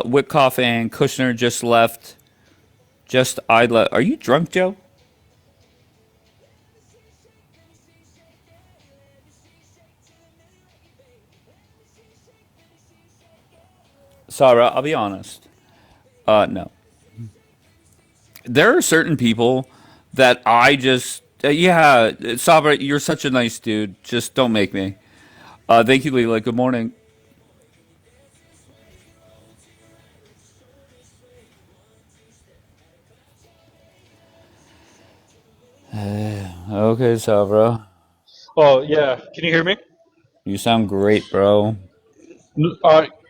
Witkoff and Kushner just left. Just I left. Are you drunk, Joe? Sarah, I'll be honest. No. There are certain people that I just yeah, Sabra, you're such a nice dude. Just don't make me. Thank you, Leela. Good morning. Okay, Sabra. Oh, yeah. Can you hear me? You sound great, bro.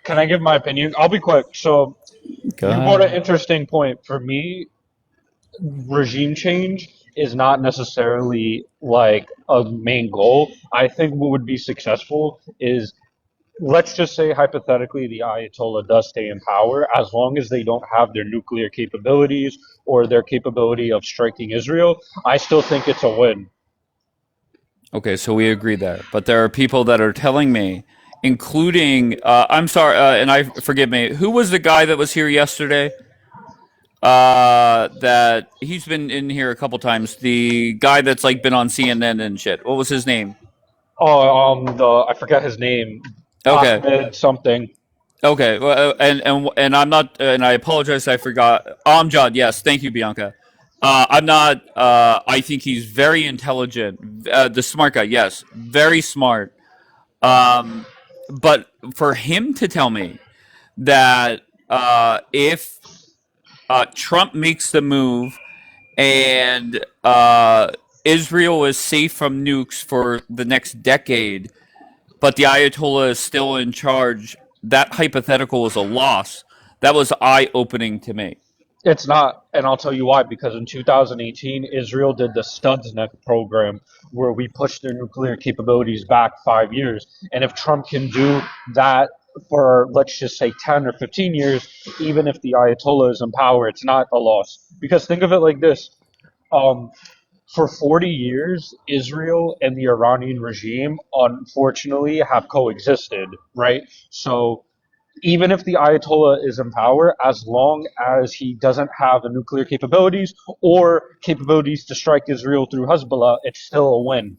Can I give my opinion? I'll be quick. So, Go you brought an ahead. interesting point. For me, regime change is not necessarily like a main goal. I think what would be successful is, let's just say hypothetically the Ayatollah does stay in power, as long as they don't have their nuclear capabilities or their capability of striking Israel, I still think it's a win. Okay, so we agree there. But there are people that are telling me, including, I'm sorry, and I forgive me, who was the guy that was here yesterday? That he's been in here a couple times. The guy that's like been on CNN and shit. What was his name? Oh, the I forget his name, Okay, Ahmed something. okay, well, and I'm not, and I apologize, I forgot. Amjad, yes, thank you, Bianca. I'm not. I think he's very intelligent. The smart guy, yes, very smart. Um, but for him to tell me that if Trump makes the move and Israel is safe from nukes for the next decade, but the Ayatollah is still in charge, that hypothetical is a loss. That was eye opening to me. It's not, and I'll tell you why. Because in 2018, Israel did the Stuxnet program, where we pushed their nuclear capabilities back 5 years. And if Trump can do that for, let's just say, 10 or 15 years, even if the Ayatollah is in power, it's not a loss. Because think of it like this: um, for 40 years, Israel and the Iranian regime, unfortunately, have coexisted, right? So even if the Ayatollah is in power, as long as he doesn't have the nuclear capabilities or capabilities to strike Israel through Hezbollah, it's still a win.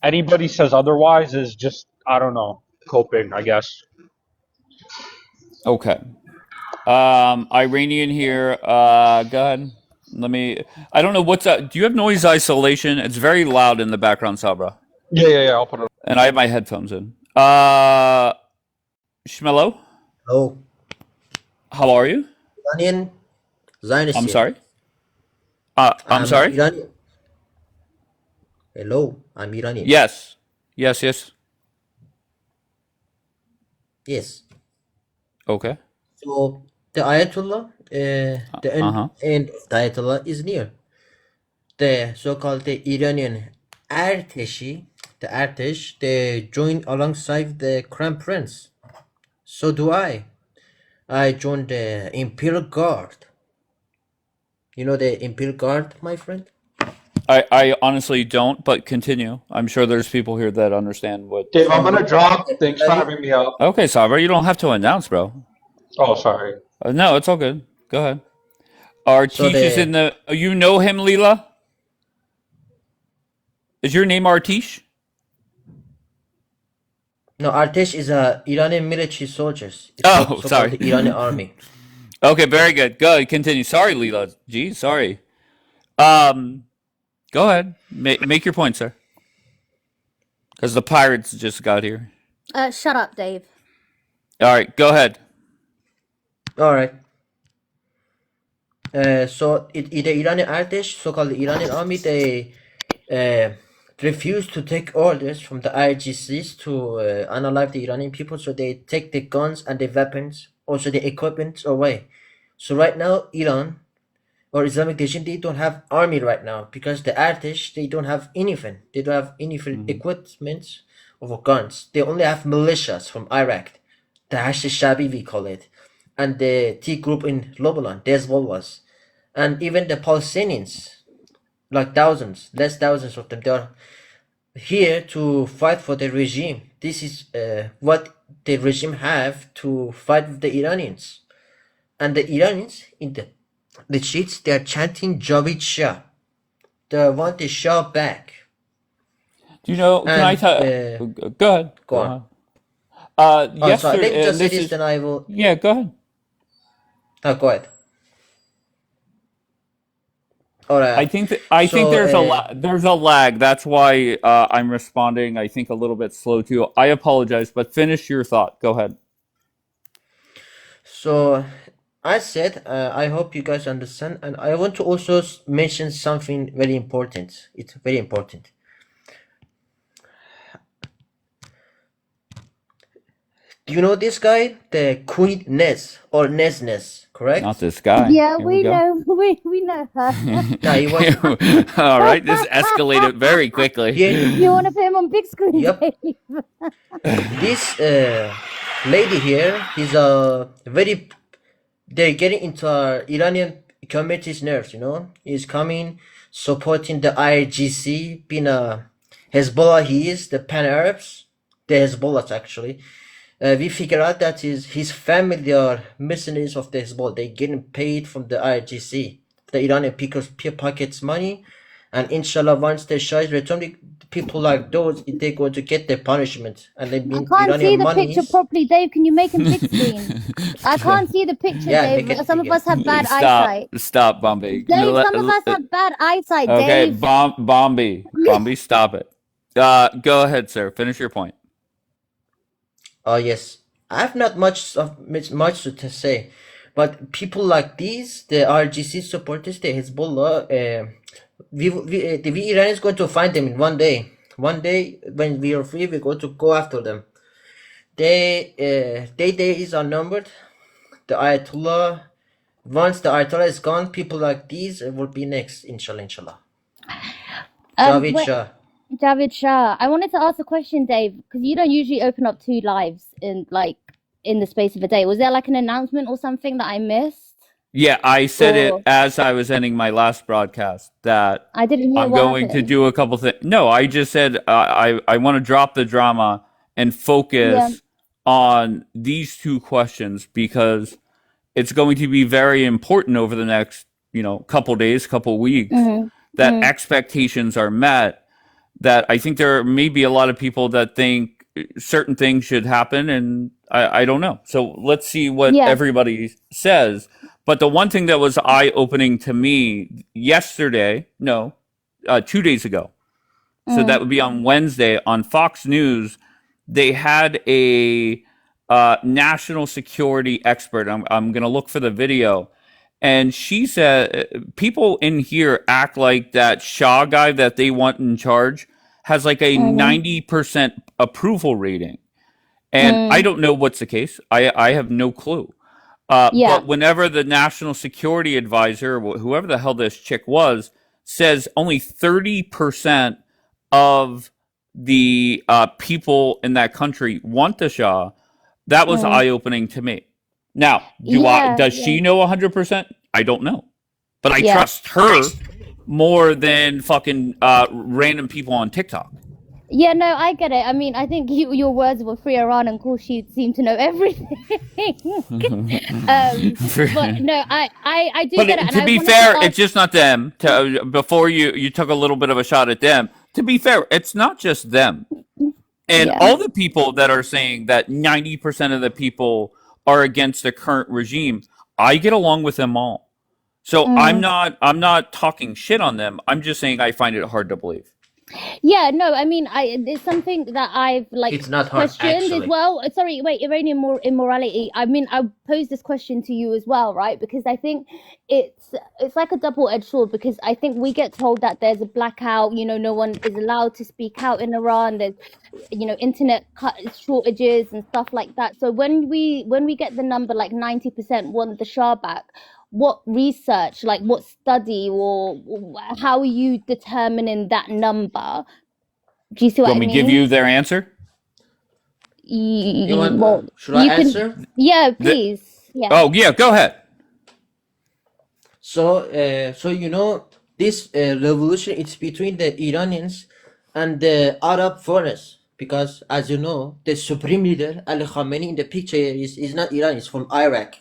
Anybody says otherwise is just, I don't know, coping, I guess. Okay. Iranian here. Go ahead. Let me. I don't know what's that. Do you have noise isolation? It's very loud in the background, Sabra. Yeah, yeah, yeah. I'll put it. And I have my headphones in. Shmelo, Hello, how are you? Iranian Zionist I'm here. sorry. I'm I'm sorry. Iranian. Hello, I'm Iranian. Yes. Yes. Yes. Yes. Okay. So the Ayatollah, the Uh end, huh. end of the Ayatollah is near. The so-called the Iranian Arteshi, the Artesh, they joined alongside the Crown Prince. So do I. I joined the Imperial Guard. You know the Imperial Guard, my friend? I honestly don't, but continue. I'm sure there's people here that understand what. Dave, I'm So gonna drop. Thanks for have you? having me up. Okay, Sabra, you don't have to announce, bro. Oh, sorry. No, it's all good. Go ahead. So Artish is the in the. You know him, Leela? Is your name Artish? no Artesh is a Iranian military soldiers. It's Oh, so-called sorry. the Iranian army. Okay, very good. Go ahead, continue. Sorry, Leela. Gee, sorry. Um, Go ahead. Make your point, sir. Because the pirates just got here. Shut up, Dave. All right, go ahead. All right. The Iranian Artesh, so-called the Iranian army, they uh, refuse to take orders from the IRGCs to unalive the Iranian people. So they take the guns and the weapons, also the equipment away. So right now, Iran or Islamic Nation, they don't have army right now because the Artesh, they don't have anything. They don't have any Mhm. equipment or guns. They only have militias from Iraq, the Hashish Shabi we call it, and the T group in Lebanon, the Hezbollah, and even the Palestinians, like thousands, less thousands of them, they are here to fight for the regime. This is what the regime have to fight with the Iranians. And the Iranians in the streets, they are chanting Javid Shah. They want the Shah back. Do you know? Can I And tell? Go ahead. go Go on. ahead. Oh, sorry. Let me Yesterday, just and say this this, is then I will. yeah. Go ahead. Go ahead. All I right. think So, there's a lag. That's why I'm responding. I think a little bit slow too. I apologize, but finish your thought. Go ahead. so I said, I hope you guys understand, and I want to also mention something very important. It's very important. Do you know this guy, the Queen Nez or Nesnes, Not correct? this guy. Yeah, Here we we go. know. We know her. Yeah, he was. All right, this escalated very quickly. Yeah, You want to put him on big screen, yep. Dave? This lady here is a very. They're getting into our Iranian community's nerves. He's coming, supporting the IRGC, being a Hezbollah. He is the Pan Arabs, the Hezbollahs actually. We figure out that his family are mercenaries of the Hezbollah. They're getting paid from the IRGC, the Iranian pockets money, and inshallah, once the Shah is returned, people like those, they're going to get their punishment, and they I mean can't see Iranian the picture monies. properly, Dave. Can you make him big screen? I can't see the picture, Yeah, Dave. make it Some of bigger. us have bad Stop, eyesight. stop, Bombay. Dave, some of us have bad eyesight, Okay, Dave. Bombay, stop it. Go ahead, sir. Finish your point. Oh yes, I have not much to say, but people like these, the RGC supporters, the Hezbollah, we Iranians going to find them in one day. One day when we are free, we're going to go after them. Their days are numbered. The Ayatollah, once the Ayatollah is gone, people like these will be next, inshallah. Javid Wait, Shah. Javid Shah. I wanted to ask a question, Dave, because you don't usually open up 2 lives in the space of a day. Was there like an announcement or something that I missed? Yeah, I said it Or as I was ending my last broadcast that I didn't hear I'm what going to happened. do a couple things. No, I just said I want to drop the drama and Yeah. focus on these 2 questions because it's going to be very important over the next, couple days, couple weeks that expectations are met. That I think there may be a lot of people that think certain things should happen, and I don't know. So let's see what Yeah. everybody says. But the one thing that was eye-opening to me yesterday, 2 days ago, so that would be on Wednesday on Fox News, they had a national security expert. I'm going to look for the video. And she said, people in here act like that Shah guy that they want in charge has like a 90% approval rating. And I don't know what's the case. I have no clue. Yeah. But whenever the national security advisor, whoever the hell this chick was, says only 30% of the people in that country want the Shah, that was eye-opening to me. Now, does she know 100%? I don't know. But I trust her more than fucking random people on TikTok. Yeah, no, I get it. I mean, I think your words were free Iran, and of course she seemed to know everything. But no, I do But get it. And to I be wanted fair, to it's just not them. Before you took a little bit of a shot at them. To be fair, it's not just them. And all the people that are saying that 90% of the people are against the current regime, I get along with them all. So I'm not talking shit on them. I'm just saying I find it hard to believe. Yeah, no, I mean, it's something that I've It's not hard, questioned as actually. well. Sorry, wait, Iranian immorality. I mean, I posed this question to you as well, right? Because I think it's like a double-edged sword. Because I think we get told that there's a blackout. No one is allowed to speak out in Iran. There's internet shortages and stuff like that. So when we get the number like 90% want the Shah back, what research, like what study, or how are you determining that number? Do you see what I Want me mean? to give you their answer? You want? Well, Should I you can. answer? Yeah, please. Yeah. Oh, yeah, go ahead. So, this revolution, it's between the Iranians and the Arab foreigners. because, as you know, the supreme leader Ali Khamenei in the picture is not Iran. It's from Iraq.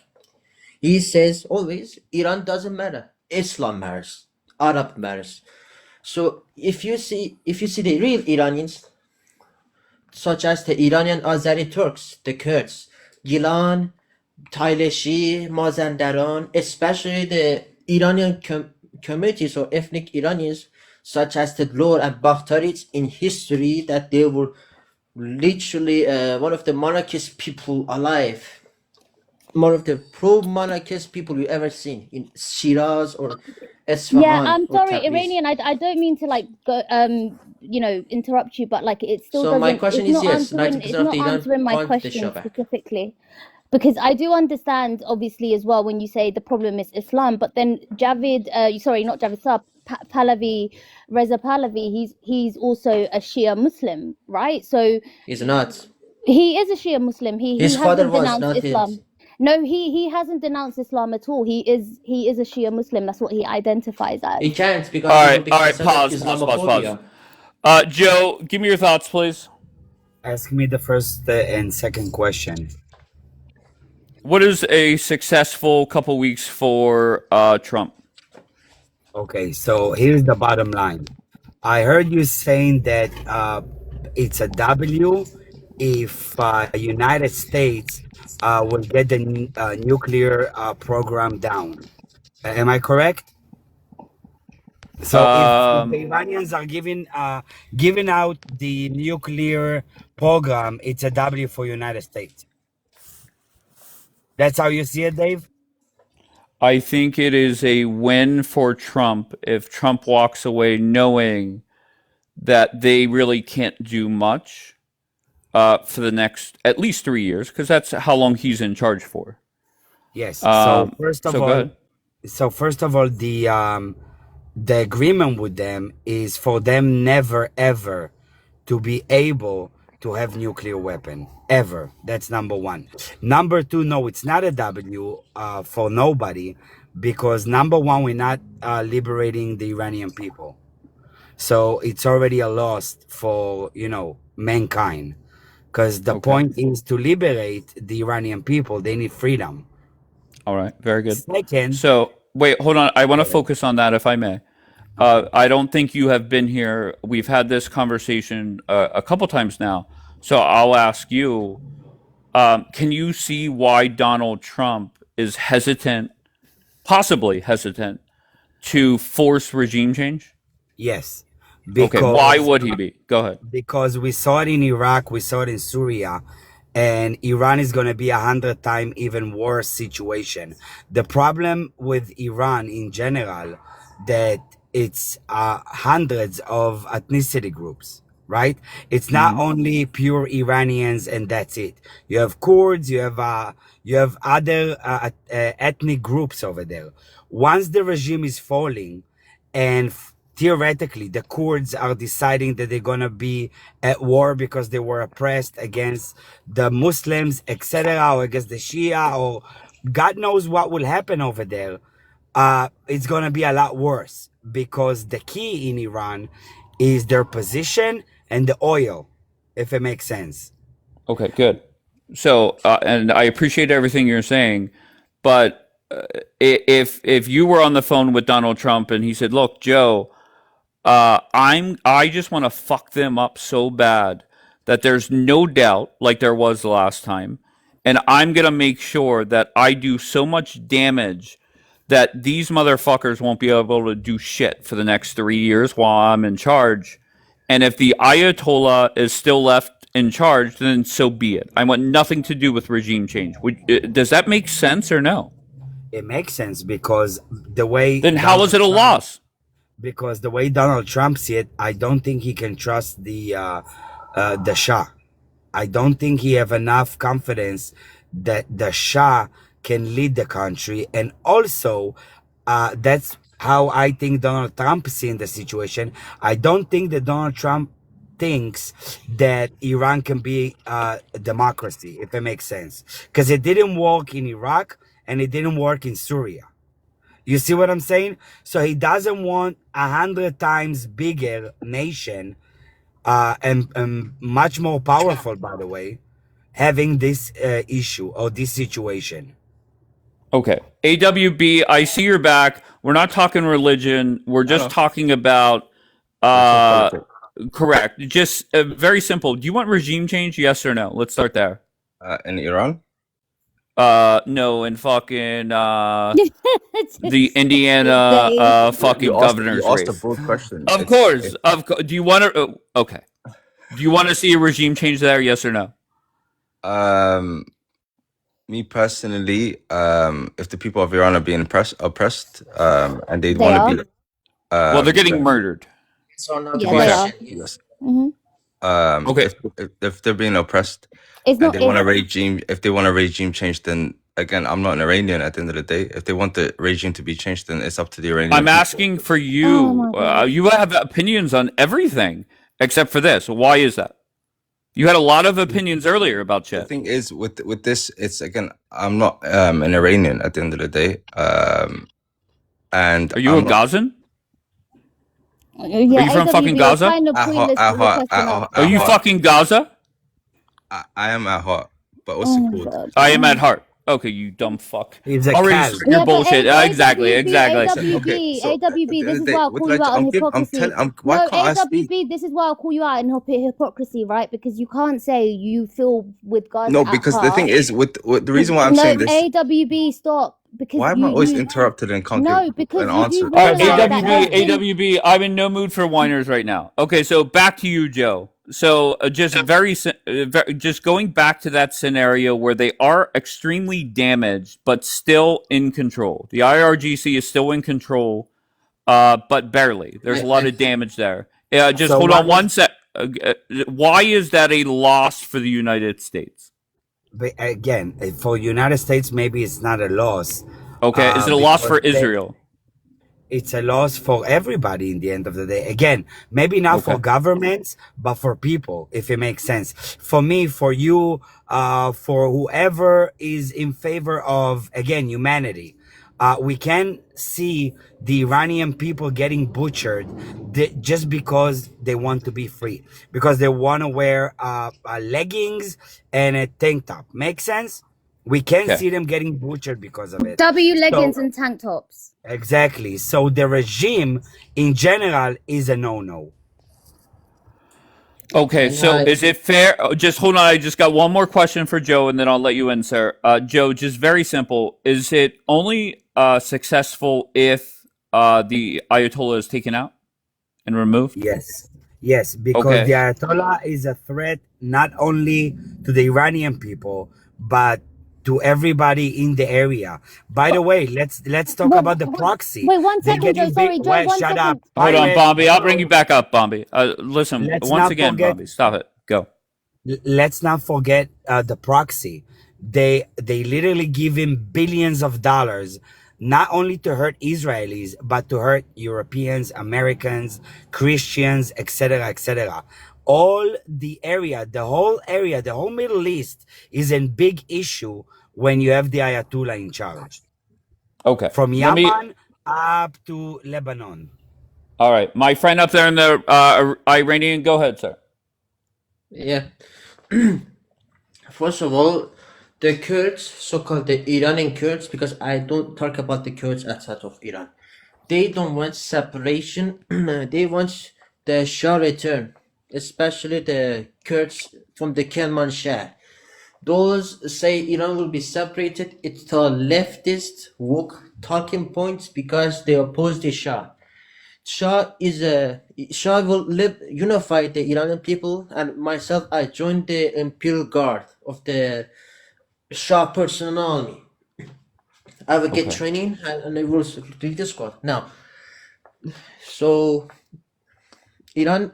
He says always Iran doesn't matter. Islam matters. Arab matters. So if you see the real Iranians, such as the Iranian Azeri Turks, the Kurds, Gilan, Taileshi, Mazandaran, especially the Iranian communities or ethnic Iranians, such as the Lor and Bakhtaris in history, that they were literally one of the monarchist people alive, one of the pro-monarchist people you ever seen in Shiraz or Yeah, Isfahan I'm or sorry, Tabriz. Iranian. I don't mean to like go interrupt you, but like it still So my doesn't. question It's is not yes, answering. 90% It's of the not Iran answering my want the question Shabak. specifically, because I do understand obviously as well when you say the problem is Islam, but then sorry, not Javid Saab, Pahlavi, Reza Pahlavi, he's also a Shia Muslim, right? So He's not. he is a Shia Muslim. He His father hasn't was, denounced not him. Islam. No, he hasn't denounced Islam at all. He is a Shia Muslim. That's what he identifies He as. can't because All he will right, be all right. considered Pause. Islamophobia. Joe, give me your thoughts, please. Ask me the first and second question. What is a successful couple weeks for Trump? Okay, so here's the bottom line. I heard you saying that it's a W if United States will get the nuclear program down. Am I correct? So if the Um, Iranians are giving out the nuclear program, it's a W for United States. That's how you see it, Dave? I think it is a win for Trump if Trump walks away knowing that they really can't do much for the next at least 3 years, because that's how long he's in charge for. Yes. So So go ahead. first of all, the agreement with them is for them never ever to be able to have nuclear weapon ever. That's number one. Number two, no, it's not a W for nobody, because number one, we're not liberating the Iranian people, so it's already a loss for mankind. Because the Okay. point is to liberate the Iranian people. They need freedom. All right. Very good. Second, So wait, hold on. I want go to ahead. focus on that if I may. Okay. I don't think you have been here. We've had this conversation a couple times now. So I'll ask you, can you see why Donald Trump is hesitant, possibly hesitant, to force regime change? Yes, Okay, why because would he be? Go ahead. we saw it in Iraq, we saw it in Syria, and Iran is going to be 100 times even worse situation. The problem with Iran in general, that it's hundreds of ethnicity groups, right? It's not only pure Iranians and that's it. You have Kurds, you have other ethnic groups over there. Once the regime is falling, and theoretically the Kurds are deciding that they're going to be at war because they were oppressed against the Muslims, etc., or against the Shia, or God knows what will happen over there, it's going to be a lot worse, because the key in Iran is their position and the oil, if it makes sense. Okay, good. So, and I appreciate everything you're saying, but if you were on the phone with Donald Trump and he said, "Look, Joe, I just want to fuck them up so bad that there's no doubt, like there was the last time, and I'm gonna make sure that I do so much damage that these motherfuckers won't be able to do shit for the next 3 years while I'm in charge. And if the Ayatollah is still left in charge, then so be it. I want nothing to do with regime change." Does that make sense or no? It makes sense, because the way Then how is it a loss? because the way Donald Trump see it, I don't think he can trust the Shah. I don't think he have enough confidence that the Shah can lead the country, and also that's how I think Donald Trump is seeing the situation. I don't think that Donald Trump thinks that Iran can be a democracy, if it makes sense, because it didn't work in Iraq and it didn't work in Syria. You see what I'm saying? So he doesn't want 100 times bigger nation and much more powerful, by the way, having this issue or this situation. Okay. AWB, I see you're back. We're not talking religion. We're just talking about Politics. correct. Just very simple. Do you want regime change? Yes or no? Let's start there. In Iran? No, in fucking the Indiana fucking governor's you asked a race. broad question. Of course. Do you want to okay. Do you want to see a regime change there? Yes or no? Me personally, if the people of Iran are being oppressed, and they They want are. to be, Well, they're getting murdered. It's not Yeah, the they question. are. yes, hmm Okay. if they're being oppressed It's and not. they want a regime, if they want a regime change, then again, I'm not an Iranian. At the end of the day, if they want the regime to be changed, then it's up to the Iranian. I'm people. asking for Oh you. my God. You have opinions on everything except for this. Why is that? You had a lot of opinions earlier about The shit. thing is, with this, it's again, I'm not an Iranian at the end of the day. And Are you I'm a not, Gazan? Yeah, Are you from fucking AWB, Gaza? kind of pointless to request an answer. Are you fucking Gaza? I am at heart, but what's Oh it my called? God. I am at heart. Okay, you dumb fuck. It's a Already Kaz. starting your Yeah, but bullshit. Exactly, exactly. Okay, so at the AWB, end this of is the day, why I'll what call did you I out on do? hypocrisy. Why No, can't I speak? AWB, this is why I'll call you out on hypocrisy, right? Because you can't say you feel with Gaza No, at because the thing heart. is, with the reason why I'm No, saying this, AWB, stop. Because why am I always interrupted and can't No, give because an you answer? realize that AWB, I'm in no mood for whiners right now. Okay, so back to you, Joe. So just going back to that scenario where they are extremely damaged but still in control. The IRGC is still in control, but barely. There's a lot of damage there. Just So hold on what one sec. Why is that a loss for the United States? But again, for United States, maybe it's not a loss. Okay, is it a loss for because they- Israel? it's a loss for everybody in the end of the day. Again, maybe not for Okay. governments, but for people, if it makes sense. For me, for you, for whoever is in favor of, again, humanity. We can see the Iranian people getting butchered just because they want to be free, because they want to wear leggings and a tank top. Make sense? We can Okay. see them getting butchered because of it. W leggings So- and tank tops. Exactly. So the regime in general is a no-no. Okay, And so I- is it fair? Just hold on. I just got one more question for Joe, and then I'll let you in, sir. Joe, just very simple. Is it only successful if the Ayatollah is taken out and removed? Yes. Yes, because Okay. the Ayatollah is a threat not only to the Iranian people, but to everybody in the area. By the way, let's talk Wait, about the proxy. Wait, 1 They're second, Joe. getting Sorry, big- Joe, Wait, 1 shut second. up. Hold on, Pirate. Bombi. I'll bring you back up, Bombi. Listen, Let's once not again, forget- Bombi, stop it. Go. Let's not forget the proxy. They literally give him billions of dollars, not only to hurt Israelis, but to hurt Europeans, Americans, Christians, etc., etc. All the area, the whole Middle East is in big issue when you have the Ayatollah in charge. Okay. From Let me- Yemen up to Lebanon. All right, my friend up there in the Iranian. Go ahead, sir. Yeah. First of all, the Kurds, so-called the Iranian Kurds, because I don't talk about the Kurds outside of Iran. They don't want separation. They want the Shah return, especially the Kurds from the Kermanshah. Those say Iran will be separated. It's the leftist woke talking points because they oppose the Shah. Shah will unify the Iranian people, and myself, I joined the Imperial Guard of the Shah personal army. I will get Okay. training and I will lead the squad. Now, so Iran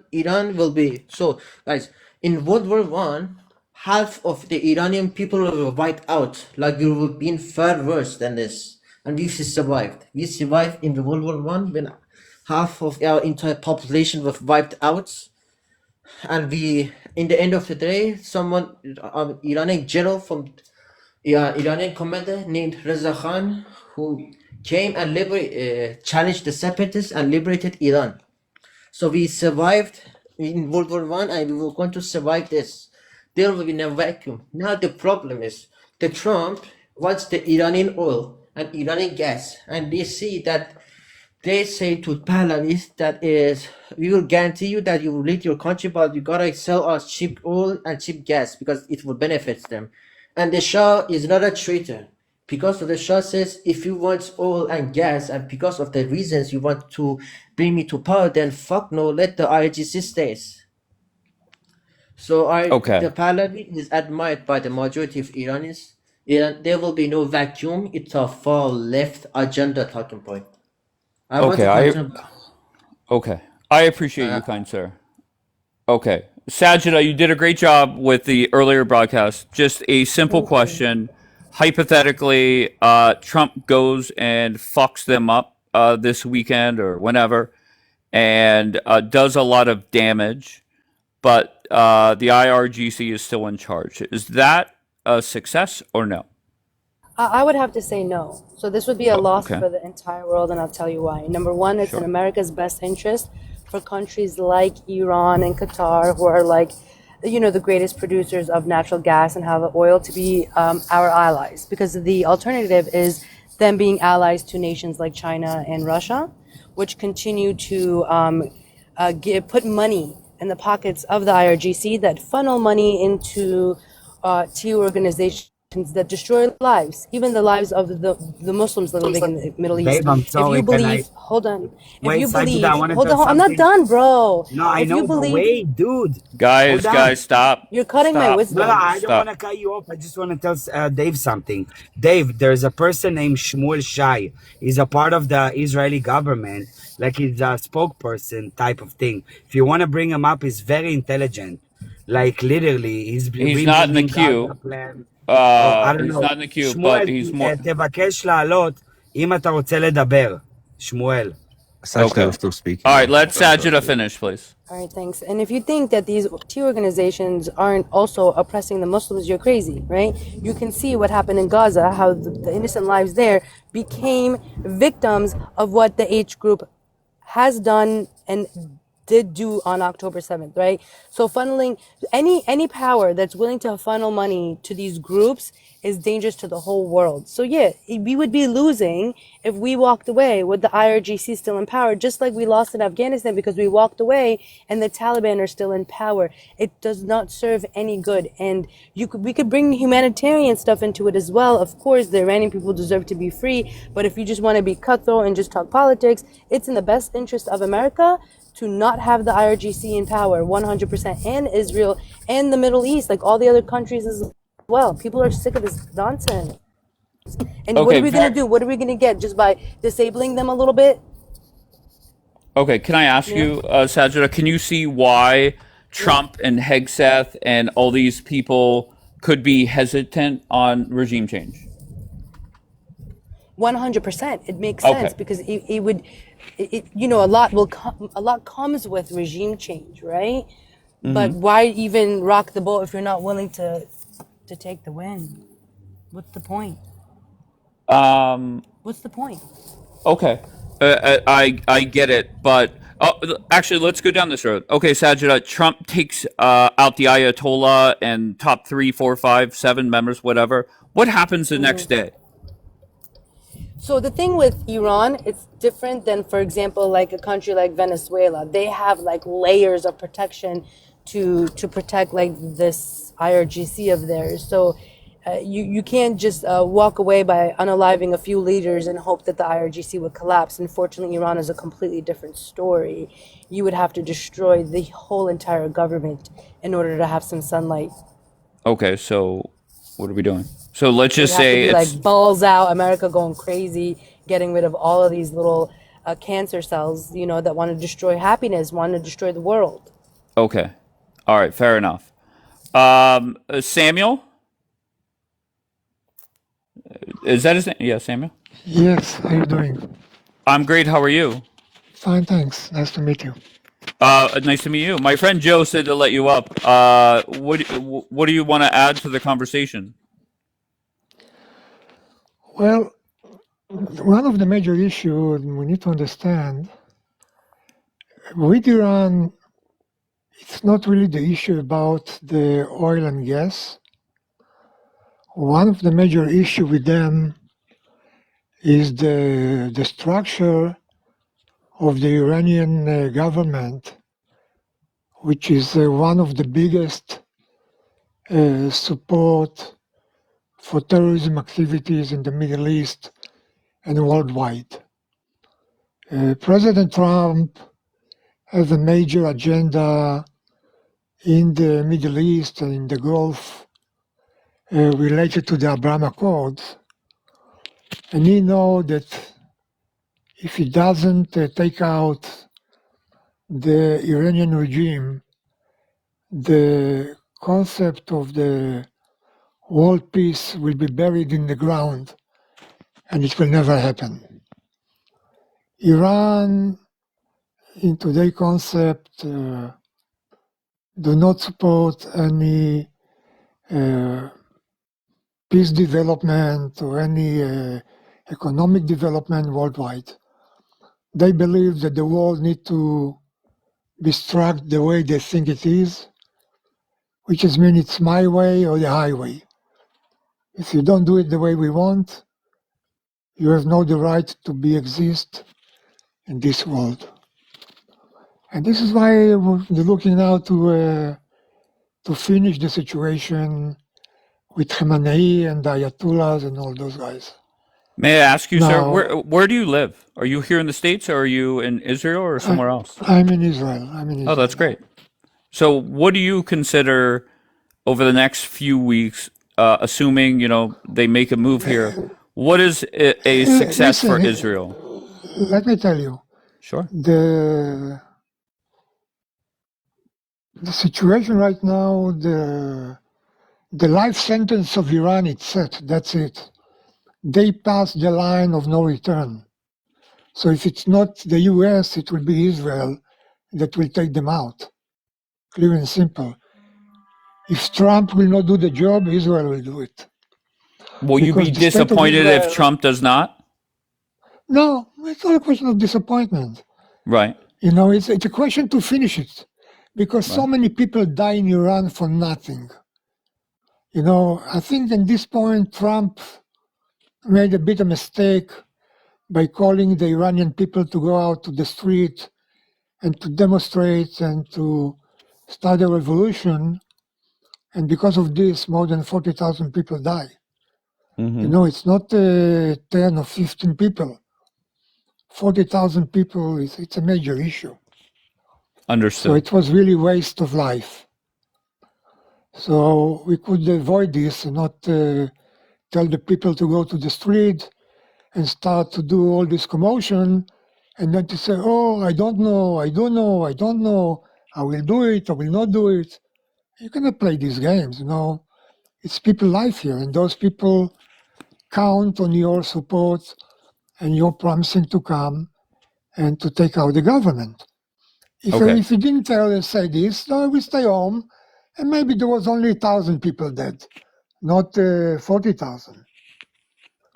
will be so guys in World War One. Half of the Iranian people were wiped out. Like we were being far worse than this, and we survived. We survived in the World War One when half of our entire population was wiped out, and we, in the end of the day, someone, Iranian general from, Iranian commander named Reza Khan, who came and challenged the separatists and liberated Iran. So we survived in World War One, and we were going to survive this. There will be no vacuum. Now the problem is the Trump wants the Iranian oil and Iranian gas, and they see that they say to Pahlavis that is, we will guarantee you that you will lead your country, but you gotta sell us cheap oil and cheap gas because it will benefit them. And the Shah is not a traitor. Because of the Shah says, if you want oil and gas, and because of the reasons you want to bring me to power, then fuck no, let the IRGC stays. So Okay. the Pahlavi is admired by the majority of Iranians. There will be no vacuum. It's a far left agenda talking point. I want Okay. to continue. I appreciate you, kind sir. Okay. Sajida, you did a great job with the earlier broadcast. Just a simple Thank you. question. Hypothetically, Trump goes and fucks them up this weekend or whenever and does a lot of damage, but the IRGC is still in charge. Is that a success or no? I would have to say no. So this would be a loss Okay. for the entire world, and I'll tell you why. Number one, it's in Sure. America's best interest for countries like Iran and Qatar, who are like, the greatest producers of natural gas and have oil, to be our allies. Because the alternative is them being allies to nations like China and Russia, which continue to put money in the pockets of the IRGC that funnel money into T organizations that destroy lives, even the lives of the Muslims that are living in the Middle East. Babe, I'm If you sorry. Can believe, I hold on. If wait, you Sajida? believe, I want to hold tell on, I'm not something. done, bro. No, I If you know, but believe, wait, dude. Guys, Hold on. stop. you're cutting my Stop. No, wisdom. I don't Stop. want to cut you off. I just want to tell Dave something. Dave, there's a person named Shmuel Shai. He's a part of the Israeli government, like he's a spokesperson type of thing. If you want to bring him up, he's very intelligent. Like literally, he's He's not in the rebuilding Gaza queue. plan. Oh, I don't He's know. not in the queue, but שמואל, he's more. תבקש לעלות אם אתה רוצה לדבר. שמואל. Sajda Okay. was still speaking. All right, though. let Don't Sajida interrupt. finish, please. All right, thanks. And if you think that these T organizations aren't also oppressing the Muslims, you're crazy, right? You can see what happened in Gaza, how the innocent lives there became victims of what the H group has done and did do on October 7th, right? So funneling any power that's willing to funnel money to these groups is dangerous to the whole world. So yeah, we would be losing if we walked away with the IRGC still in power, just like we lost in Afghanistan because we walked away and the Taliban are still in power. It does not serve any good. And we could bring humanitarian stuff into it as well. Of course, the Iranian people deserve to be free, but if you just want to be cutthroat and just talk politics, it's in the best interest of America to not have the IRGC in power 100%, and Israel and the Middle East, like all the other countries as well. People are sick of this nonsense. And what Okay, are we going to do? What are we going to get just by disabling them a little bit? Okay, can I ask you, Sajida, can you see why Trump and Hegseth and all these people could be hesitant on regime change? 100%. It makes sense Okay. because it would, a lot comes with regime change, right? But why even rock the boat if you're not willing to take the win? What's the point? What's the point? Okay. I get it, but actually, let's go down this road. Okay, Sajida, Trump takes out the Ayatollah and top 3, 4, 5, 7 members, whatever. What happens the next day? So the thing with Iran, it's different than, for example, like a country like Venezuela. They have like layers of protection to protect like this IRGC of theirs. So you can't just walk away by unaliving a few leaders and hope that the IRGC would collapse. Unfortunately, Iran is a completely different story. You would have to destroy the whole entire government in order to have some sunlight. Okay, so what are we doing? So let's It would just have to say be it's like balls out, America going crazy, getting rid of all of these little cancer cells, that want to destroy happiness, want to destroy the world. okay. All right, fair enough. Samuel, is that his name? Yeah, Samuel. Yes, how are you doing? I'm great. How are you? Fine, thanks. Nice to meet you. Nice to meet you. My friend Joe said to let you up. What do you want to add to the conversation? Well, one of the major issues we need to understand with Iran it's not really the issue about the oil and gas. One of the major issue with them is the structure of the Iranian government, which is one of the biggest support for terrorism activities in the Middle East and worldwide. President Trump has a major agenda in the Middle East and in the Gulf related to the Abraham Accords. And he knows that if he doesn't take out the Iranian regime, the concept of the world peace will be buried in the ground and it will never happen. Iran, in today's concept, do not support any peace development or any economic development worldwide. They believe that the world needs to be struck the way they think it is, which is mean it's my way or the highway. If you don't do it the way we want, you have no the right to exist in this world. And this is why we're looking now to finish the situation with Khamenei and the Ayatollahs and all those guys. May I ask you, sir, Now, where do you live? Are you here in the States, or are you in Israel, or somewhere else? I'm in Israel. Oh, that's great. So, what do you consider over the next few weeks, assuming they make a move here? What is a success for Listen, Israel? let me tell you, Sure. the situation right now, the life sentence of Iran, it's set. That's it. They passed the line of no return. So if it's not the US, it will be Israel that will take them out. Clear and simple. If Trump will not do the job, Israel will do it. Will you Because be the state of disappointed if Israel, Trump does not? no, it's not a question of disappointment. Right. It's a question to finish it. Because so Right. many people die in Iran for nothing. I think at this point, Trump made a bit of mistake by calling the Iranian people to go out to the street and to demonstrate and to start a revolution. And because of this, more than 40,000 people die. It's not 10 or 15 people. 40,000 people, it's a major issue. So Understood. it was really waste of life. So we could avoid this and not tell the people to go to the street and start to do all this commotion, and then to say, oh, I don't know, I don't know, I don't know, I will do it, I will not do it. You cannot play these games, It's people's life here, and those people count on your support and your promising to come and to take out the government. Okay. If you didn't say this, no, we stay home, and maybe there was only 1,000 people dead, not 40,000.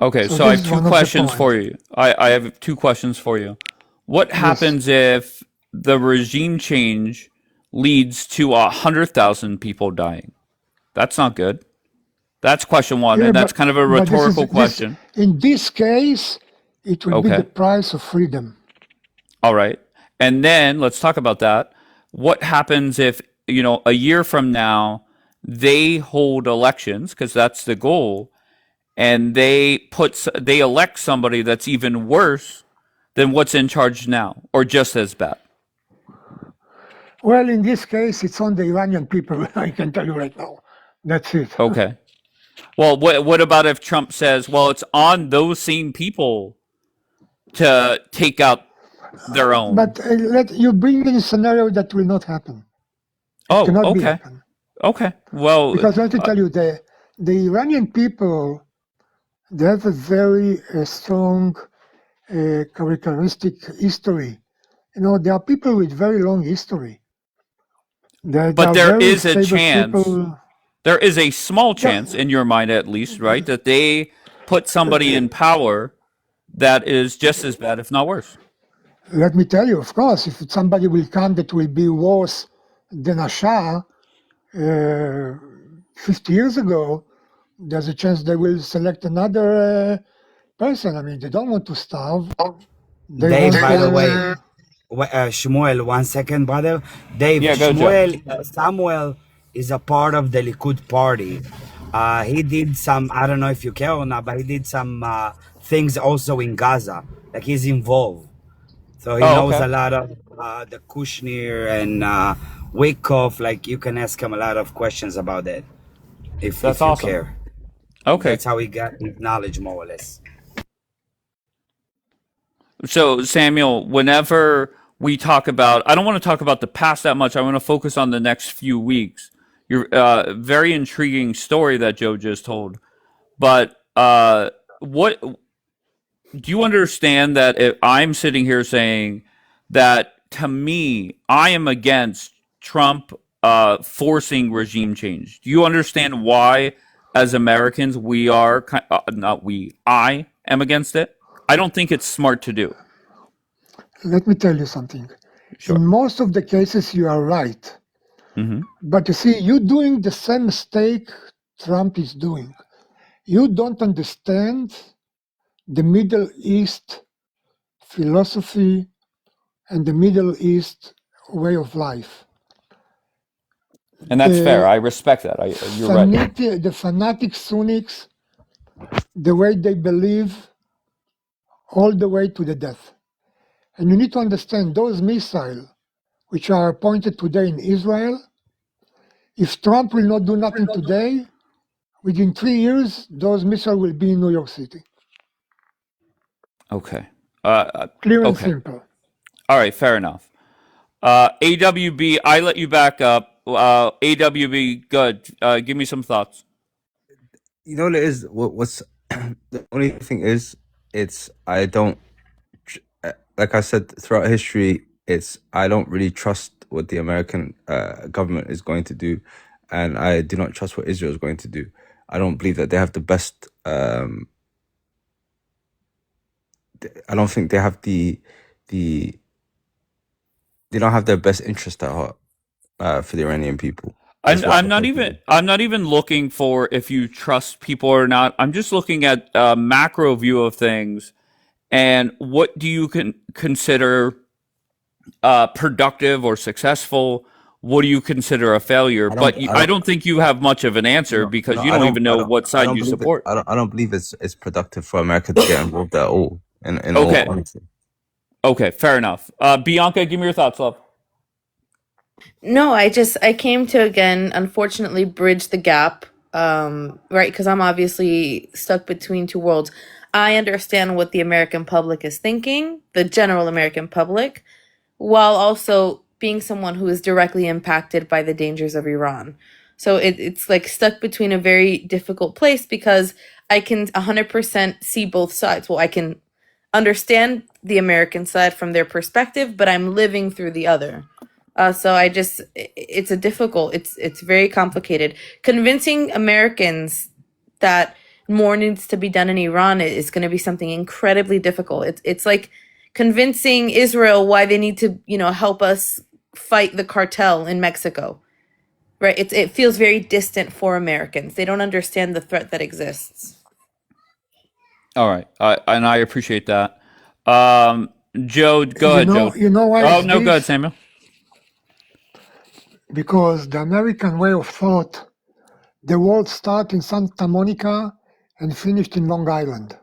Okay, So so I this have is two one of the questions for points. you. I have two questions for you. What Yes. happens if the regime change leads to 100,000 people dying? That's not good. That's question one, Yeah, and that's kind of a but rhetorical question. in this case, it will be the Okay. price of freedom. All right. And then let's talk about that. What happens if, a year from now, they hold elections, because that's the goal, and they elect somebody that's even worse than what's in charge now, or just as bad? Well, in this case, it's on the Iranian people, I can tell you right now. That's it. Okay. Well, what about if Trump says, well, it's on those same people to take out their own? But let you bring in a scenario that will not happen. Oh, Cannot be okay. happen. Okay. Well, Because let me tell you, the Iranian people, they have a very strong characteristic history. They are people with very long history. They but are there very is a stable chance, people. there is a small Yeah, chance in your mind at least, right, that they put somebody in power that is just as bad, if not worse. let me tell you, of course, if somebody will come that will be worse than a Shah 50 years ago, there's a chance they will select another person. I mean, they don't want to starve. They Dave, want. by the way, Shmuel, 1 second, brother. Dave, Yeah, go, Joe. Samuel is a part of the Likud party. He did some, I don't know if you care or not, but he did some things also in Gaza. Like he's involved. So he Oh, knows okay. a lot of the Kushner and Wyckoff. Like you can ask him a lot of questions about that if That's you awesome. care. Okay. That's how he got his knowledge, more or less. So, Samuel, whenever we talk about, I don't want to talk about the past that much. I want to focus on the next few weeks. Your very intriguing story that Joe just told. But what do you understand that if I'm sitting here saying that to me, I am against Trump forcing regime change? Do you understand why, as Americans, we are not we? I am against it. I don't think it's smart to do. Let me tell you something. Sure. In most of the cases, you are right. Mm-hmm. But you see, you're doing the same mistake Trump is doing. You don't understand the Middle East philosophy and the Middle East way of life. And that's fair. The I respect that. You're right. the fanatic Sunnis, the way they believe all the way to the death. And you need to understand those missiles which are pointed today in Israel, if Trump will not do nothing today, within 3 years, those missiles will be in New York City. Okay. Clear and Okay. simple. All right. Fair enough. AWB, I let you back up. AWB, good. Give me some thoughts. You know what it is? What's the only thing is, it's I don't like I said throughout history. It's I don't really trust what the American government is going to do, and I do not trust what Israel is going to do. I don't believe that they have the best. I don't think they have the they don't have their best interest at heart for the Iranian people. That's what I'm I not personally even. I'm not even looking for if you trust people or not. I'm just looking at a macro view of things, and what do you consider productive or successful? What do you consider a failure? I don't. But I don't think you have much of an answer No, because no, you I don't don't. even I know don't. what I side don't you believe it. support. I don't believe it's productive for America to get involved at all. In all Okay. honesty. Okay. Fair enough. Bianca, give me your thoughts, love. No, I came to again, unfortunately, bridge the gap, right? Because I'm obviously stuck between two worlds. I understand what the American public is thinking, the general American public, while also being someone who is directly impacted by the dangers of Iran. So it's like stuck between a very difficult place because I can 100% see both sides. Well, I can understand the American side from their perspective, but I'm living through the other. So it's a difficult, it's very complicated. Convincing Americans that more needs to be done in Iran is going to be something incredibly difficult. It's like convincing Israel why they need to, help us fight the cartel in Mexico. Right? It feels very distant for Americans. They don't understand the threat that exists. All right. And I appreciate that. Joe, go You ahead, Joe. know, you know why Oh is no, go ahead, this? Samuel. Because the American way of thought, the world started in Santa Monica and finished in Long Island.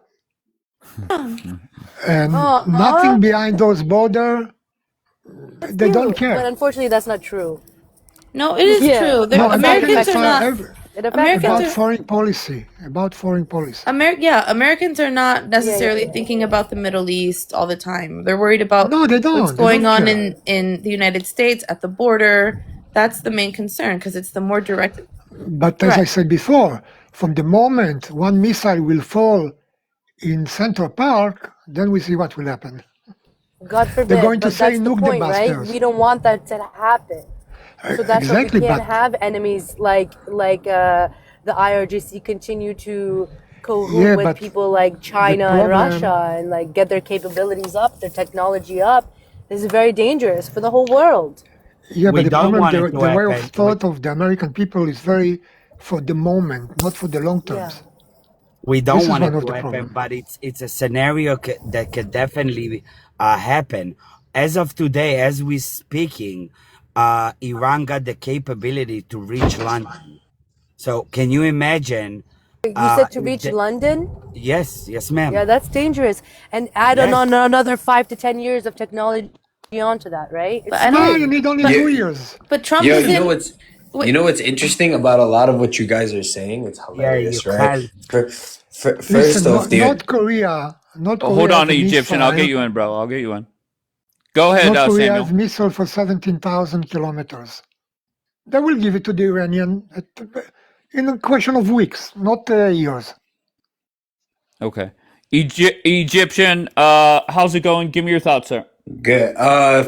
And nothing behind those borders, they don't But care. unfortunately, that's not true. No, it is Yeah. true. No, about Americans are not. Americans about are. foreign policy. About foreign policy. Americans are not necessarily thinking about the Middle East all the time. They're worried about No, they what's don't. They going don't on care. in the United States at the border. That's the main concern because it's the more direct But as I threat. said before, from the moment one missile will fall in Central Park, then we see what will happen. God They're forbid, going to but say that's the nuke the point, right? bastards. We don't want that to happen. So that's why we Exactly, can't but have enemies like the IRGC continue to cahoot yeah, with but people like the China and problem, Russia and like get their capabilities up, their technology up. This is very dangerous for the whole world. Yeah, but We the don't problem, want it to the way of happen. thought of the American people is very for the moment, not for the long Yeah. terms. We This don't is want one it of to the happen, problems. but it's a scenario that could definitely happen. As of today, as we speaking, Iran got the capability to reach London. So can you imagine? You said to If reach London? yes, yes, ma'am. Yeah, that's dangerous. And add Yes. on another 5 to 10 years of technology onto that, right? But It's I No, don't. you scary. need only But 2 years. but Trump Yo, isn't. you Wait, know what's interesting about a lot of what you guys are saying? It's Yeah, you hilarious, right? can. First Listen, off, North Korea, North Hold Korea has on, a Egyptian. I'll get missile. you in, bro. I'll get you in. Go ahead, North Korea has Samuel. missile for 17,000 kilometers. They will give it to the Iranian in a question of weeks, not years. Okay. Egyptian, how's it going? Give me your thoughts, sir. good.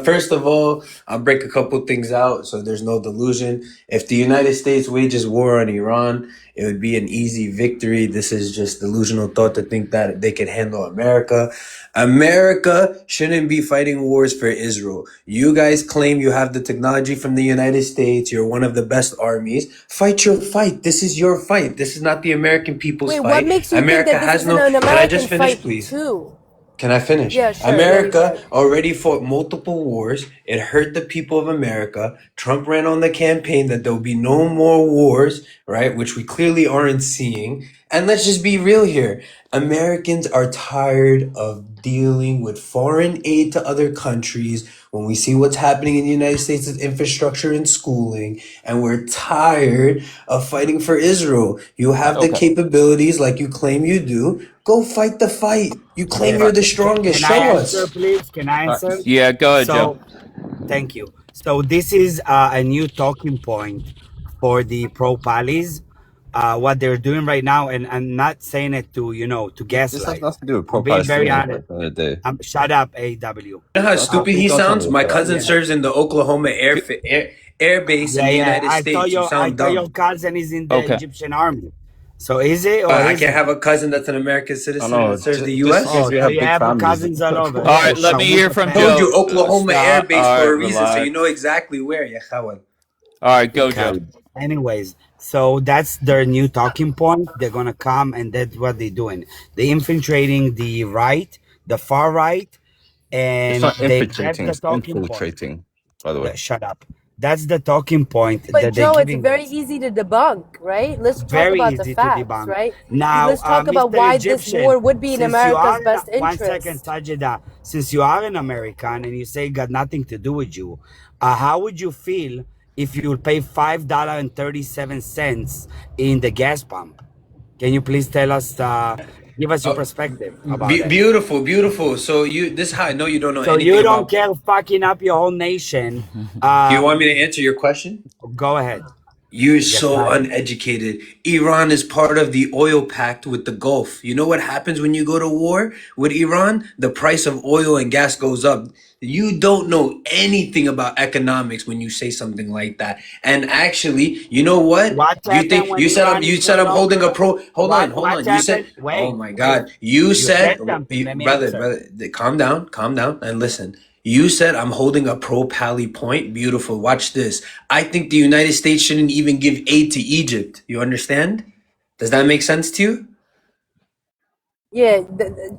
First of all, I'll break a couple things out so there's no delusion. If the United States wages war on Iran, it would be an easy victory. This is just delusional thought to think that they could handle America. America shouldn't be fighting wars for Israel. You guys claim you have the technology from the United States. You're one of the best armies. Fight your fight. This is your fight. This is not the American people's Wait, fight. what makes you think America that this has isn't no. an Can I American just finish, fight please? too? Can I finish? Yeah, sure. Yeah, you America can. already fought multiple wars. It hurt the people of America. Trump ran on the campaign that there'll be no more wars, right? Which we clearly aren't seeing. And let's just be real here. Americans are tired of dealing with foreign aid to other countries when we see what's happening in the United States with infrastructure and schooling. And we're tired of fighting for Israel. You have the Okay. capabilities like you claim you do. Go fight the fight. You claim you're the strongest. Can I Show answer, us. please? Can I answer? Yeah, go ahead, Joe. So, thank you. So this is a new talking point for the pro palis. What they're doing right now, and I'm not saying it to to This has gaslight. nothing to do with I'm being very pro-Palestinian honest. at the end of the day. Shut up, AW. You know how stupid Please he don't tell sounds? me to My shut up. cousin Yeah, serves in the Oklahoma Air Base in the United I thought States. You I sound thought your dumb. cousin is in the Okay. Egyptian army. So is it or I is can't it? have a cousin that's an American I citizen know. that serves the Just U.S. because Oh, we so have you big have families. cousins all over. All Yeah, right, let me hear Sharmuta from I told you Joe. family. Oklahoma Air Stop. Base All for right, a reason, so you relax. know exactly where. Ya khawal. All right, go, Okay. Joe. Anyways, so that's their new talking point. They're gonna come, and that's what they're doing. They're infiltrating the right, the far right, It's and not that's infiltrating, the it's talking point. infiltrating, by the way. Shut up. That's the talking point But that they're Joe, it's giving very us. easy to debunk, right? Let's talk Very about the easy to facts, debunk. right? Now, Let's talk about Mr. why this Egyptian, war would be in since you are America's best one second, interest. Sajida, since you are an American and you say it got nothing to do with you, how would you feel if you would pay $5.37 in the gas pump? Can you please tell us, give us your perspective about that? Beautiful, beautiful. So this is how I know you don't know So anything you don't about. care fucking up your whole nation. Do you want me to answer your question? Go ahead. You're Yes, so I. uneducated. Iran is part of the oil pact with the Gulf. You know what happens when you go to war with Iran? The price of oil and gas goes up. You don't know anything about economics when you say something like that. And actually, you know what? What You happened think when Iran you is no said I'm holding a longer? pro. Hold What on. You said, happened? oh Wait, my wait. God. You You said, said something. Let me brother, answer. calm down, and listen. You said I'm holding a pro pally point. Beautiful. Watch this. I think the United States shouldn't even give aid to Egypt. You understand? Does that make sense to you? Yeah,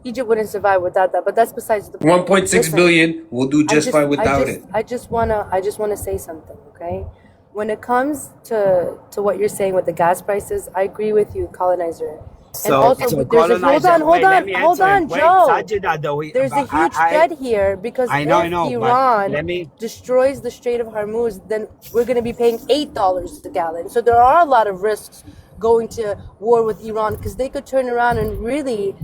Egypt wouldn't survive without that, but that's besides the point. 1.6 Listen, billion will do just fine without it. I just wanna say something, okay? When it comes to what you're saying with the gas prices, I agree with you, colonizer. And also, So there's a hold colonizer. on, Wait, let me answer. Wait, Joe. Sajida, though. There's a huge threat here because I if know, but Iran let me. destroys the Strait of Hormuz, then we're going to be paying $8 a gallon. So there are a lot of risks going to war with Iran because they could turn around and really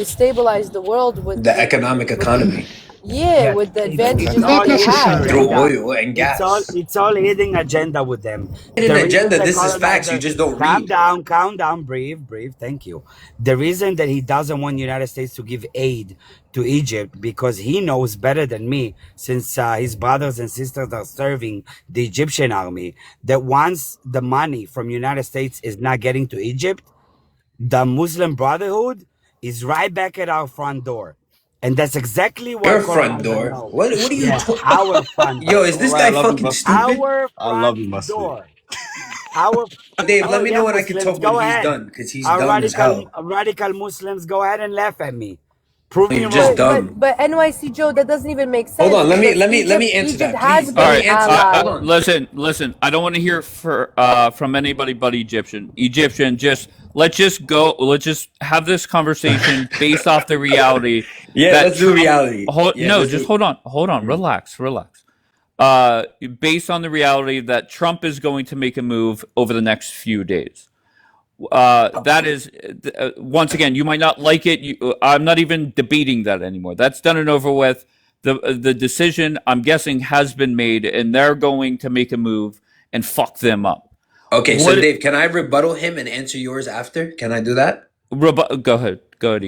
destabilize the world with The economic economy Yes, with the it's advantages Not that all they hidden have. through necessarily. agenda. oil and gas. It's all hidden agenda with them. Hidden The reason agenda. the This is facts. You colonizer. just don't Calm read. down, breathe. Thank you. The reason that he doesn't want United States to give aid to Egypt because he knows better than me, since his brothers and sisters are serving the Egyptian army, that once the money from United States is not getting to Egypt, the Muslim Brotherhood is right back at our front door. And that's exactly Your what front Colorado door. knows. What are you Yeah, talking? our front Yo, door. is this Well, I guy love you, fucking Muslim. stupid? Our I love front you, Muslim. door. Our Dave, oh let me yeah, know when I can Muslims, talk when go he's ahead. done, because he's Our dumb as hell. radical Muslims, go ahead and laugh at me. Prove me You're just wrong. dumb. But NYC Joe, that doesn't even make sense. Hold on, let me because answer Egypt that, has please. been Let All me an right. answer that. Hold ally. on. Listen. I don't want to hear from anybody but Egyptian. Let's just go. Let's just have this conversation based off the reality Yeah, that let's do Trump. reality. Yeah, No, let's just do. hold on. Mm. Relax. Based on the reality that Trump is going to make a move over the next few days. That is once again, you might not like it. I'm not even debating that anymore. That's done and over with. The decision, I'm guessing, has been made, and they're going to make a move and fuck them up. Okay, so What? Dave, can I rebuttal him and answer yours after? Can I do that? Go ahead.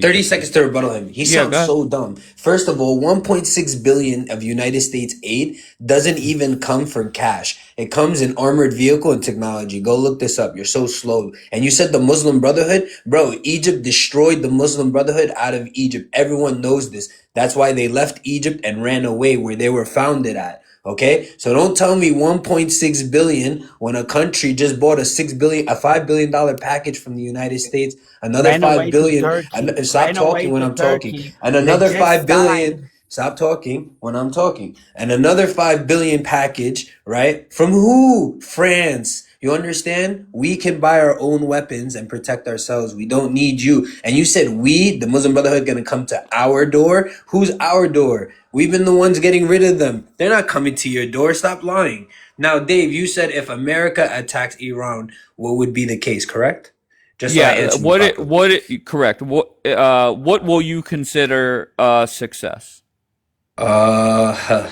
30 Egyptian. seconds to rebuttal him. He Yeah, sounds go ahead. so dumb. First of all, 1.6 billion of United States aid doesn't even come from cash. It comes in armored vehicle and technology. Go look this up. You're so slow. And you said the Muslim Brotherhood? Bro, Egypt destroyed the Muslim Brotherhood out of Egypt. Everyone knows this. That's why they left Egypt and ran away where they were founded at. Okay, so don't tell me 1.6 billion when a country just bought a $5 billion package from the United States, another Ran 5 away to billion. Turkey. Stop Ran talking away when to I'm talking, Turkey. and They another just 5 billion. signed. Stop talking when I'm talking, and another 5 billion package, right? From who? France. You understand? We can buy our own weapons and protect ourselves. We don't need you. And you said we, the Muslim Brotherhood, gonna come to our door? Who's our door? We've been the ones getting rid of them. They're not coming to your door. Stop lying. Now, Dave, you said if America attacks Iran, what would be the case, correct? Just so I Yeah. answer you properly. Correct. What will you consider success?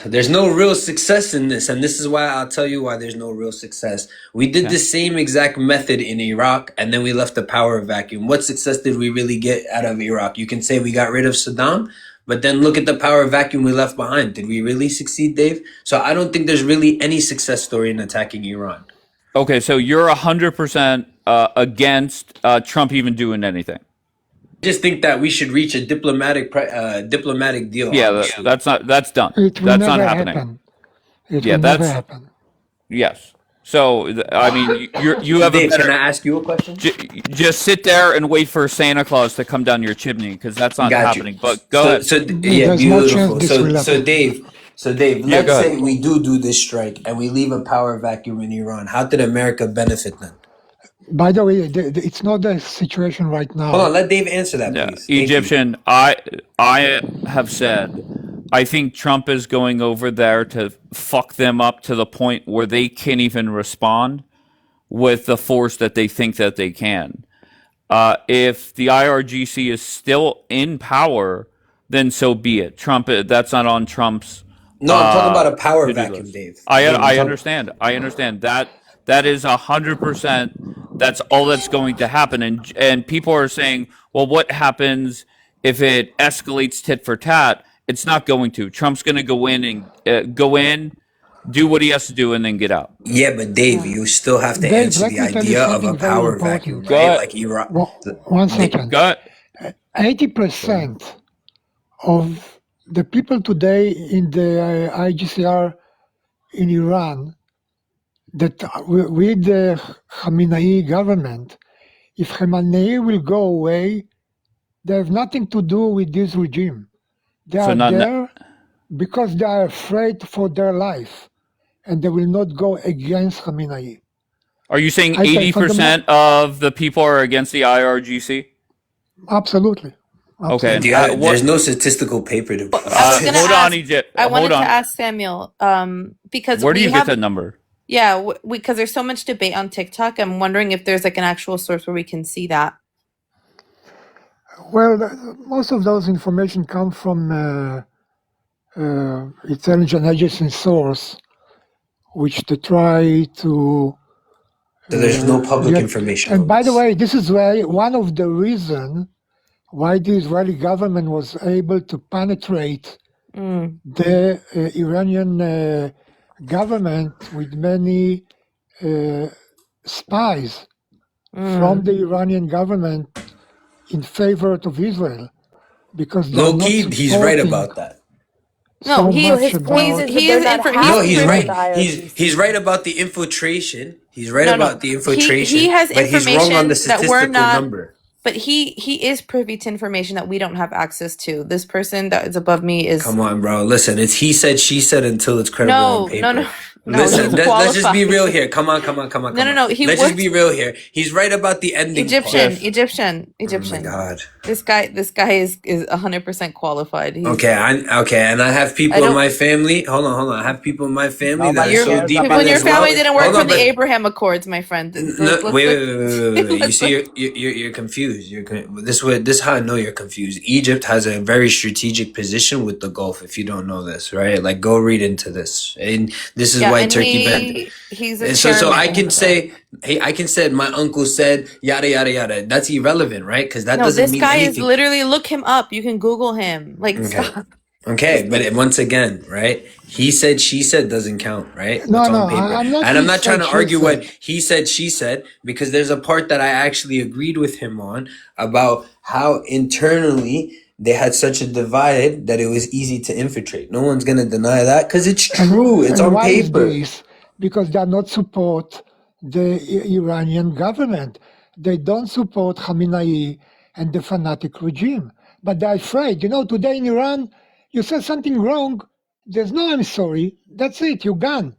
There's no real success in this, and this is why I'll tell you why there's no real success. We did Okay. the same exact method in Iraq, and then we left the power vacuum. What success did we really get out of Iraq? You can say we got rid of Saddam, but then look at the power vacuum we left behind. Did we really succeed, Dave? So I don't think there's really any success story in attacking Iran. Okay. So you're 100% against Trump even doing anything. Just think that we should reach a diplomatic deal, Yeah, honestly. that's done. It will That's not never happening. happen. It Yeah, will never that's happen. yes. So I mean, you have a Dave, can better. I ask you a question? Just sit there and wait for Santa Claus to come down your chimney because that's not Got you. happening. But go ahead. Yeah, There's no chance beautiful. this will happen. So Dave, Yeah, let's go say ahead. we do this strike and we leave a power vacuum in Iran. How did America benefit then? By the way, it's not the situation right Hold on, now. let Dave answer that, Yeah, please. Thank you. Egyptian. I have said I think Trump is going over there to fuck them up to the point where they can't even respond with the force that they think that they can. If the IRGC is still in power, then so be it. Trump. That's not on Trump's No, I'm talking about a power to-do vacuum, list. Dave. I Dave, I'm I talking. understand. I understand that is 100%. That's all that's going to happen. And people are saying, well, what happens if it escalates tit for tat? It's not going to. Trump's going to go in, do what he has to do, and then get out. Yeah, but Dave, you still have to Dave, answer let the me tell you idea of a something very power vacuum, important. Go right? ahead. Like Iran. One second. Go ahead. 80% of the people today in the IGCR in Iran that with the Khamenei government, if Khamenei will go away, they have nothing to do with this regime. They So are not. there because they are afraid for their life, and they will not go against Khamenei. Are you saying I say for the 80% of the people are against the IRGC? absolutely, Okay. And absolutely. There's no statistical paper to prove I was this. gonna hold on, ask. Egypt. I Hold wanted to on. ask Samuel, because Where do we you have, get that number? yeah, because there's so much debate on TikTok. I'm wondering if there's like an actual source where we can see that. Well, most of those information come from intelligence agency source, which they try to So there's no public get. information And on by the this. way, this is why one of the reason why the Israeli government was able to penetrate Mm, the Iranian government with many spies from mm, the Iranian government in favor of Israel. because they're Low not key, he's right supporting about that. No, so His much point about is that he they're is not infor- half No, he's he's doing right. what the IRGC. He's right about the infiltration. He's right no about the he infiltration, has but he's wrong on the information that we're statistical not. number. But he is privy to information that we don't have access to. This person that is above me is Come on, bro. Listen, it's he said, she said until it's credible on no, paper. no. Listen, He's let's just be qualified. real here. Come on. No. He Let's just works be real here. He's right about the ending part. Yes. Egyptian. Oh my God. This guy is 100% qualified. He's Okay, and I have people I in don't. my family. Hold on. I have people in my family that are Nobody so cares deep in about When your this well. family didn't work Hold for on, the but Abraham Accords, my friend. no, wait. You see, you're confused. This is how I know you're confused. Egypt has a very strategic position with the Gulf. If you don't know this, right? Like, go read into this. And this is Yeah, why and Turkey banned. he's a So I chairman can of say, hey, I can say my uncle said yada yada yada. That's irrelevant, right? Because that No, doesn't this mean guy is anything. literally look him up. You can Google him. Like Okay. stop. Okay, but once again, right? He said, she said doesn't count, right? no, What's no, on paper. I'm not And I'm he not trying said, to she argue what said. he said, she said, because there's a part that I actually agreed with him on about how internally they had such a divide that it was easy to infiltrate. No one's going to deny that because it's true. It's And on why is paper. this? Because they are not support the Iranian government. They don't support Khamenei and the fanatic regime. But they're afraid. You know, today in Iran, you say something wrong, there's no I'm sorry. That's it, you're gone.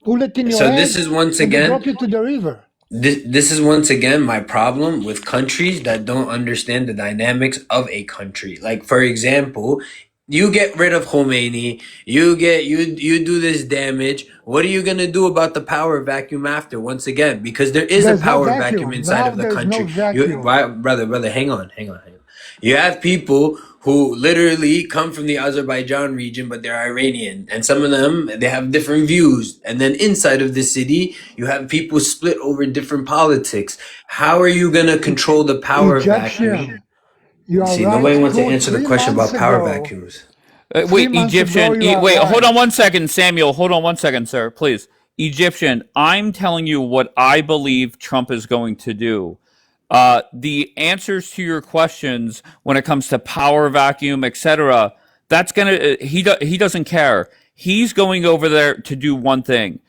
Bullet in your So this head, is once and they again, drop you to the river. this is once again my problem with countries that don't understand the dynamics of a country. Like, for example, you get rid of Khomeini, you do this damage. What are you gonna do about the power vacuum after? Once again, because there is a There's no power vacuum vacuum. inside Now of the there's no country. vacuum. Brother, hang on. You have people who literally come from the Azerbaijan region, but they're Iranian. And some of them, they have different views. And then inside of the city, you have people split over different politics. How are you going to control the power vacuum? Egyptian, you are See, right. nobody wants to answer the 3 question months about power ago, vacuums. 3 Wait, months ago, Egyptian. you are Wait, hold right. on one second, Samuel. Hold on one second, sir, please. Egyptian, I'm telling you what I believe Trump is going to do. The answers to your questions when it comes to power vacuum, etc. That's gonna. He doesn't care. He's going over there to do one thing: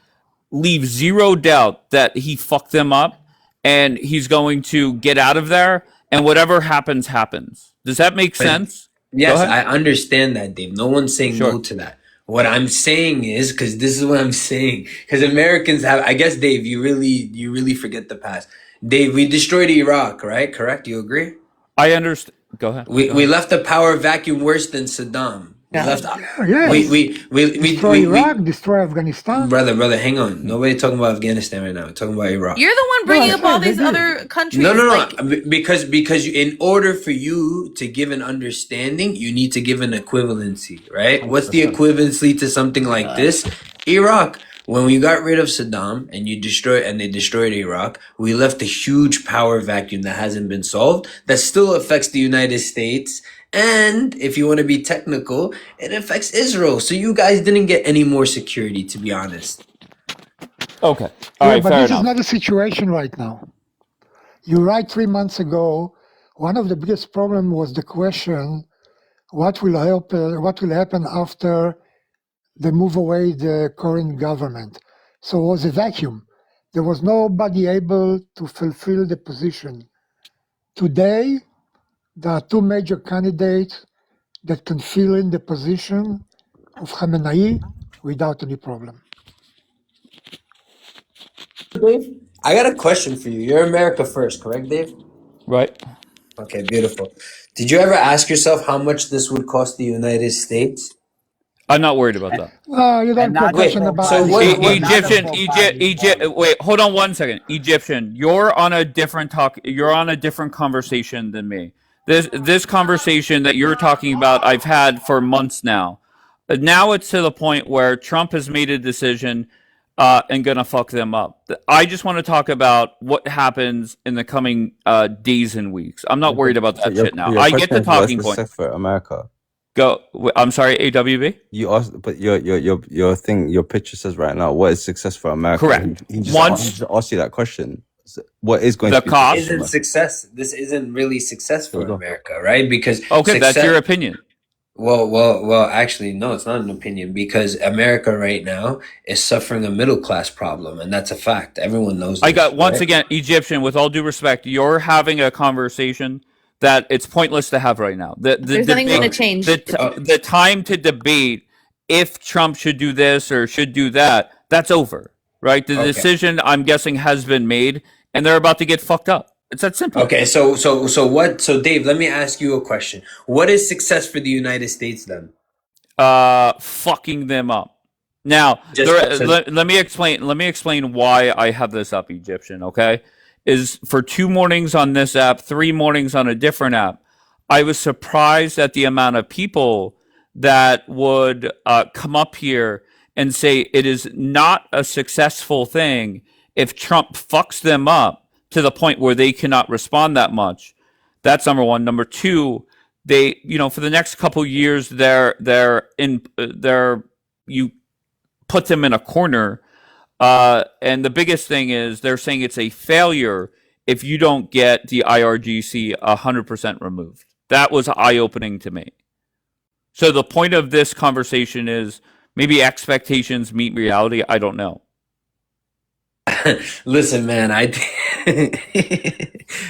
leave zero doubt that he fucked them up, and he's going to get out of there. And whatever happens, happens. Does that make But sense? Go yes, ahead. I understand that, Dave. No one's saying no Sure. to that. What I'm saying is, because this is what I'm saying, because Americans have, I guess, Dave, you really forget the past. Dave, we destroyed Iraq, right? Correct? You agree? I understand. Go ahead. We left a power vacuum worse than Saddam. We Yeah. left. Yes. We Destroy Iraq, destroy Afghanistan. brother, hang on. Nobody talking about Afghanistan right now. We're talking about Iraq. You're the one No, bringing I up all said they these did. other countries. No. Like, Because in order for you to give an understanding, you need to give an equivalency, right? What's the equivalency to something like this? Iraq. When we got rid of Saddam and they destroyed Iraq, we left a huge power vacuum that hasn't been solved, that still affects the United States. And if you want to be technical, it affects Israel. So you guys didn't get any more security, to be honest. Okay. All Yeah, right. but Fair this is enough. not the situation right now. You're right, 3 months ago, one of the biggest problems was the question, what will happen after they move away the current government? So it was a vacuum. There was nobody able to fulfill the position. Today, there are 2 major candidates that can fill in the position of Khamenei without any problem. Dave, I got a question for you. You're America first, correct, Dave? Right. Okay, beautiful. Did you ever ask yourself how much this would cost the United States? I'm not worried about that. You don't And pay not the attention Wait, about so full this party. what? now. What? Not the Egyptian, full party Egypt. either. Wait, hold on one second. Egyptian, you're on a different talk. You're on a different conversation than me. This conversation that you're talking about, I've had for months now. Now it's to the point where Trump has made a decision and gonna fuck them up. I just want to talk about what happens in the coming days and weeks. I'm not worried about that shit now. Your I get question the is what's talking point. success for America. Go. I'm sorry, AWB. You asked, but your thing, your picture says right now, what is success for America? Correct. He just Once asked you that question. what is going The to be cost? successful? Isn't success. This isn't really success There for we go. America, right? Because Okay, that's your success. opinion. Well. Actually, no, it's not an opinion because America right now is suffering a middle class problem, and that's a fact. Everyone knows I this, got once right? again, Egyptian. With all due respect, you're having a conversation that it's pointless to have right now. The There's nothing going to debate, change. the time to debate if Trump should do this or should do that, that's over, right? The Okay. decision, I'm guessing, has been made, and they're about to get fucked up. It's that simple. Okay. So what? So Dave, let me ask you a question. What is success for the United States then? Fucking them up. Now, Just let me explain. Let me explain why I have this up, Egyptian. Okay, is for 2 mornings on this app, 3 mornings on a different app. I was surprised at the amount of people that would come up here and say it is not a successful thing if Trump fucks them up to the point where they cannot respond that much. That's number one. Number two, they, for the next couple years, you put them in a corner. And the biggest thing is they're saying it's a failure if you don't get the IRGC 100% removed. That was eye-opening to me. So the point of this conversation is maybe expectations meet reality. I don't know. Listen, man,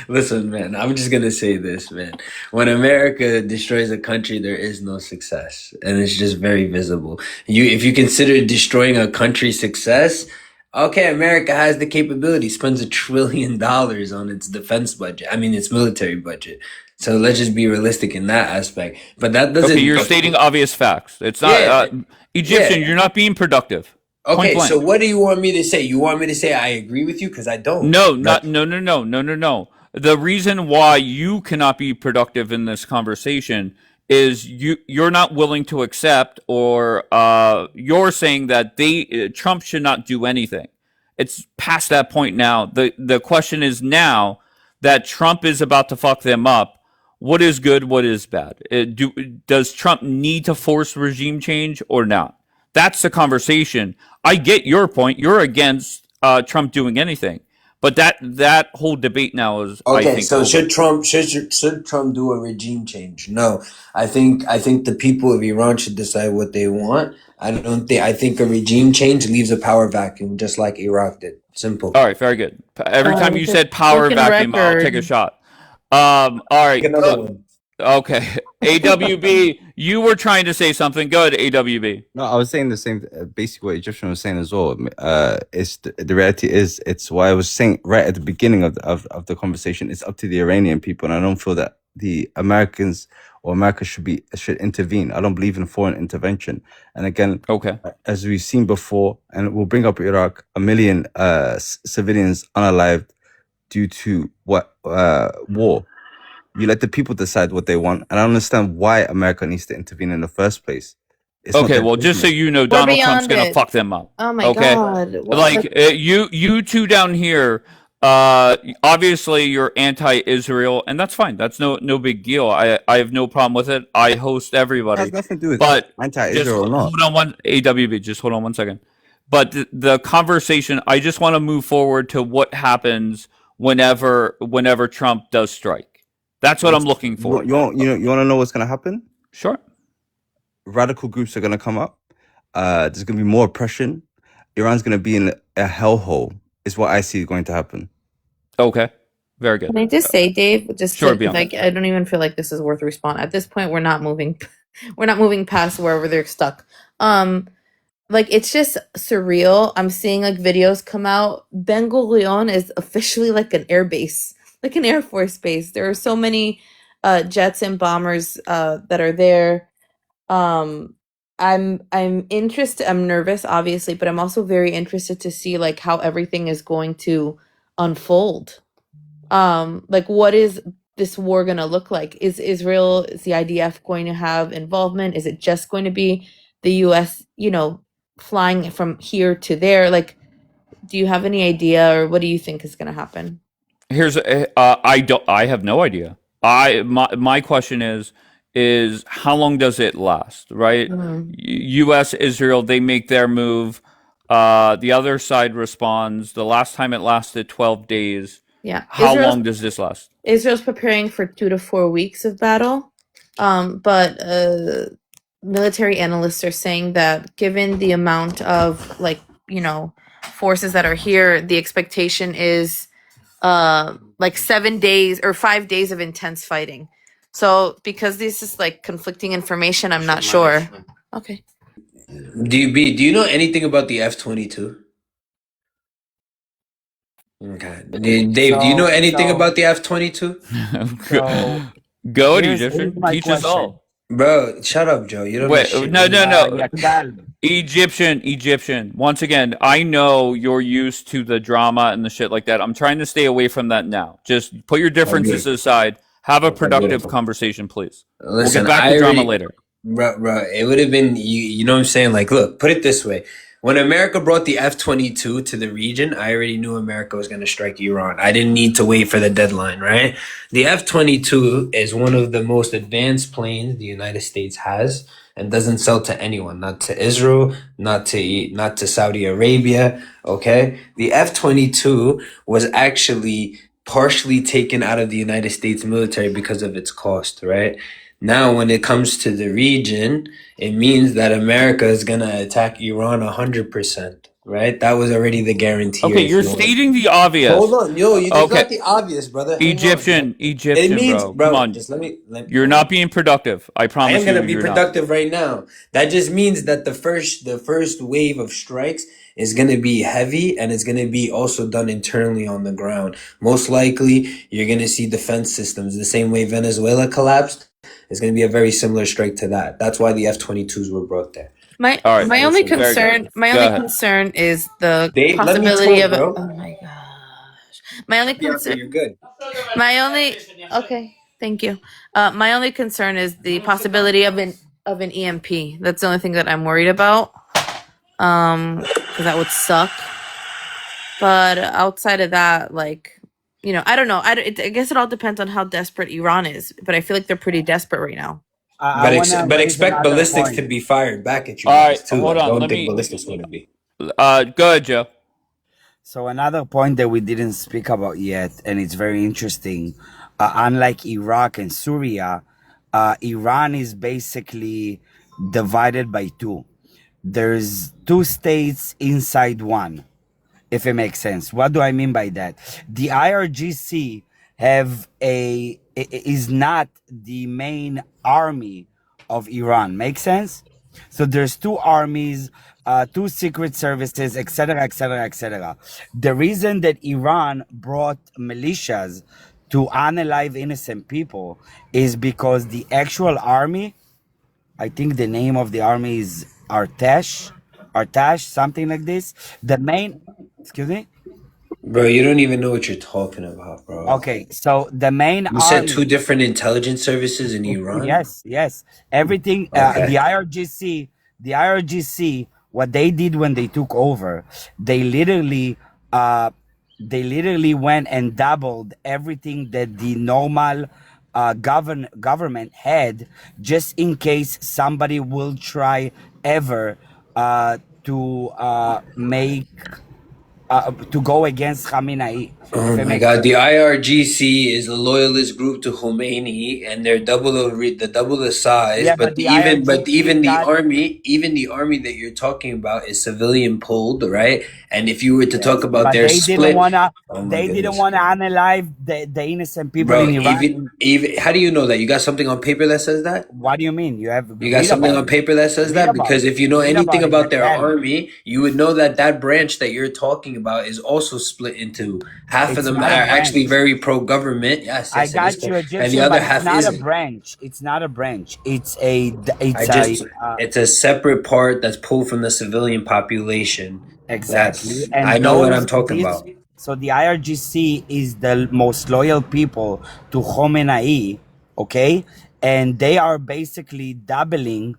listen, man, I'm just gonna say this, man. When America destroys a country, there is no success, and it's just very visible. If you consider destroying a country's success, okay, America has the capability, spends $1 trillion on its defense budget. I mean, its military budget. So let's just be realistic in that aspect. But that doesn't. Okay, you're stating obvious facts. It's not Egyptian. Yeah. You're not being productive. Okay, so what do you want me to say? You want me to say I agree with you? Because I don't. No. The reason why you cannot be productive in this conversation is you're not willing to accept, or you're saying that Trump should not do anything. It's past that point now. The question is now that Trump is about to fuck them up. What is good? What is bad? Does Trump need to force regime change or not? That's the conversation. I get your point. You're against Trump doing anything, but that whole debate now is okay. I think, So over. should Trump do a regime change? No, I think the people of Iran should decide what they want. I think a regime change leaves a power vacuum, just like Iraq did. Simple. All right, very good. Every time you Just said power broken vacuum, I'll take a record. shot. All right. Take another one. Okay. AWB, you were trying to say something. Good, AWB. No, I was saying the same. Basically, what Egyptian was saying as well. It's the reality is it's why I was saying right at the beginning of the conversation. It's up to the Iranian people, and I don't feel that the Americans or America should intervene. I don't believe in foreign intervention. And again, Okay. as we've seen before, and we'll bring up Iraq, 1 million civilians unalived due to war. You let the people decide what they want, and I don't understand why America needs to intervene in the first place. It's not Okay, their well, just so business. you know, We're Donald Trump's beyond gonna it. fuck them up. Oh my Okay, God. like you two down here. Obviously you're anti-Israel, and that's fine. That's no big deal. I have no problem with it. I host It has everybody, nothing to do with but just anti-Israel or not. hold on one AWB. Just hold on one second. But the conversation, I just want to move forward to what happens whenever Trump does strike. That's what I'm looking for. You want to know what's gonna happen? Sure. Radical groups are gonna come up. There's gonna be more oppression. Iran's gonna be in a hellhole. Is what I see going to happen. Okay. Very good. Can I just say, Dave, Sure, Bianca. like I don't even feel like this is worth a response. At this point, we're not moving past wherever they're stuck. Like it's just surreal. I'm seeing like videos come out. Ben Gurion is officially like an air base, like an Air Force base. There are so many jets and bombers that are there. I'm interested. I'm nervous, obviously, but I'm also very interested to see like how everything is going to unfold. Like what is this war going to look like? Is the IDF going to have involvement? Is it just going to be the US, flying from here to there? Like, do you have any idea, or what do you think is going to happen? Here's I have no idea. My question is how long does it last, right? Mhm. US, Israel, they make their move. The other side responds, the last time it lasted 12 days. Yeah. How long does this last? Israel's preparing for 2 to 4 weeks of battle. But military analysts are saying that given the amount of forces that are here, the expectation is like 7 days or 5 days of intense fighting. So because this is like conflicting information, I'm not sure. Okay. Do you know anything about the F-22? Okay. Dave, do you know anything about the F-22? So Go, here's Egyptian. my Teach us question. all. Bro, shut up, Joe. You don't know Wait, shit. no. Yeah, calm. Egyptian. Once again, I know you're used to the drama and the shit like that. I'm trying to stay away from that now. Just put your differences aside. Have a productive conversation, please. Listen, we'll get back to drama later. Bro, it would have been you know what I'm saying? Like, look, put it this way. When America brought the F-22 to the region, I already knew America was going to strike Iran. I didn't need to wait for the deadline, right? The F-22 is one of the most advanced planes the United States has and doesn't sell to anyone, not to Israel, not to Saudi Arabia, okay? The F-22 was actually partially taken out of the United States military because of its cost, right? Now, when it comes to the region, it means that America is gonna attack Iran 100%, right? That was already the guarantee. Okay, you're stating the obvious. Hold on, yo, it's Okay. not the obvious, brother. Hang on, Egyptian, it means, bro. Come on. Just let me. You're not being productive. I I promise am gonna you, be you're productive right now. That just means that the first wave of strikes is gonna be heavy, and it's gonna be also done internally on the ground. Most likely, you're gonna see defense systems the same way Venezuela collapsed. It's gonna be a very similar strike to that. That's why the F-22s were brought there. My All right. my only Very good. concern my Go only ahead. concern is the Dave, let me possibility talk, of bro. oh my gosh. My only Yeah, concern you're good. my only okay, thank you. My only concern is the possibility of an EMP. That's the only thing that I'm worried about. 'Cause that would suck. But outside of that, like, I don't know. I guess it all depends on how desperate Iran is. But I feel like they're pretty desperate right now. I want to But raise expect another ballistics point. to be fired back at you All guys right, too. hold I on. don't Let think me. ballistics gonna be. Go ahead, Joe. So another point that we didn't speak about yet, and it's very interesting. Unlike Iraq and Syria, Iran is basically divided by two. There's two states inside one, if it makes sense. What do I mean by that? The IRGC is not the main army of Iran. Make sense? So there's two armies, two secret services, etc., etc., etc. The reason that Iran brought militias to unalive innocent people is because the actual army, I think the name of the army is Artash, something like this. The main, excuse me. Bro, you don't even know what you're talking about, bro. Okay, so the main You said army. two different intelligence services in Iran? Yes. Everything. Okay. The IRGC. What they did when they took over, they literally, went and doubled everything that the normal, government had, just in case somebody will try ever, to go against Khamenei. Oh If it my makes God, sense. the IRGC is a loyalist group to Khomeini, and they're double the size. Yeah, But but the even IRGC got. the army that you're talking about is civilian pulled, right? And if you were to talk Yes, about but their split, oh my they didn't goodness, wanna unalive the innocent people bro, in Iran. even how do you know that? You got something on paper that says that? What do you mean? You have You got read something about on it. paper that says Read that? about Because it. if you know Read anything about it. about their Tell me. army, you would know that that branch that you're talking about is also split into half of It's them are not a actually branch. very pro-government. I Yes, it is. got you, And the Egyptian, other but it's half not a isn't. branch. It's not a branch. I It's just, a it's a separate part that's pulled from the civilian population. exactly. That's, I And know what I'm those talking this about. so the IRGC is the most loyal people to Khomeini, okay? And they are basically doubling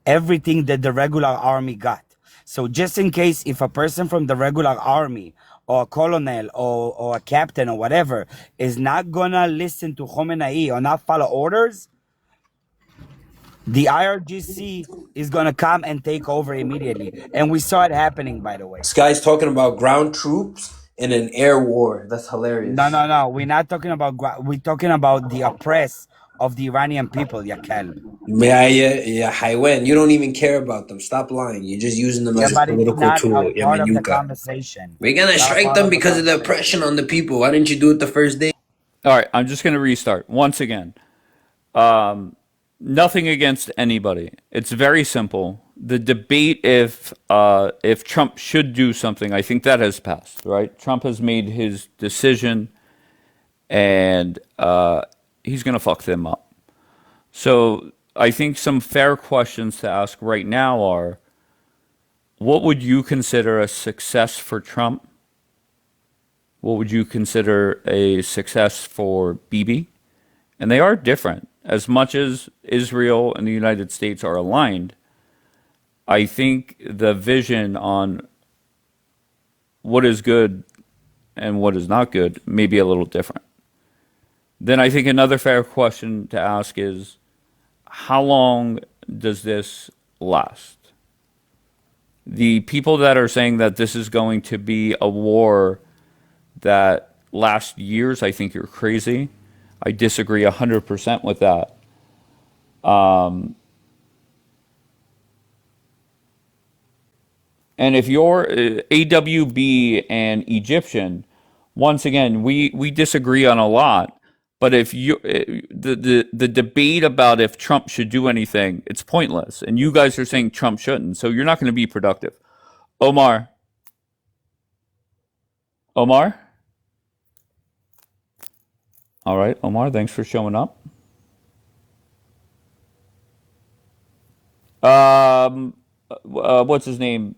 everything that the regular army got. So just in case if a person from the regular army or a colonel or a captain or whatever is not gonna listen to Khomeini or not follow orders, The IRGC is gonna come and take over immediately, and we saw it happening. By the way, This guy's talking about ground troops in an air war. That's hilarious. no. We're not talking about. We're talking about the oppress of the Iranian people. Ya kelb. Yeah, Haiwen. You don't even care about them. Stop lying. You're just using them Yeah, as a but it's political not a tool. part of the Yamenyuka. conversation. We're gonna Not a strike part them of the because of the conversation. oppression on the people. Why didn't you do it the first day? All right, I'm just going to restart once again. Nothing against anybody. It's very simple. The debate if Trump should do something, I think that has passed. Right? Trump has made his decision, and he's going to fuck them up. So I think some fair questions to ask right now are: what would you consider a success for Trump? What would you consider a success for Bibi? And they are different. As much as Israel and the United States are aligned, I think the vision on what is good and what is not good may be a little different. Then I think another fair question to ask is, how long does this last? The people that are saying that this is going to be a war that lasts years, I think you're crazy. I disagree 100% with that. And if you're AWB and Egyptian, once again, we disagree on a lot. But if you the debate about if Trump should do anything, it's pointless. And you guys are saying Trump shouldn't, so you're not going to be productive. Omar, Omar. All right, Omar. Thanks for showing up. What's his name?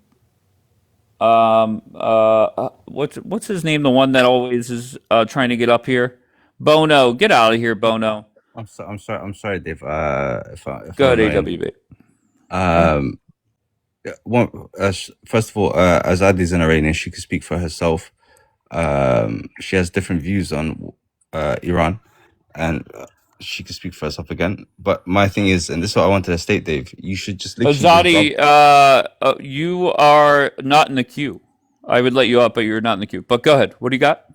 What's his name? The one that always is trying to get up here. Bono, get out of here, Bono. I'm sorry, Dave. If Go I'm ahead, annoying. AWB. First of all, Azadi's an Iranian. She could speak for herself. She has different views on Iran, and she could speak for herself again. But my thing is, and this is what I wanted to state, Dave. You should just literally Azadi, you are not in the queue. I would let you up, but you're not in the queue. But go ahead. What do you got?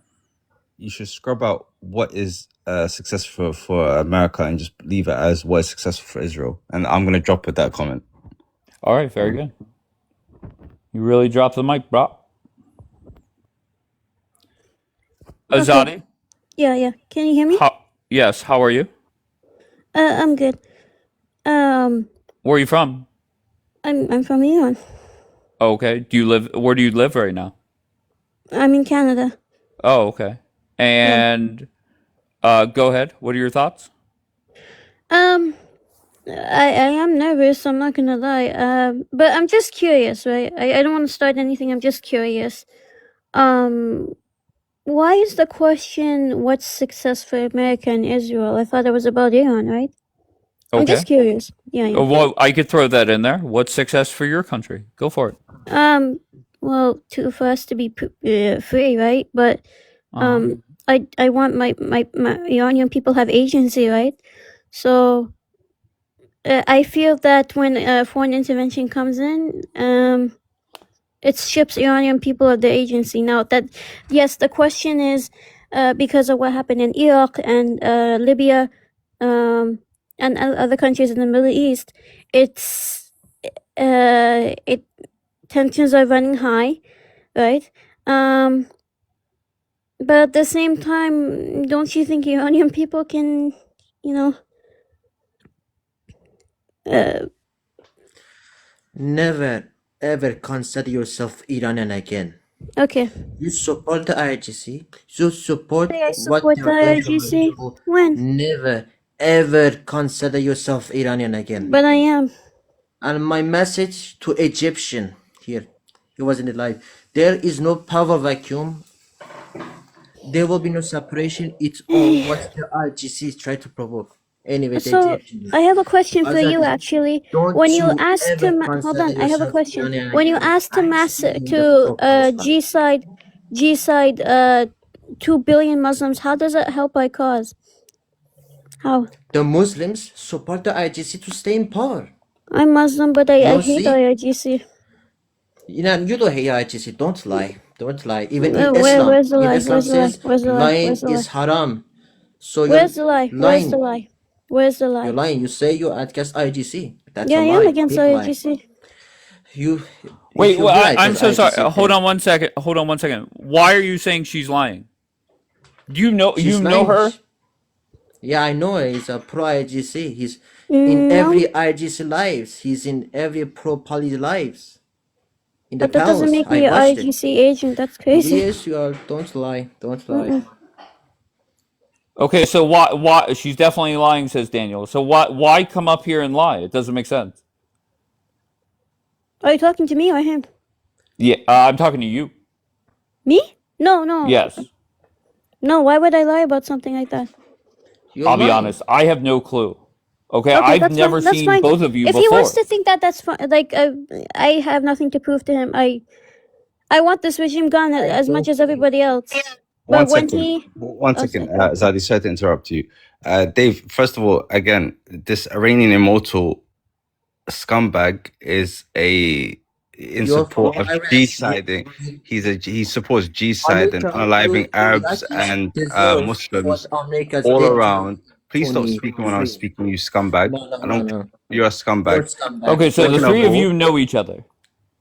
you should scrub out what is successful for America and just leave it as what is successful for Israel. And I'm gonna drop with that comment. All right, very good. You really dropped the mic, bro. Azadi, Okay. Yeah. Can you hear me? yes. How are you? I'm good. Where are you from? I'm from Iran. Okay. Where do you live right now? I'm in Canada. Oh, okay. And go ahead. What are your thoughts? I am nervous, I'm not gonna lie. But I'm just curious, right? I don't want to start anything, I'm just curious. Why is the question what's success for America and Israel? I thought it was about Iran, right? I'm Okay. just curious. Yeah. Well, I could throw that in there. What's success for your country? Go for it. Well, for us to be free, right? But I want my Iranian people have agency, right? So I feel that when foreign intervention comes in, it strips Iranian people of their agency. Now that, yes, the question is because of what happened in Iraq and Libya and other countries in the Middle East, tensions are running high, right? But at the same time, don't you think Iranian people can, Never ever consider yourself Iranian again. okay. You support the IGC. You support I what support they the are doing to IGC. our people. When? Never ever consider yourself Iranian again. But I am. And my message to Egyptian here, he was in the live. There is no power vacuum. There will be no separation. It's all what the IGC is trying to provoke. Anyway, the So Egyptians. I have a question for you Azadi, actually. don't When you you asked ever to hold consider on, I have a yourself question. Iranian When you again. asked to I see you in the to focus. G side 2 billion Muslims, how does it help our cause? How? the Muslims support the IGC to stay in power. I'm Muslim, but I You hate see? IRGC. You don't hate IGC. Don't lie. Don't lie. Even in Where's the Islam lie? Where's the lie? says Where's the lie? lying Where's the is lie? haram. So Where's you're the lie? Where's the lying. lie? Where's the You're lie? lying. You say you're against IGC. That's Yeah, a I am lie. against Big lie. IRGC. You, Wait, if you well, realize I'm that so sorry. IGC Hold can, on one second. Hold on one second. Why are you saying she's lying? Do you know she's you know lying. her? Yeah, I know her. He's a pro IGC. He's in No, every IGC lives. He's in every pro poly lives. In the but that doesn't palace. make I me an watched it. IRGC agent. That's crazy. Yes, you are. Don't lie. Don't lie. Okay, so why she's definitely lying, says Daniel. So why come up here and lie? It doesn't make sense. Are you talking to me or him? Yeah, I'm talking to you. Me? No, no. Yes. No, why would I lie about something like that? You're I'll be lying. honest. I have no clue. Okay, Okay, I've that's never fine. That's seen fine. both of you If he wants before. to think that, that's fine. Like, I have nothing to prove to him. I want this regime gone as much as everybody else. But when he, One oh, second, sorry. Zadi, sorry to interrupt you. Dave, first of all, again, this Iranian immortal scumbag is in You're support pro of Iraq. G-siding. He supports G-side and America, unaliving Arabs Iraqis and deserve what Muslims America all did to around. Please stop speaking when I'm 23. speaking, you scumbag. No. You're a You're scumbag. scumbag. Okay, so the Second of three of all, you know each other.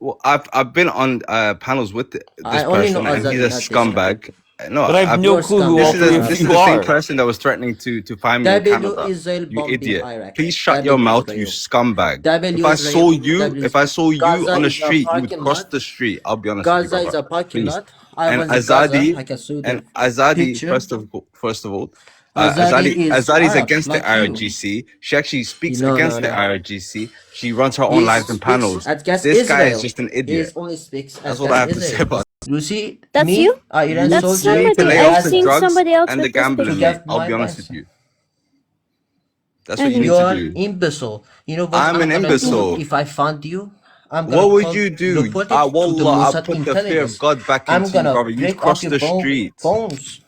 well, I've been on panels with I this only know person, and he's Azadi, a not this guy. scumbag. No, But I have no You're clue who all scumbag. three of this is you the same are. person that was threatening to find me in W Canada. Israel You bombing idiot! Iraq. Please shut your W mouth, you Israel. scumbag. W If I saw Israel. you, W if I saw you Gaza on the is a street, you would parking cross lot. the street. I'll be honest with you, Gaza is brother. a parking Please. lot. I And was in Gaza. I Azadi, can show you and the Azadi, picture. first of all, Azadi is Azadi's Arab, against the like you. IRGC. She actually speaks No. against the IRGC. She runs her own He lives and speaks panels. against This guy is Israel. just an He idiot. only speaks That's all I against have to say Israel. about You see, That's me, you? Iran That's you need to soldier, somebody. lay I I've off had the seen drugs somebody else and the with this to gambling, picture. mate. give I'll my be honest with ransom. you. That's what you Okay. need You to are do. imbecile. You know what I'm an I'm gonna do imbecile. if I found you? I'm gonna What would you do? report it to the Wallah, I Mossad put the fear of intelligence. God back I'm into you, gonna brother. You'd break off cross your the street. bones.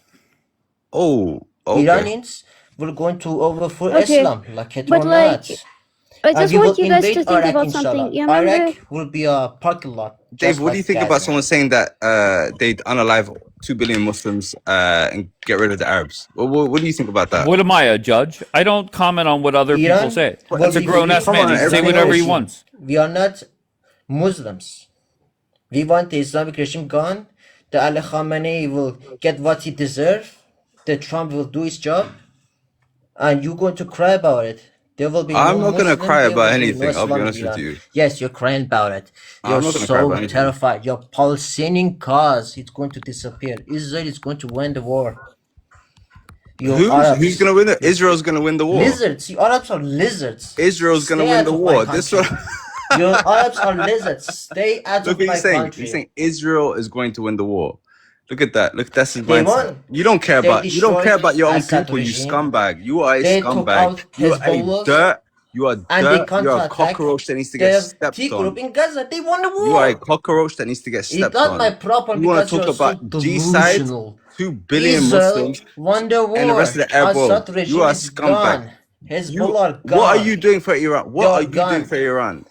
Oh, okay. Iranians will going to overthrow Okay. Islam like it But or like, not. I And just we will want you guys to invade think Iraq, about something. inshallah. You remember? Iraq will be a parking lot, Dave, just what do you like think about Gaza. someone saying that they'd unalive 2 billion Muslims and get rid of the Arabs? What do you think about that? What am I, a judge? I don't comment on what other people Iran say. will That's a be grown free ass from man. the He can say Islamic whatever he regime. wants. We are not Muslims. We want the Islamic regime gone. The Ali Khamenei will get what he deserves. The Trump will do his job. And you're going to cry about it. There will be no I'm not going to Muslim, cry there about will be no anything. I'll be Islam in honest with Iran. you. Yes, you're crying about it. You're I'm not going to cry so about anything. terrified. Your Palestinian cause is going to disappear. Israel is going to win the war. Your Arabs. Who's going to win it? Israel's going to win the war. Lizards. You Arabs are lizards. Israel's going to Stay win out the of war. my This country. one. Your Arabs are lizards. Stay out Look of what my he's saying. country. He's saying Israel is going to win the war. Look at that. Look, that's his They mindset. won. You don't care They about destroyed your own Assad people, you regime. scumbag. You are a They took scumbag. out You are a Hezbollah. dirt. You are And they dirt. You're a counterattack cockroach that needs to get the stepped T on. group in Gaza. They won the You are a war. cockroach that needs to get It's stepped not on. my problem You want because to talk you're so about G-side, delusional. 2 billion Israel Muslims, won the war. and the rest of the Arab world. Assad regime You are a is scumbag. gone. Hezbollah are gone. What are you doing for Iran? What They are are you doing gone. for Iran?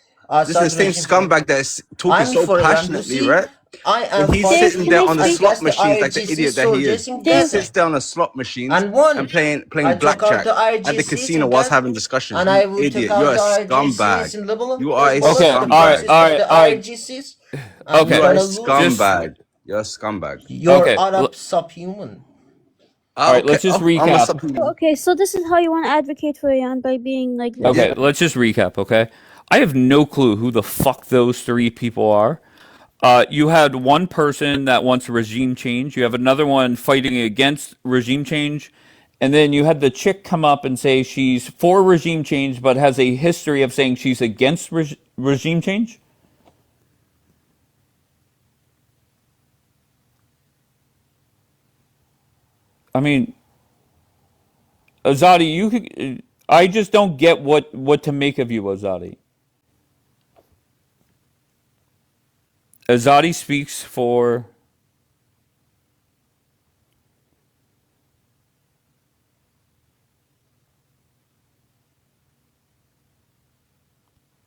This Assad is the same regime. scumbag that's talking I'm so for Iran. You passionately, see, right? I am And he's Dave, sitting can there I on the speak? slot against the machines like the IRGC idiot that he soldiers is. in He Gaza. sits there on the slot machines And won. and playing I took out blackjack the at the IRGCs casino in whilst Gaza. having discussions. And You I will take idiot. out You're a the IRGCs scumbag. in Lebanon. You are a Hezbollah Okay, took scumbag. bases of the IRGCs. And Okay. You you're are a gonna lose. scumbag. You're a scumbag. You're Okay. Arab subhuman. All right, let's just I'm a recap. subhuman. Okay, so this is how you want to advocate for Iran by being like this. Okay, let's just recap, okay? I have no clue who the fuck those three people are. You had one person that wants regime change. You have another one fighting against regime change. And then you had the chick come up and say she's for regime change, but has a history of saying she's against regime change. I mean, Azadi, you could. I just don't get what to make of you, Azadi. Azadi speaks for.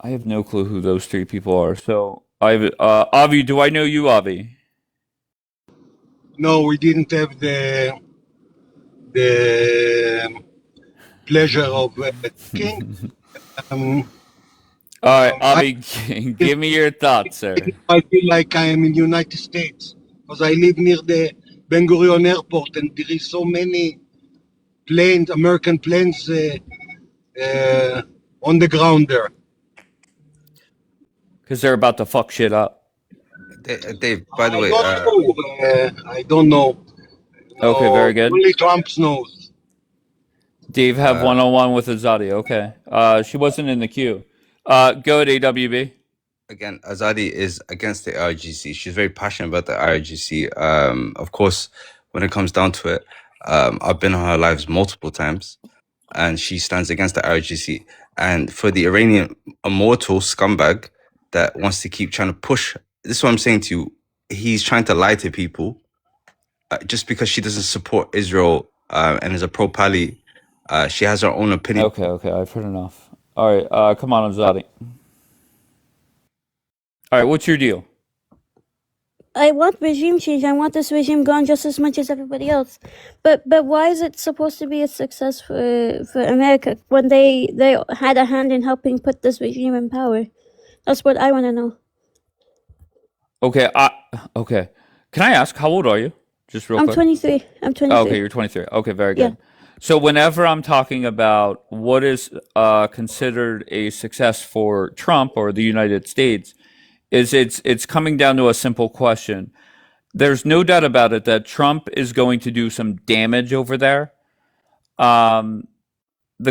I have no clue who those three people are. So Avi, do I know you, Avi? No, we didn't have the pleasure of talking. All right, I Avi, give me your thoughts, sir. I feel like I am in United States because I live near the Ben Gurion Airport, and there is so many planes, American planes, on the ground there. Because they're about to fuck shit up. Dave, by the I way, don't know. I don't know. Okay, No, very good. only Trump knows. Dave have one-on-one with Azadi. Okay. She wasn't in the queue. Go at AWB. again, Azadi is against the IRGC. She's very passionate about the IRGC. Of course, when it comes down to it, I've been on her lives multiple times, and she stands against the IRGC. And for the Iranian immortal scumbag that wants to keep trying to push, this is what I'm saying to you. He's trying to lie to people just because she doesn't support Israel and is a pro-Pali. She has her own opinion. Okay, I've heard enough. All right, come on, Azadi. All right, what's your deal? I want regime change. I want this regime gone just as much as everybody else. But why is it supposed to be a success for America when they had a hand in helping put this regime in power? That's what I want to know. Okay, okay. Can I ask, how old are you? Just real I'm quick. 23. I'm 23. Okay, you're 23. Okay, very good. Yeah. So whenever I'm talking about what is considered a success for Trump or the United States, it's coming down to a simple question. There's no doubt about it that Trump is going to do some damage over there. The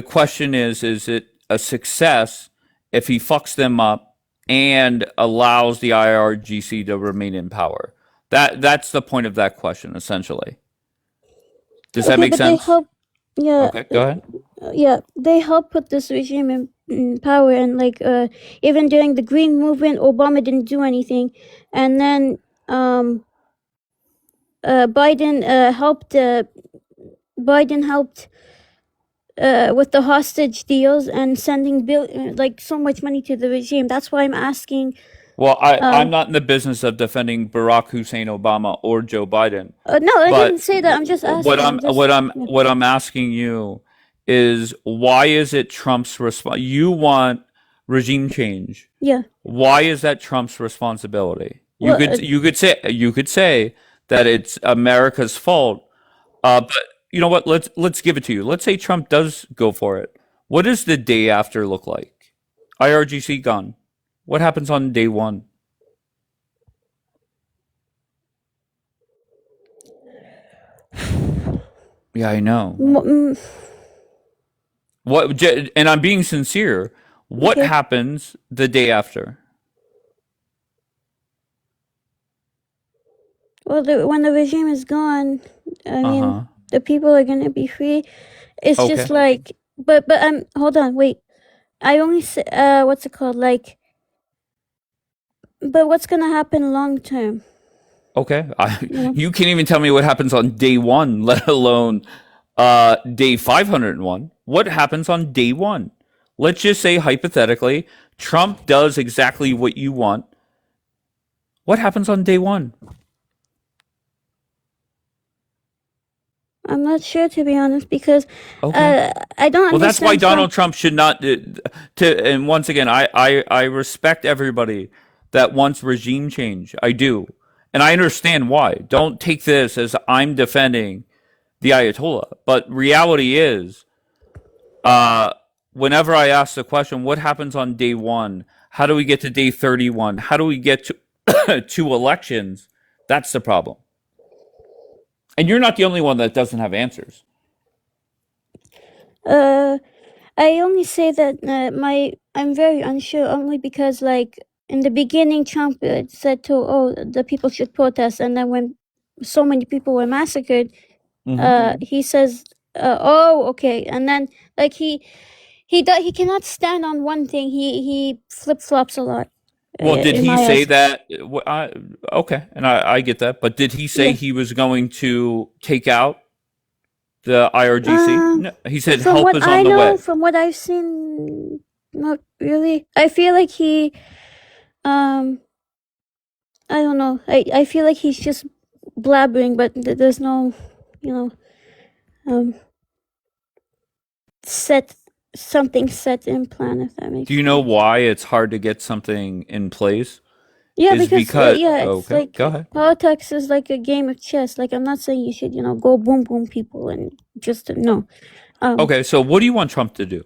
question is it a success if he fucks them up and allows the IRGC to remain in power? That's the point of that question, essentially. Does that make sense? They help, yeah. Okay, go ahead. Yeah, they helped put this regime in power, and like even during the Green Movement, Obama didn't do anything, and then Biden helped. Biden helped with the hostage deals and sending like so much money to the regime. That's why I'm asking. Well, I'm not in the business of defending Barack Hussein Obama or Joe Biden. No, I But didn't say that. I'm just asking. What I'm asking you is, why is it Trump's response? You want regime change. Yeah. Why is that Trump's responsibility? You Well, you could say that it's America's fault. But you know what? Let's give it to you. Let's say Trump does go for it. What does the day after look like? IRGC gone. What happens on day one? Yeah, I know. What? And I'm being sincere. What Okay. happens the day after? Well, when the regime is gone, I mean, the people are gonna be free. It's just Okay. like, but hold on, wait. I only say, what's it called? Like, but what's gonna happen long term? Okay. Yeah. You can't even tell me what happens on day one, let alone day 501. What happens on day one? Let's just say, hypothetically, Trump does exactly what you want. What happens on day one? I'm not sure, to be honest, because Okay. I don't Well, that's why understand Donald Trump should not. And once again, I respect everybody that wants regime change. I do, and I understand why. Don't take this as I'm defending the Ayatollah, but reality is, whenever I ask the question, what happens on day one? How do we get to day 31? How do we get to to elections? That's the problem. And you're not the only one that doesn't have answers. I only say that I'm very unsure only because, like, in the beginning Trump said the people should protest, and then when so many people were massacred, he says okay, and then like he cannot stand on one thing. He flip-flops a lot. Well, did in he my say eyes. that? Okay, and I get that, but did he say Yeah. he was going to take out the IRGC? No, he said From help what is I on the know, way. from what I've seen, not really. I feel like he, I don't know. I feel like he's just blabbering, but there's no, you know, set in plan, if that Do makes you know sense. why it's hard to get something in place? Yeah, Is because because it's okay, like go ahead. politics is like a game of chess. Like I'm not saying you should, go boom boom people and just no. Okay, so what do you want Trump to do?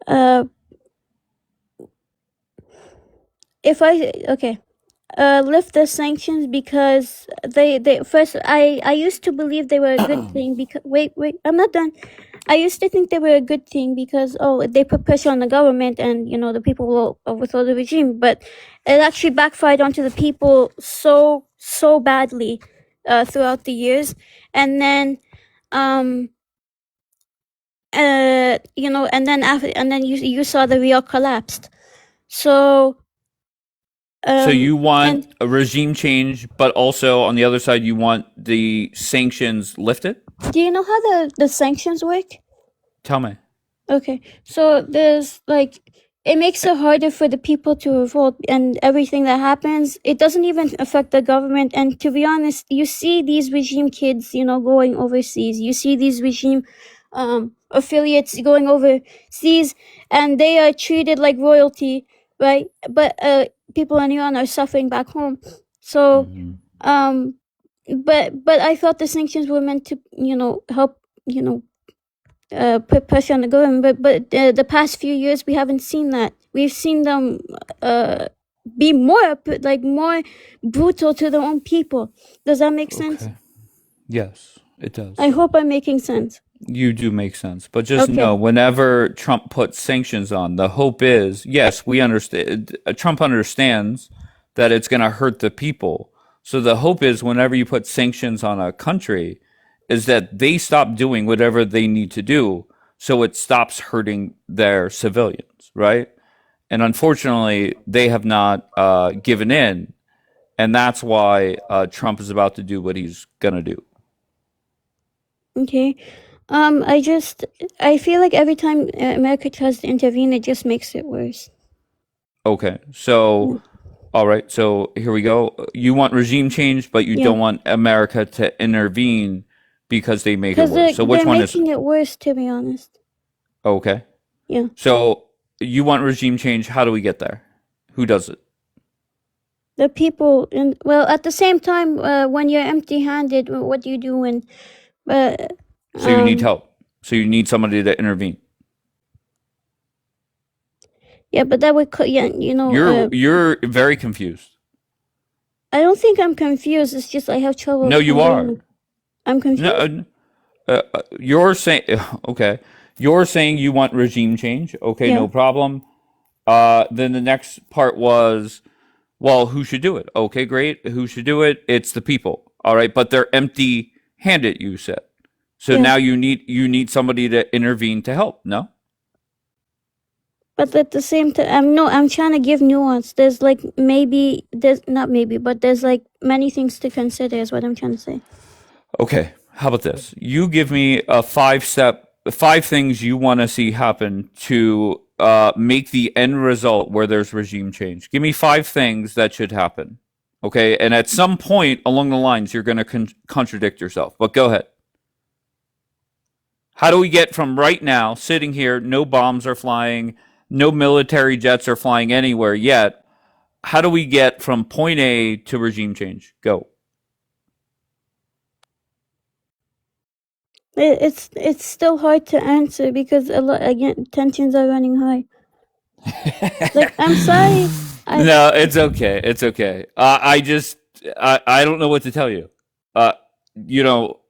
Uh, if I okay, lift the sanctions because they first I used to believe they were a good thing because wait I'm not done. I used to think they were a good thing because they put pressure on the government and the people will overthrow the regime, but it actually backfired onto the people so badly throughout the years, and then and then you saw the real collapsed. So So you want and a regime change, but also on the other side, you want the sanctions lifted? do you know how the sanctions work? Tell me. Okay, so there's like it makes it harder for the people to revolt, and everything that happens, it doesn't even affect the government. And to be honest, you see these regime kids, going overseas. You see these regime affiliates going overseas, and they are treated like royalty, right? But people in Iran are suffering back home. So, um, but I thought the sanctions were meant to, help, put pressure on the government, but the past few years we haven't seen that. We've seen them be more brutal to their own people. Does that make sense? Okay. Yes, it does. I hope I'm making sense. You do make sense, but just Okay. know whenever Trump puts sanctions on, the hope is yes, we understand. Trump understands that it's going to hurt the people. So the hope is whenever you put sanctions on a country, is that they stop doing whatever they need to do, so it stops hurting their civilians, right? And unfortunately, they have not given in, and that's why Trump is about to do what he's going to do. Okay. I feel like every time America tries to intervene, it just makes it worse. Okay, so all right, so here we go. You want regime change, but you Yeah. don't want America to intervene because they make it Because worse. So which they're one is making it worse, to be honest. okay? Yeah. So you want regime change? How do we get there? Who does it? The people, at the same time, when you're empty-handed, what do you do when? So you need help. So you need somebody to intervene. Yeah, but that would, You're very confused. I don't think I'm confused. It's just I have trouble. No, you are. I'm confused. No, you're saying okay. You're saying you want regime change. Okay, Yeah. no problem. Then the next part was, well, who should do it? Okay, great. Who should do it? It's the people. All right, but they're empty-handed. You said. So Yeah. now you need somebody to intervene to help. No. But at the same time, I'm trying to give nuance. There's like there's like many things to consider. Is what I'm trying to say. Okay. How about this? You give me a 5 things you want to see happen to make the end result where there's regime change. Give me 5 things that should happen. Okay. And at some point along the lines, you're going to contradict yourself. But go ahead. How do we get from right now, sitting here, no bombs are flying, no military jets are flying anywhere yet? How do we get from point A to regime change? Go. It's still hard to answer because again tensions are running high. Like I'm sorry. No, it's okay. It's okay. I don't know what to tell you. You know,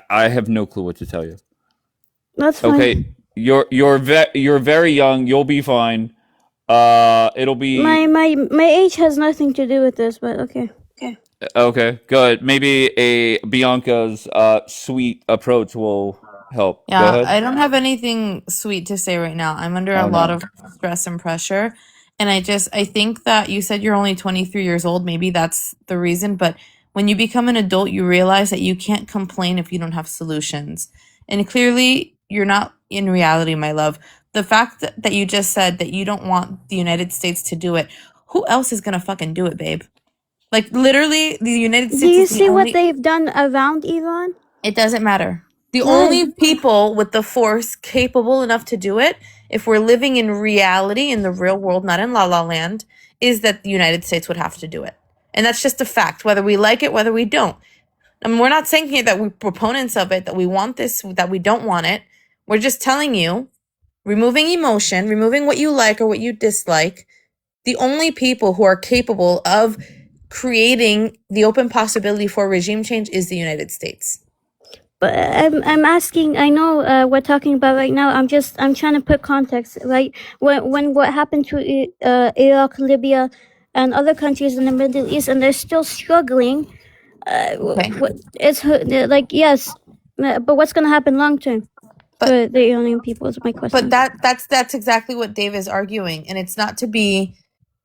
I have no clue what to tell you. That's fine. Okay, you're very young. You'll be fine. It'll be My age has nothing to do with this, but okay. okay. Good. Maybe a Bianca's sweet approach will help. Go Yeah, ahead. I don't have anything sweet to say right now. I'm under a Oh, lot no. of stress and pressure. And I think that you said you're only 23 years old. Maybe that's the reason. But when you become an adult, you realize that you can't complain if you don't have solutions. And clearly, you're not in reality, my love, the fact that you just said that you don't want the United States to do it, who else is gonna fucking do it, babe? Like literally, the United Do States you is the see what only. they've done around Iran? It doesn't matter. The Why? only people with the force capable enough to do it, if we're living in reality, in the real world, not in La La Land, is that the United States would have to do it. And that's just a fact, whether we like it, whether we don't. I mean, we're not saying here that we're proponents of it, that we want this, that we don't want it. We're just telling you, removing emotion, removing what you like or what you dislike, the only people who are capable of creating the open possibility for regime change is the United States. But I'm asking. I know we're talking about right now. I'm trying to put context, right? When what happened to Iraq, Libya, and other countries in the Middle East, and they're still struggling. Okay. It's like yes, but what's going to happen long term But- for the Iranian people? Is my question. But that's exactly what Dave is arguing, and it's not to be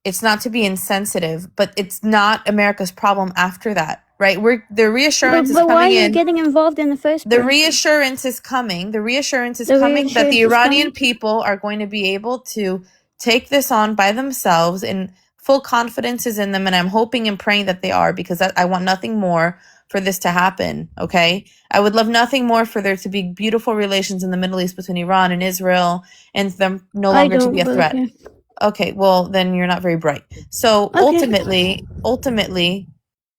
insensitive, but it's not America's problem after that, right? The reassurance is But why are coming you in. getting involved in the first The place? reassurance is coming. The reassurance is The coming that reassurance the is Iranian coming? people are going to be able to take this on by themselves, and full confidence is in them. And I'm hoping and praying that they are, because I want nothing more for this to happen. Okay. I would love nothing more for there to be beautiful relations in the Middle East between Iran and Israel, and them no I longer to don't, be a but threat. okay. Okay, well then you're not very bright. So Okay. ultimately,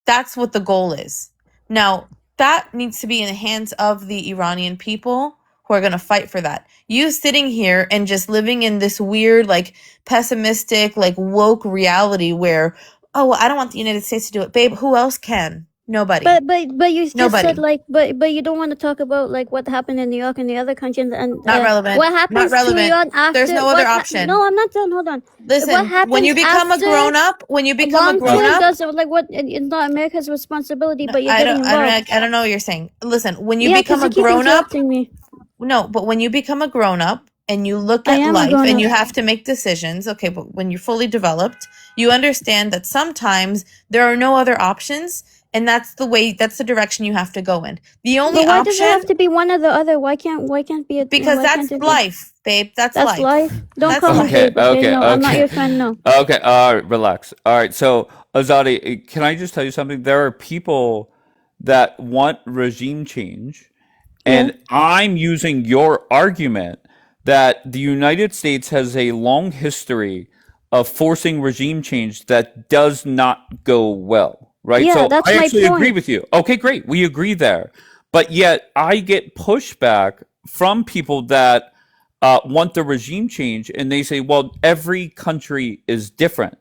that's what the goal is. Now, that needs to be in the hands of the Iranian people who are going to fight for that. You sitting here and just living in this weird, like pessimistic, like woke reality where, oh, well, I don't want the United States to do it. Babe, who else can? Nobody. But you just Nobody. said like but you don't want to talk about like what happened in New York and the other countries and Not relevant. what Not happens to relevant. Iran after. There's no other option. No, I'm not done. Hold on. What Listen, happens when you become a after grown up, long term doesn't like what? It's not America's responsibility, but you're getting involved. I don't know what you're saying. Listen, when you Yeah, become 'cause a you keep grown up, interrupting me. no, but when you become a grown up and you look I at am a life grown and you up. have to make decisions, okay, but when you're fully developed, you understand that sometimes there are no other options, and that's the direction you have to go in. The only But why does it option, have to be one or the other? Why can't be a because why that's can't it be? life, babe. That's life. Don't That's call me life. Okay, babe, okay? okay, No, I'm not okay. your friend, no. Okay, relax. All right, so Azadi, can I just tell you something? There are people that want regime change, and I'm using your argument that the United States has a long history of forcing regime change that does not go well, right? Yeah, So that's I my actually agree point. with you. Okay, great. We agree there. But yet I get pushback from people that want the regime change, and they say, well, every country is different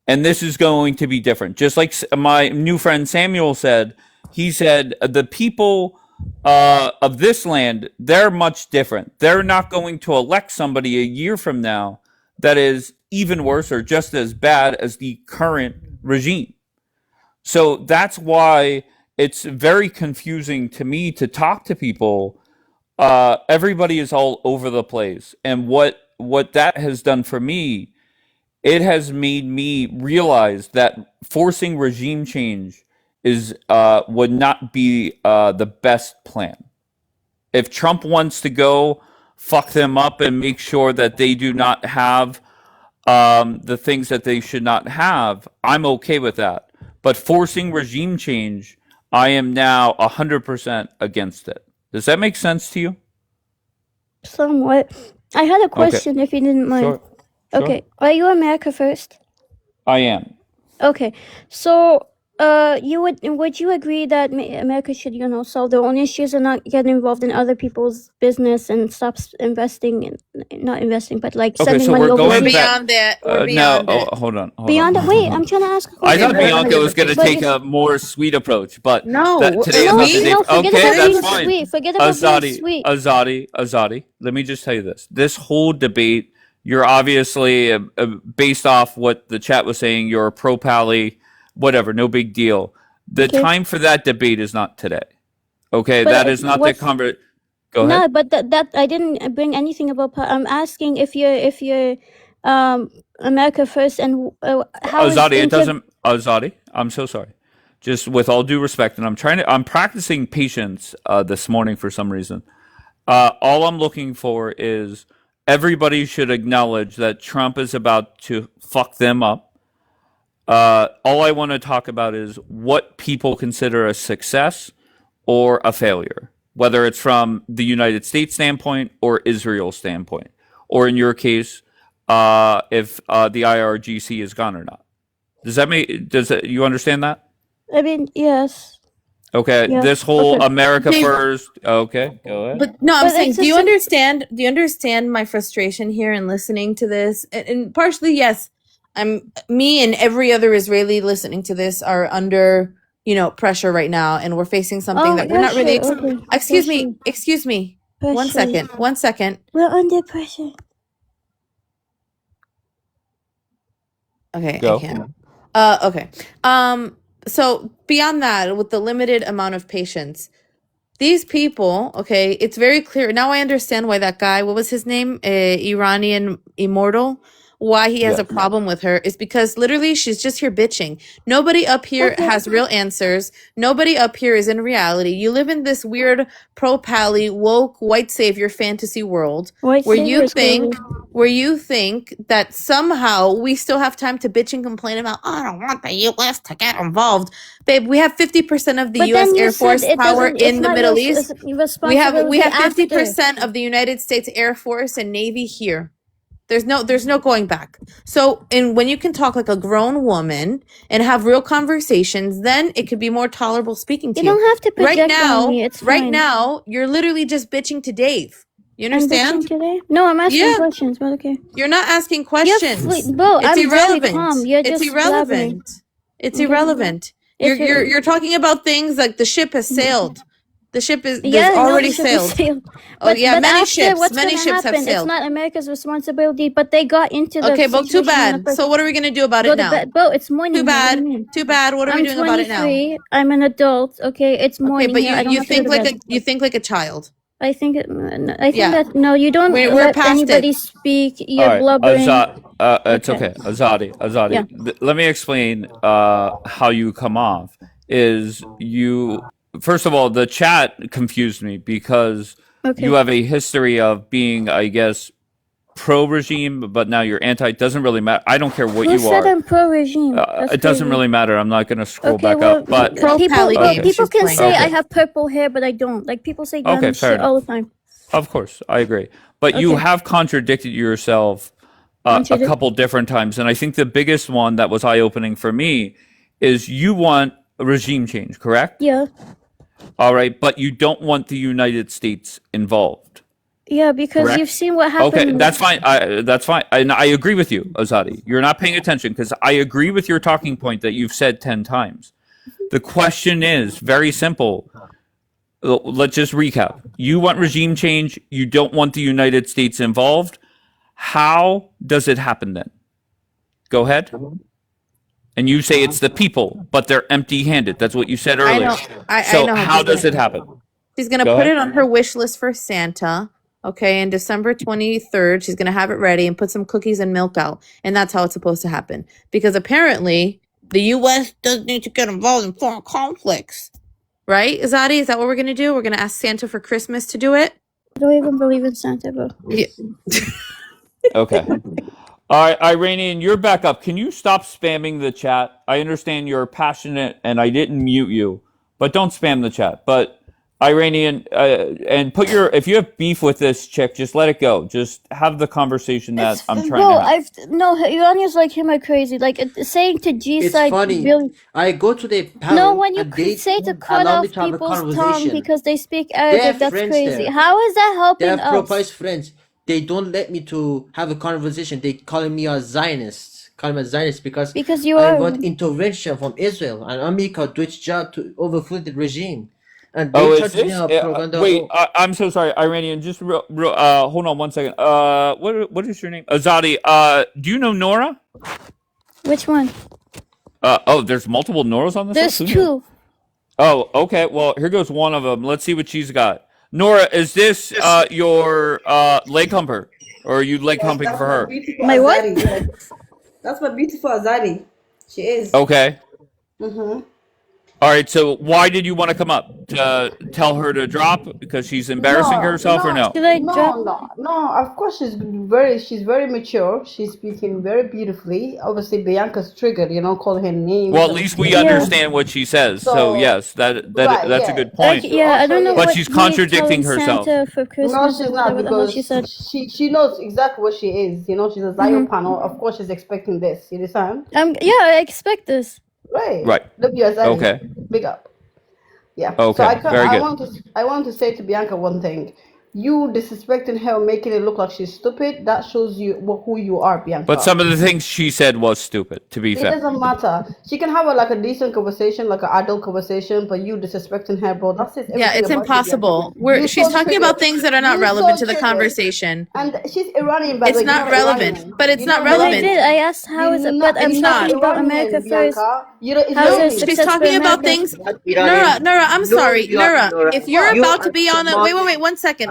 and this is going to be different. Just like my new friend Samuel said, he said the people of this land, they're much different. They're not going to elect somebody a year from now that is even worse or just as bad as the current regime. So that's why it's very confusing to me to talk to people. Everybody is all over the place, and what that has done for me, it has made me realize that forcing regime change is would not be the best plan. If Trump wants to go fuck them up and make sure that they do not have the things that they should not have, I'm okay with that. But forcing regime change, I am now 100% against it. Does that make sense to you? Somewhat. I had a Okay. question, if you didn't mind. Sure. Sure. Okay, are you America first? I am. Okay, so would you agree that America should solve their own issues and not get involved in other people's business and stop investing in, not investing, but like Okay, sending so money we're We're going overseas? back. beyond it. We're No, beyond it. hold on. Beyond hold that, wait, on. I'm trying to ask a I question. thought Bianca was going to But take you- a more sweet approach, but No, today is not the sweet? day. No, forget Okay, about that's being fine. sweet. Forget about being sweet. Azadi, let me just tell you this. This whole debate, you're obviously, based off what the chat was saying, you're a pro-pally, whatever, no big deal. The Okay. time for that debate is not today. Okay, But, that is not the what's- conversation. Go No, ahead. but that I didn't bring anything about. I'm asking if you're America first and how is Azadi, it doesn't. Azadi, I'm so sorry. Just with all due respect, and I'm practicing patience this morning for some reason. All I'm looking for is everybody should acknowledge that Trump is about to fuck them up. All I want to talk about is what people consider a success or a failure, whether it's from the United States standpoint or Israel's standpoint, or in your case, if the IRGC is gone or not. You understand that? I mean, yes. Okay, Yeah. this whole Okay. America Dave- first. Okay, go ahead. But no, I'm But saying, it's do you just understand? Do you understand my frustration here in listening to this? And partially, yes, me and every other Israeli listening to this are under, pressure right now, and we're facing something that we're yeah, not really. sure, okay. Excuse Yeah, me, sure. excuse me. One Pressure. second. We're under pressure. Okay, Go. I can't. Okay. So beyond that, with the limited amount of patience, these people, okay, it's very clear. Now I understand why that guy, what was his name? Iranian Immortal, why he has Yeah. a problem with her is because literally she's just here bitching. Nobody up here has real answers. Nobody up here is in reality. You live in this weird pro-pally, woke, white savior fantasy world White where savior you is think crazy. where you think that somehow we still have time to bitch and complain about, I don't want the US to get involved. Babe, we have 50% of the But US then you Air said Force it power doesn't. It's in the not Middle your East. We have responsibility after. 50% of the United States Air Force and Navy here. There's no going back. So, and when you can talk like a grown woman and have real conversations, then it could be more tolerable speaking to You you. don't have to project on me. It's Right fine. now, you're literally just bitching to Dave. You I'm bitching understand? today. No, I'm asking Yeah. questions. But okay. You're not asking You're questions. bro. It's I'm very irrelevant. calm. You're It's just blabbering. irrelevant. It's Okay. irrelevant. If You're talking about things like the ship has sailed. The ship is there's Yeah, I know already the ship has sailed. sailed. Oh But yeah, but many after, ships. what's Many gonna ships have happen? It's sailed. not America's responsibility. But they got into the Okay, but too situation in the bad. first. So what are we gonna do about Go it to now? bed, bro. It's morning. Too here. What do bad. you mean? Too bad. What are we I'm doing about it now? 23. I'm an adult. Okay, it's Okay, morning but here. I don't you have to go think to like bed. you think like a child. I think Yeah. that no, you don't We're let past anybody it. speak. All You're right, blubbering. it's Okay. okay. Azadi. Yeah. Let me explain how you come off. Is you first of all, the chat confused me because Okay. you have a history of being, I guess, pro-regime, but now you're anti. It doesn't really matter. I don't care what Who you said are. I'm pro-regime? That's It doesn't crazy. really matter. I'm not going to scroll Okay, back well, up. But Pro-pally people games people she's can playing. say I Okay. have purple hair, but I don't. Like people say dumb Okay, fair shit all enough. the time. Of course, I agree. But you Okay. have contradicted yourself a Contradict- couple different times, and I think the biggest one that was eye-opening for me is you want a regime change, correct? Yeah. All right, but you don't want the United States involved. Yeah, because Correct. you've seen what happened. Okay, that's fine. That's fine. And I agree with you, Azadi. You're not paying attention because I agree with your talking point that you've said 10 times. The question is very simple. Let's just recap. You want regime change. You don't want the United States involved. How does it happen then? Go ahead. And you say it's the people, but they're empty-handed. That's what you said I earlier. know. I So know. how does it happen? She's gonna Go put ahead. it on her wish list for Santa. Okay, and December 23rd, she's gonna have it ready and put some cookies and milk out, and that's how it's supposed to happen. Because apparently, the U.S. doesn't need to get involved in foreign conflicts, right? Azadi, is that what we're gonna do? We're gonna ask Santa for Christmas to do it. I don't even believe in Santa, bro. Yeah. Okay. All right, Iranian, you're back up. Can you stop spamming the chat? I understand you're passionate, and I didn't mute you, but don't spam the chat. But Iranian, and put your if you have beef with this chick, just let it go. Just have the conversation that I'm trying Bro, to have. no, Iranians like him are crazy. Like saying to G It's side, funny. really. I go to the panel No, when you and they say to cut allow me off to have a people's tongue conversation. because they speak They Arabic, have that's friends crazy. there. How is that They helping have us? pro-Palestine friends. They don't let me to have a conversation. They calling me a Zionist. Call me a Zionist because you I are. want intervention from Israel and America do its job to overthrow the regime. And Oh, they is charge me this? a propaganda. Wait, I'm so sorry, Iranian. Just hold on one second. What is your name? Azadi. Do you know Nora? Which one? Oh, there's multiple Noras on this. There's list? Who knew? two. Oh, okay. Well, here goes one of them. Let's see what she's got. Nora, is this your leg humper, or are you leg humping for her? My what? Azadi, yes. That's my beautiful Azadi. She is. Okay. Mm-hmm. All right. So why did you want to come up to tell her to drop because she's embarrassing No, herself, or no, no? Should I drop? no. Of course, she's very mature. She's speaking very beautifully. Obviously, Bianca's triggered. Calling her Well, names at and least we Yeah. understand what she says. So so yes, that right, that's a yeah. good point. Yeah, I Also, don't know But what she's he is contradicting telling herself. Santa for No, Christmas she's or not whatever the hell she said. because she knows exactly what she is. She's a Zion panel. Of course, she's expecting this. You understand? Yeah, I expect this. Right. Right. WSI, Okay. big up. Yeah. So Okay. Very good. I want to say to Bianca one thing. You disrespecting her, making it look like she's stupid. That shows you who you are, Bianca. But some of the things she said was stupid. To be It fair. doesn't matter. She can have a decent conversation, like an adult conversation, but you disrespecting her, bro. That says everything Yeah, it's about you, Bianca. impossible. You're She's so talking about triggered. things that are not You're relevant so to the triggered. conversation. And she's Iranian, by the It's way. You're not not relevant, Iranian. but it's You're not not But I relevant. did. I asked how is it, but I'm It's talking not. about America Iranian, first. Bianca. You're How's Israeli. it She's success for talking about America? things. Not Nura, Iranian. I'm No, sorry, you are Nura. Nora. If you're You about to are be on the wait, Somali. one second,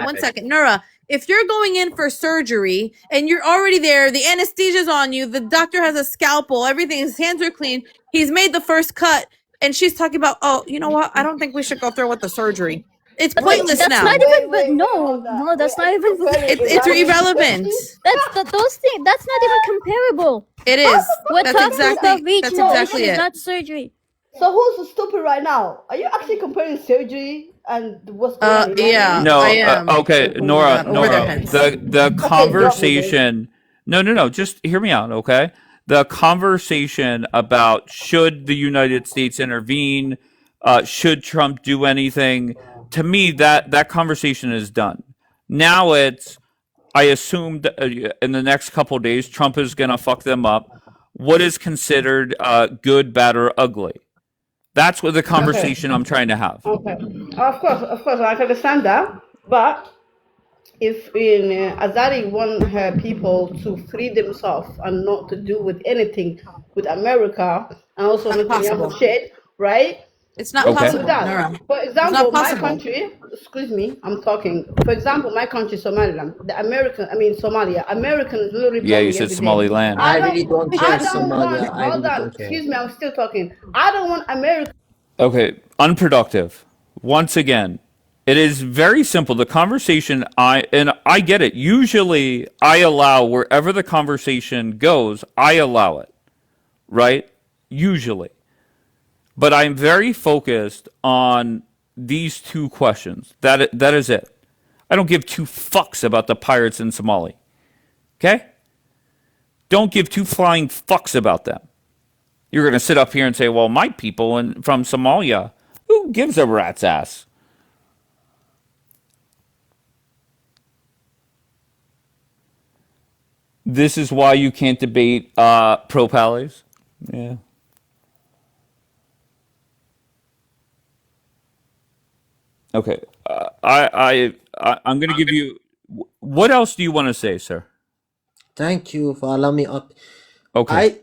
Nura. If you're going in for surgery and you're already there, the anesthesia's on you, the doctor has a scalpel, everything, his hands are clean, he's made the first cut, and she's talking about, oh, you know what? I don't think we should go through with the surgery. It's pointless That's now. not even. But no, that's not even. It's irrelevant. Those things. That's not even comparable. It is. We're That's talking exactly. about That's exactly regeneration, it. not surgery. So who's stupid right now? Are you actually comparing surgery and what's going on in Iran? Yeah, No. I am. Okay, Nora. Over their Nora. heads. The conversation. No. Just hear me out, okay? The conversation about should the United States intervene, should Trump do anything? To me, that conversation is done. Now it's. I assume that in the next couple days, Trump is gonna fuck them up. What is considered good, bad, or ugly? That's what the conversation I'm trying to have. Okay. Of course, I can understand that. But if Azari want her people to free themselves and not to do with anything with America and also Not Netanyahu possible. shit, right? It's not Okay. possible, That. Nura. For It's example, not my possible. country, excuse me, I'm talking. For example, my country, Somaliland, Somalia, Americans literally Yeah, you bombing said every day. Somaliland. I really don't care, I don't want, Somalia. I hold really on, don't care. excuse me, I'm still talking. I don't want America. Okay, unproductive. Once again, it is very simple. The conversation I get it. Usually I allow wherever the conversation goes, I allow it. Right? Usually. But I'm very focused on these two questions. That is it. I don't give two fucks about the pirates in Somalia. Okay? Don't give two flying fucks about them. You're going to sit up here and say, well, my people from Somalia, who gives a rat's ass? This is why you can't debate pro-pallies. Yeah. Okay. I'm going to give you. What else do you want to say, sir? Thank you for allowing me up. Okay.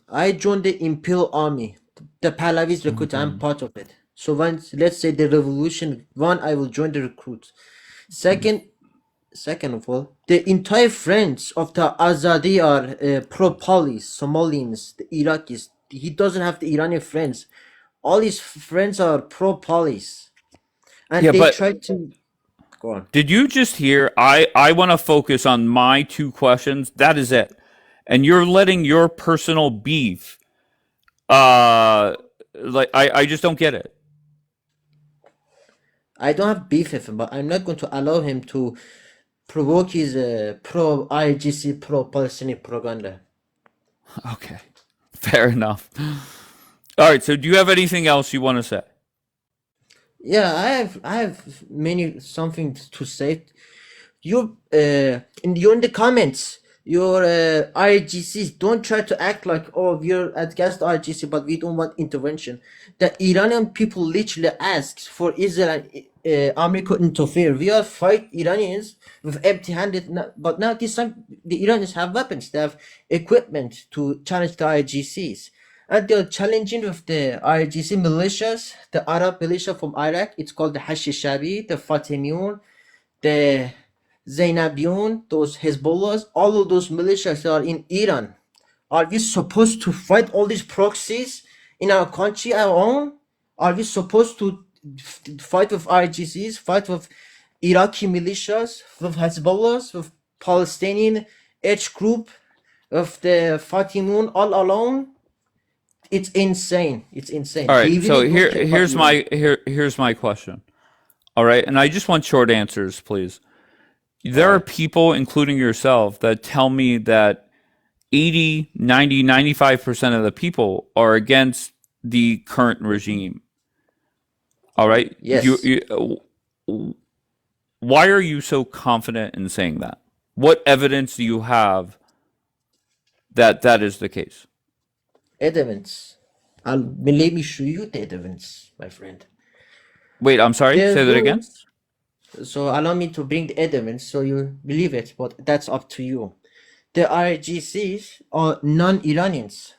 I joined the Imperial Army. The Pahlavis recruit. I'm part of it. So once, let's say the revolution, I will join the recruits. Second of all, the entire friends of the Azadi are pro-police, Somalians, the Iraqis. He doesn't have the Iranian friends. All his friends are pro-police. And Yeah, they but try to... Go on. did you just hear? I want to focus on my two questions. That is it. And you're letting your personal beef. I just don't get it. I don't have beef with him, but I'm not going to allow him to provoke his pro-IGC, pro-Palestinian propaganda. Okay. Fair enough. All right. So, do you have anything else you want to say? Yeah, I have something to say. You're in the comments, your IGCs don't try to act like, oh, we're against IGC, but we don't want intervention. The Iranian people literally asked for Israel and America interfere. We are fight Iranians with empty-handed, but now this time the Iranians have weapons, they have equipment to challenge the IGCs. And they're challenging with the IRGC militias, the Arab militia from Iraq. It's called the Hashishabi, the Fatimiyun, the Zainabiyun, those Hezbollahs. All of those militias are in Iran. Are we supposed to fight all these proxies in our country, our own? Are we supposed to fight with IGCs, fight with Iraqi militias, with Hezbollahs, with Palestinian H group, of the Fatimun all alone? It's insane. It's insane. All They right. So really don't care about Iran. here's my question. All right, and I just want short answers, please. All There are right. people, including yourself, that tell me that 80, 90, 95% of the people are against the current regime. All right? Yes. Why are you so confident in saying that? What evidence do you have that that is the case? Evidence. Let me show you the evidence, my friend. Wait, I'm sorry. There Say that again. was. So allow me to bring the evidence so you believe it, but that's up to you. The IRGCs are non-Iranians.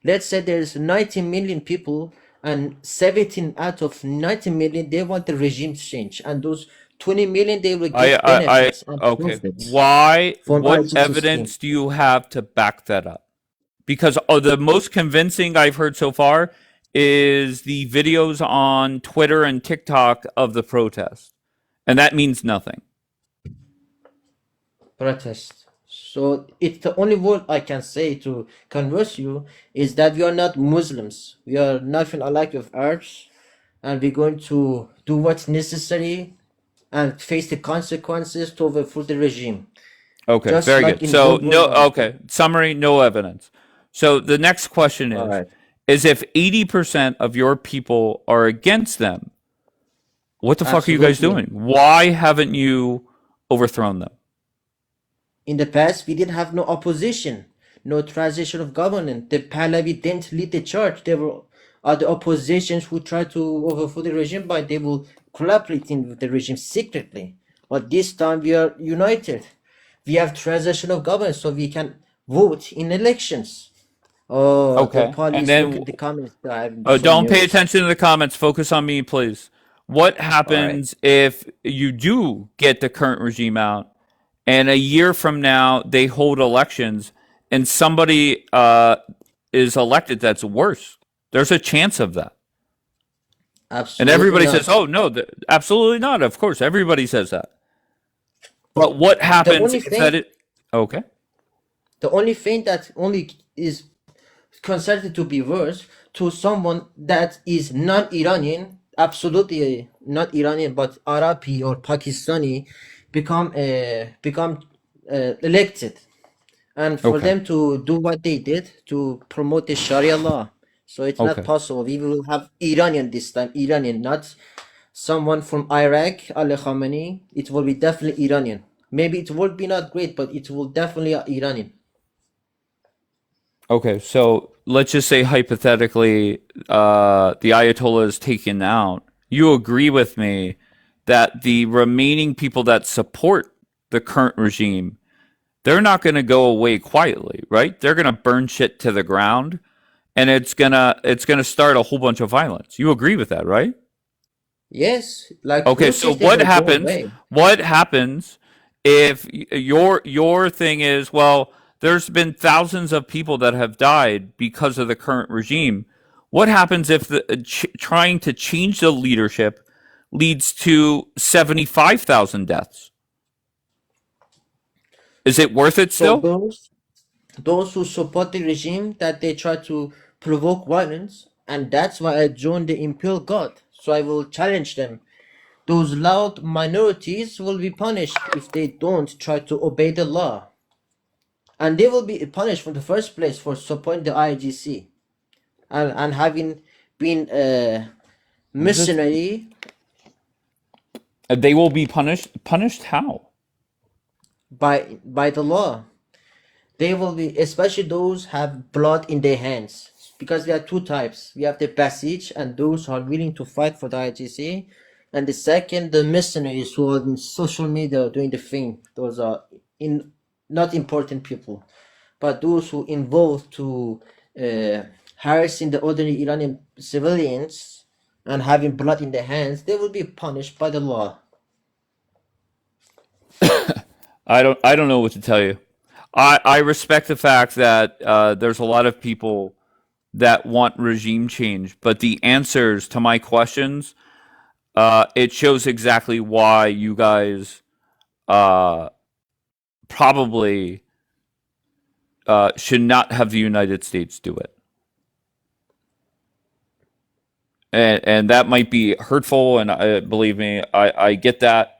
Let's say there's 90 million people and 17 out of 90 million, they want the regime change. And those 20 million, they will get benefits and Okay. profits Why? from What IRGC scheme. evidence do you have to back that up? Because the most convincing I've heard so far is the videos on Twitter and TikTok of the protest, and that means nothing. Protest. So it's the only word I can say to converse you is that we are not Muslims. We are nothing alike with Arabs, and we're going to do what's necessary and face the consequences to overthrow the regime. Okay, Just very like good. in So World War no, One. okay. Summary: no evidence. So the next question All right. is if 80% of your people are against them, what the fuck are you guys Absolutely. doing? Why haven't you overthrown them? In the past, we didn't have no opposition, no transition of government. The Pahlavi didn't lead the charge. There were other oppositions who tried to overthrow the regime, but they will collaborating with the regime secretly. But this time we are united. We have transition of government, so we can vote in elections. Oh, the Okay, and police! Look then at the comments. I'm so don't pay nervous. attention to the comments. Focus on me, please. What All right. happens if you do get the current regime out, and a year from now they hold elections, and somebody is elected that's worse? There's a chance of that. And Absolutely everybody says, not. "Oh no, absolutely not." Of course, everybody says that. But what The happens only if that thing, it? Okay. the only thing that only is considered to be worse to someone that is non-Iranian, absolutely not Iranian, but Arabi or Pakistani, become elected, and for Okay. them to do what they did to promote the Sharia law. So it's not Okay. possible. We will have Iranian this time, Iranian, not someone from Iraq, Ali Khamenei. It will be definitely Iranian. Maybe it will be not great, but it will definitely Iranian. Okay. So let's just say hypothetically, the Ayatollah is taken out. You agree with me that the remaining people that support the current regime, they're not going to go away quietly, right? They're going to burn shit to the ground, and it's gonna start a whole bunch of violence. You agree with that, right? Yes, like Okay, so Turkish, they will go away. What happens if your thing is, well, there's been thousands of people that have died because of the current regime. What happens if trying to change the leadership leads to 75,000 deaths? Is it worth it So still? those who support the regime that they try to provoke violence, and that's why I joined the Imperial Guard. So I will challenge them. Those loud minorities will be punished if they don't try to obey the law, and they will be punished from the first place for supporting the IGC and having been a This, mercenary they will be punished. Punished how? by the law. They will be, especially those have blood in their hands, because we have two types. We have the Basij and those who are willing to fight for the IGC, and the second, the mercenaries who are in social media doing the thing. Those are in not important people, but those who involved to harassing the ordinary Iranian civilians and having blood in their hands, they will be punished by the law. I don't know what to tell you. I respect the fact that there's a lot of people that want regime change, but the answers to my questions, it shows exactly why you guys probably should not have the United States do it. And that might be hurtful, and believe me, I get that,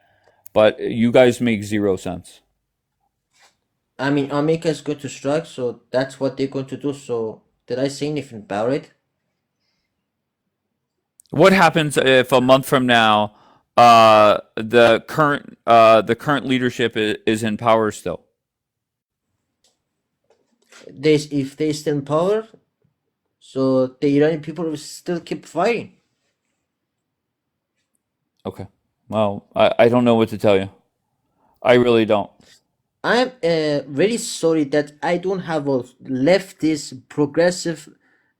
but you guys make zero sense. I mean, America is going to strike, so that's what they're going to do. So, did I say anything about it? What happens if a month from now the current leadership is in power still? If they stay in power, so the Iranian people will still keep fighting. Okay. Well, I don't know what to tell you. I really don't. I'm very sorry that I don't have a leftist progressive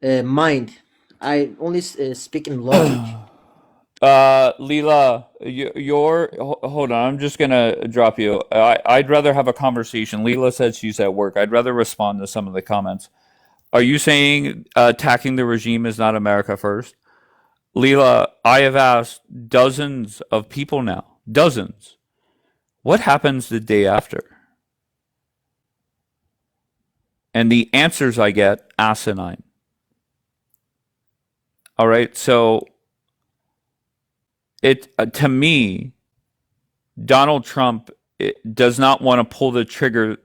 mind. I only speak in logic. Leela, hold on. I'm just gonna drop you. I'd rather have a conversation. Leela said she's at work. I'd rather respond to some of the comments. Are you saying attacking the regime is not America first? Leela, I have asked dozens of people now, dozens. What happens the day after? And the answers I get, asinine. All right, so to me, Donald Trump does not want to pull the trigger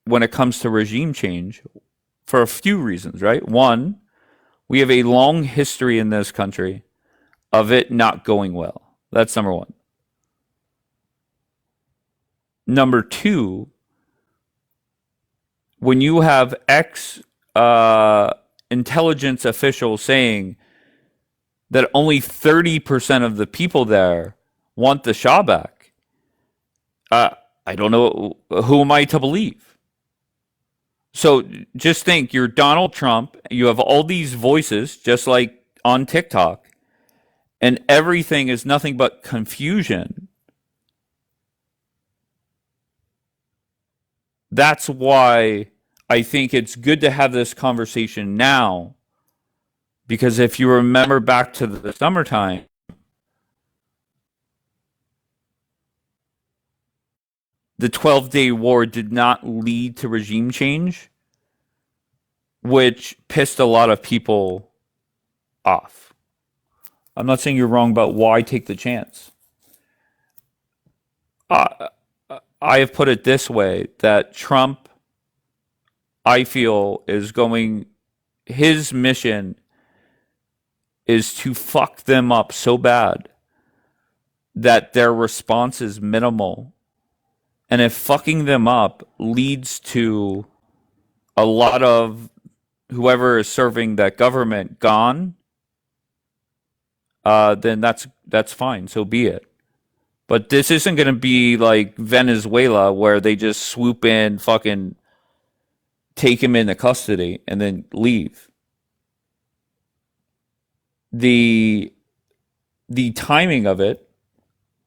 when it comes to regime change for a few reasons, right? One, we have a long history in this country of it not going well. That's number one. Number two, when you have intelligence officials saying that only 30% of the people there want the Shah back, I don't know, who am I to believe? So just think, you're Donald Trump, you have all these voices, just like on TikTok, and everything is nothing but confusion. That's why I think it's good to have this conversation now, because if you remember back to the summertime, the 12-day war did not lead to regime change, which pissed a lot of people off. I'm not saying you're wrong, but why take the chance? I have put it this way, that Trump, I feel, his mission is to fuck them up so bad that their response is minimal. And if fucking them up leads to a lot of whoever is serving that government gone, then that's fine. So be it. But this isn't going to be like Venezuela, where they just swoop in, fucking take him into custody, and then leave. The timing of it,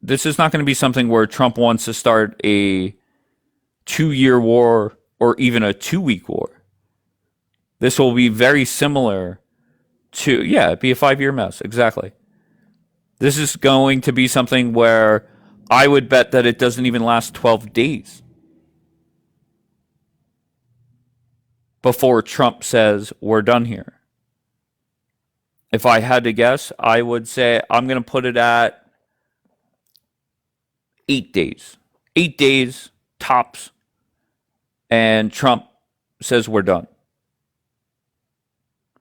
this is not going to be something where Trump wants to start a 2-year war or even a 2-week war. This will be very similar to, it'd be a 5-year mess. Exactly. This is going to be something where I would bet that it doesn't even last 12 days before Trump says, we're done here. If I had to guess, I would say I'm going to put it at 8 days. 8 days, tops. And Trump says, we're done.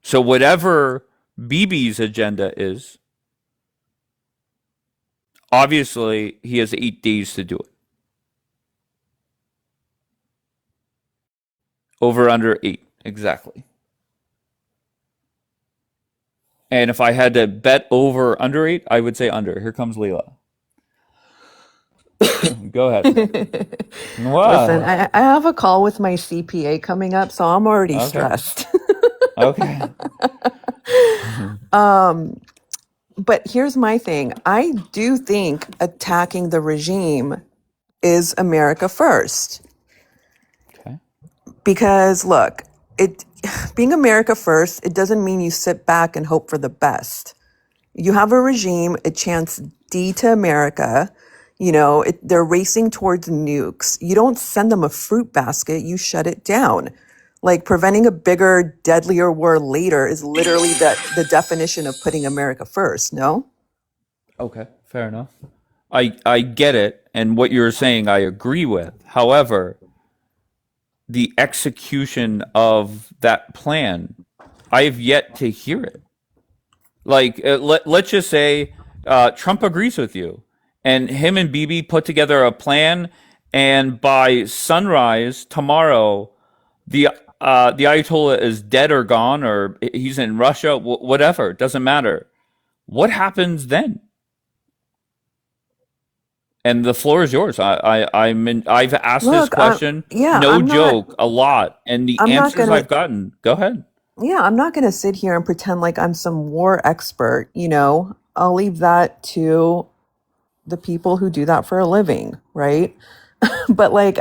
So whatever Bibi's agenda is, obviously he has 8 days to do it. Over under 8, exactly. And if I had to bet over under 8, I would say under. Here comes Leela. Go ahead. Wow. Listen, I have a call with my CPA coming up, so I'm already stressed. Okay. But here's my thing. I do think attacking the regime is America first. Okay. Because look, being America first, it doesn't mean you sit back and hope for the best. You have a regime, it chants D to America. They're racing towards nukes. You don't send them a fruit basket, you shut it down. Like preventing a bigger, deadlier war later is literally the definition of putting America first, no? Okay, fair enough. I get it, and what you're saying I agree with. However, the execution of that plan, I have yet to hear it. Like, let's just say Trump agrees with you, and him and Bibi put together a plan, and by sunrise tomorrow, the Ayatollah is dead or gone, or he's in Russia, whatever. It doesn't matter. What happens then? And the floor is yours. I've asked this Look, question, yeah, no joke, a lot, and the I'm not answers gonna, I've gotten. Go ahead. yeah, I'm not gonna sit here and pretend like I'm some war expert, I'll leave that to the people who do that for a living, right? But like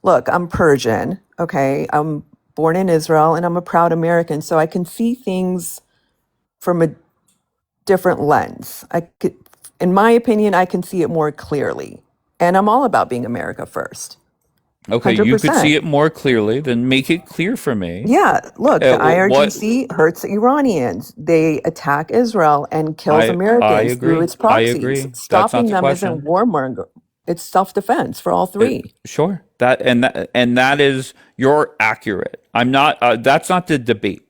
look, I'm Persian, okay? I'm born in Israel and I'm a proud American, so I can see things from a different lens. In my opinion, I can see it more clearly. And I'm all about being America first. Okay, you could see 100%. it more clearly, then make it clear for me. Yeah, look, the What IRGC hurts Iranians. They attack Israel and kills I Americans through agree. its I proxies. agree. That's not Stopping the them isn't question. warmonger. It's self-defense for all three. Sure. That is you're accurate. I'm not. That's not the debate.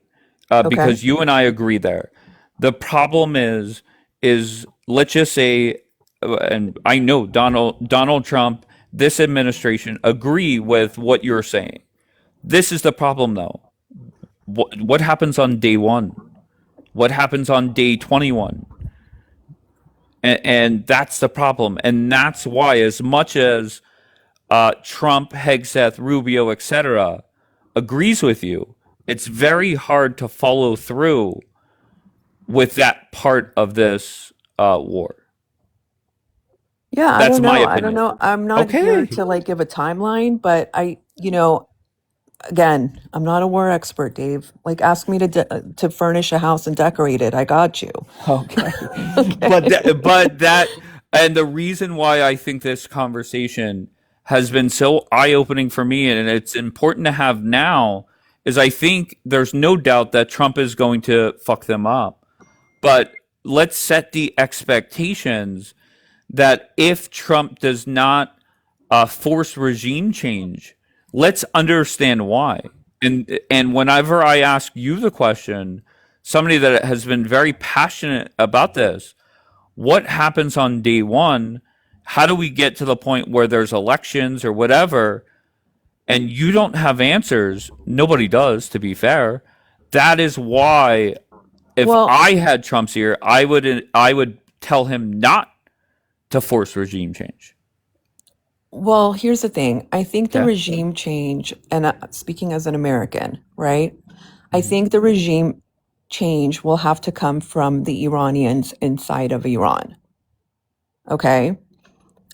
Okay. Because you and I agree there. The problem is let's just say, and I know Donald Trump, this administration agree with what you're saying. This is the problem, though. What happens on day one? What happens on day 21? And that's the problem. And that's why, as much as Trump, Hegseth, Rubio, etc., agrees with you, it's very hard to follow through with that part of this war. Yeah, I That's don't my know. I don't opinion. know. I'm not here Okay. to like give a timeline, but again, I'm not a war expert, Dave. Like, ask me to furnish a house and decorate it. I got you. Okay. Okay. But that, and the reason why I think this conversation has been so eye-opening for me, and it's important to have now, is I think there's no doubt that Trump is going to fuck them up. But let's set the expectations that if Trump does not force regime change, let's understand why. And whenever I ask you the question, somebody that has been very passionate about this, what happens on day one? How do we get to the point where there's elections or whatever? And you don't have answers. Nobody does, to be fair. That is why, if Well, I had Trump's ear, I would tell him not to force regime change. well, here's the thing. I think the Okay. regime change, and speaking as an American, right? I think the regime change will have to come from the Iranians inside of Iran. Okay?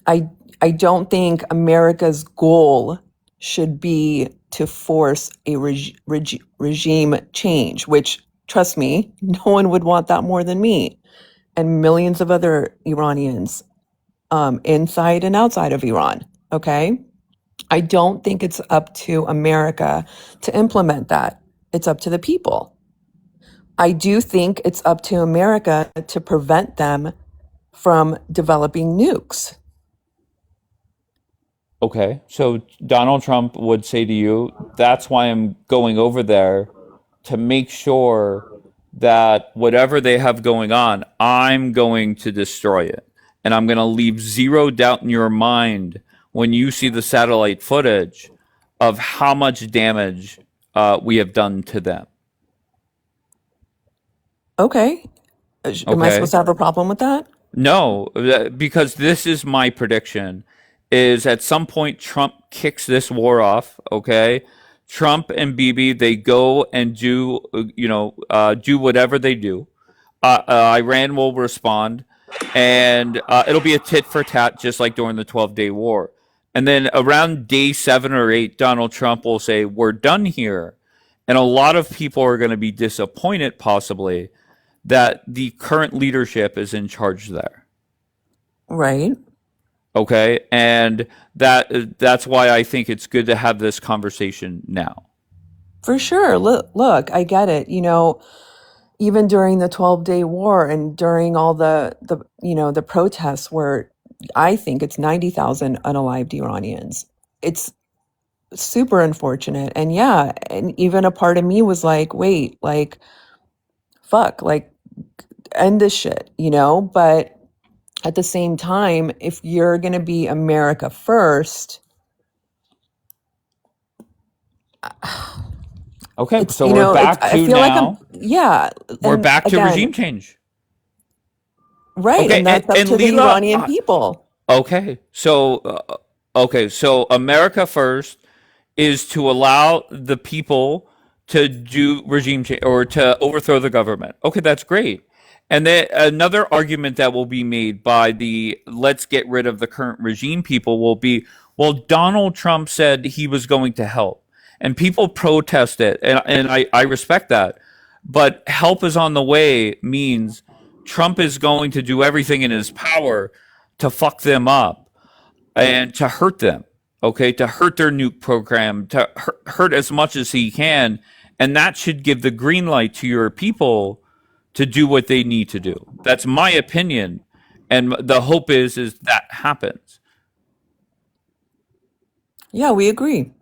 I don't think America's goal should be to force a regime change, which, trust me, no one would want that more than me and millions of other Iranians inside and outside of Iran. Okay? I don't think it's up to America to implement that. It's up to the people. I do think it's up to America to prevent them from developing nukes. Okay. So Donald Trump would say to you, that's why I'm going over there to make sure that whatever they have going on, I'm going to destroy it. And I'm going to leave zero doubt in your mind when you see the satellite footage of how much damage we have done to them. Okay. Am I supposed Okay. to have a problem with that? No, because this is my prediction, is at some point Trump kicks this war off, okay? Trump and Bibi, they go and do, do whatever they do. Iran will respond, and it'll be a tit for tat, just like during the 12-day war. And then around day 7 or 8, Donald Trump will say, "We're done here." And a lot of people are going to be disappointed, possibly, that the current leadership is in charge there. Right. Okay, and that's why I think it's good to have this conversation now. For sure. Look, I get it. Even during the 12-day war and during all the protests where I think it's 90,000 unalived Iranians. It's super unfortunate. And yeah, and even a part of me was like, wait, like, fuck, like, end this shit, But at the same time, if you're going to be America first, Okay, it's, so we're back I to feel like I'm, now. yeah. We're And back to again, regime change. right. Okay, And that's up and to the Leela, Iranian people. okay, so America first is to allow the people to do regime change or to overthrow the government. Okay, that's great. And then another argument that will be made by the let's get rid of the current regime people will be, well, Donald Trump said he was going to help. And people protest it. And I respect that. But help is on the way means Trump is going to do everything in his power to fuck them up and to hurt them, okay, to hurt their nuke program, to hurt as much as he can. And that should give the green light to your people to do what they need to do. That's my opinion. And the hope is that happens. Yeah, we agree.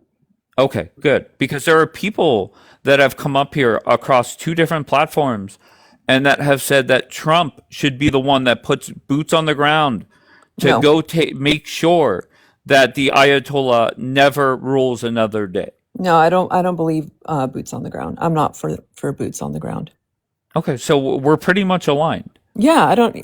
Okay, good. Because there are people that have come up here across two different platforms and that have said that Trump should be the one that puts boots on the ground to No. go make sure that the Ayatollah never rules another day. No, I don't believe boots on the ground. I'm not for boots on the ground. Okay, so we're pretty much aligned. Yeah, I don't.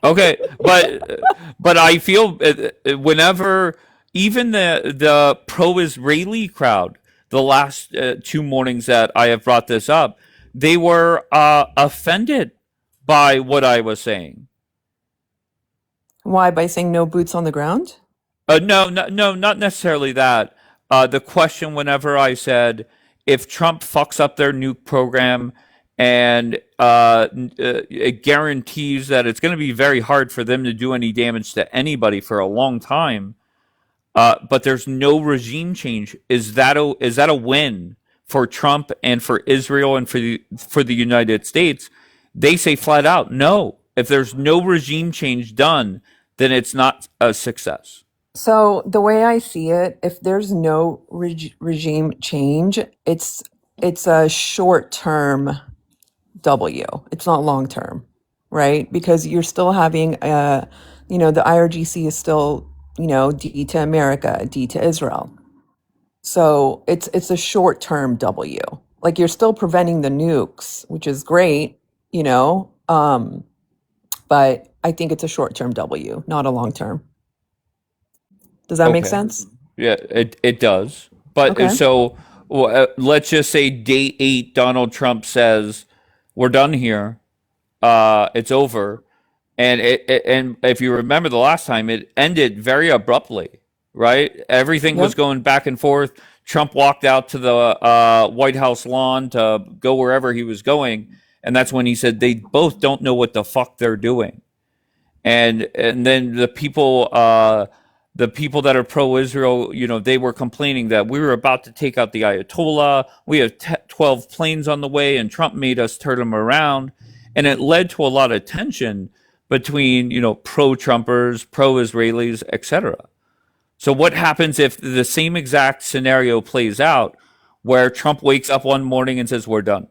Okay, but I feel whenever even the pro-Israeli crowd, the last two mornings that I have brought this up, they were offended by what I was saying. Why? By saying no boots on the ground? No, not necessarily that. The question whenever I said if Trump fucks up their nuke program and it guarantees that it's going to be very hard for them to do any damage to anybody for a long time, but there's no regime change. Is that a win for Trump and for Israel and for the United States? They say flat out, no. If there's no regime change done, then it's not a success. So the way I see it, if there's no regime change, it's a short-term W. It's not long-term, right? Because you're still having, the IRGC is still, D to America, D to Israel. So it's a short-term W. Like you're still preventing the nukes, which is great, but I think it's a short-term W, not a long-term. Does that make sense? Yeah, it does. But Okay. so let's just say day 8, Donald Trump says, "We're done here. It's over." And and if you remember the last time, it ended very abruptly, right? Everything was Yep. going back and forth. Trump walked out to the White House lawn to go wherever he was going, and that's when he said they both don't know what the fuck they're doing. And then the people that are pro-Israel, they were complaining that we were about to take out the Ayatollah. We have 12 planes on the way, and Trump made us turn them around, and it led to a lot of tension between pro-Trumpers, pro-Israelis, etc. So what happens if the same exact scenario plays out, where Trump wakes up one morning and says we're done?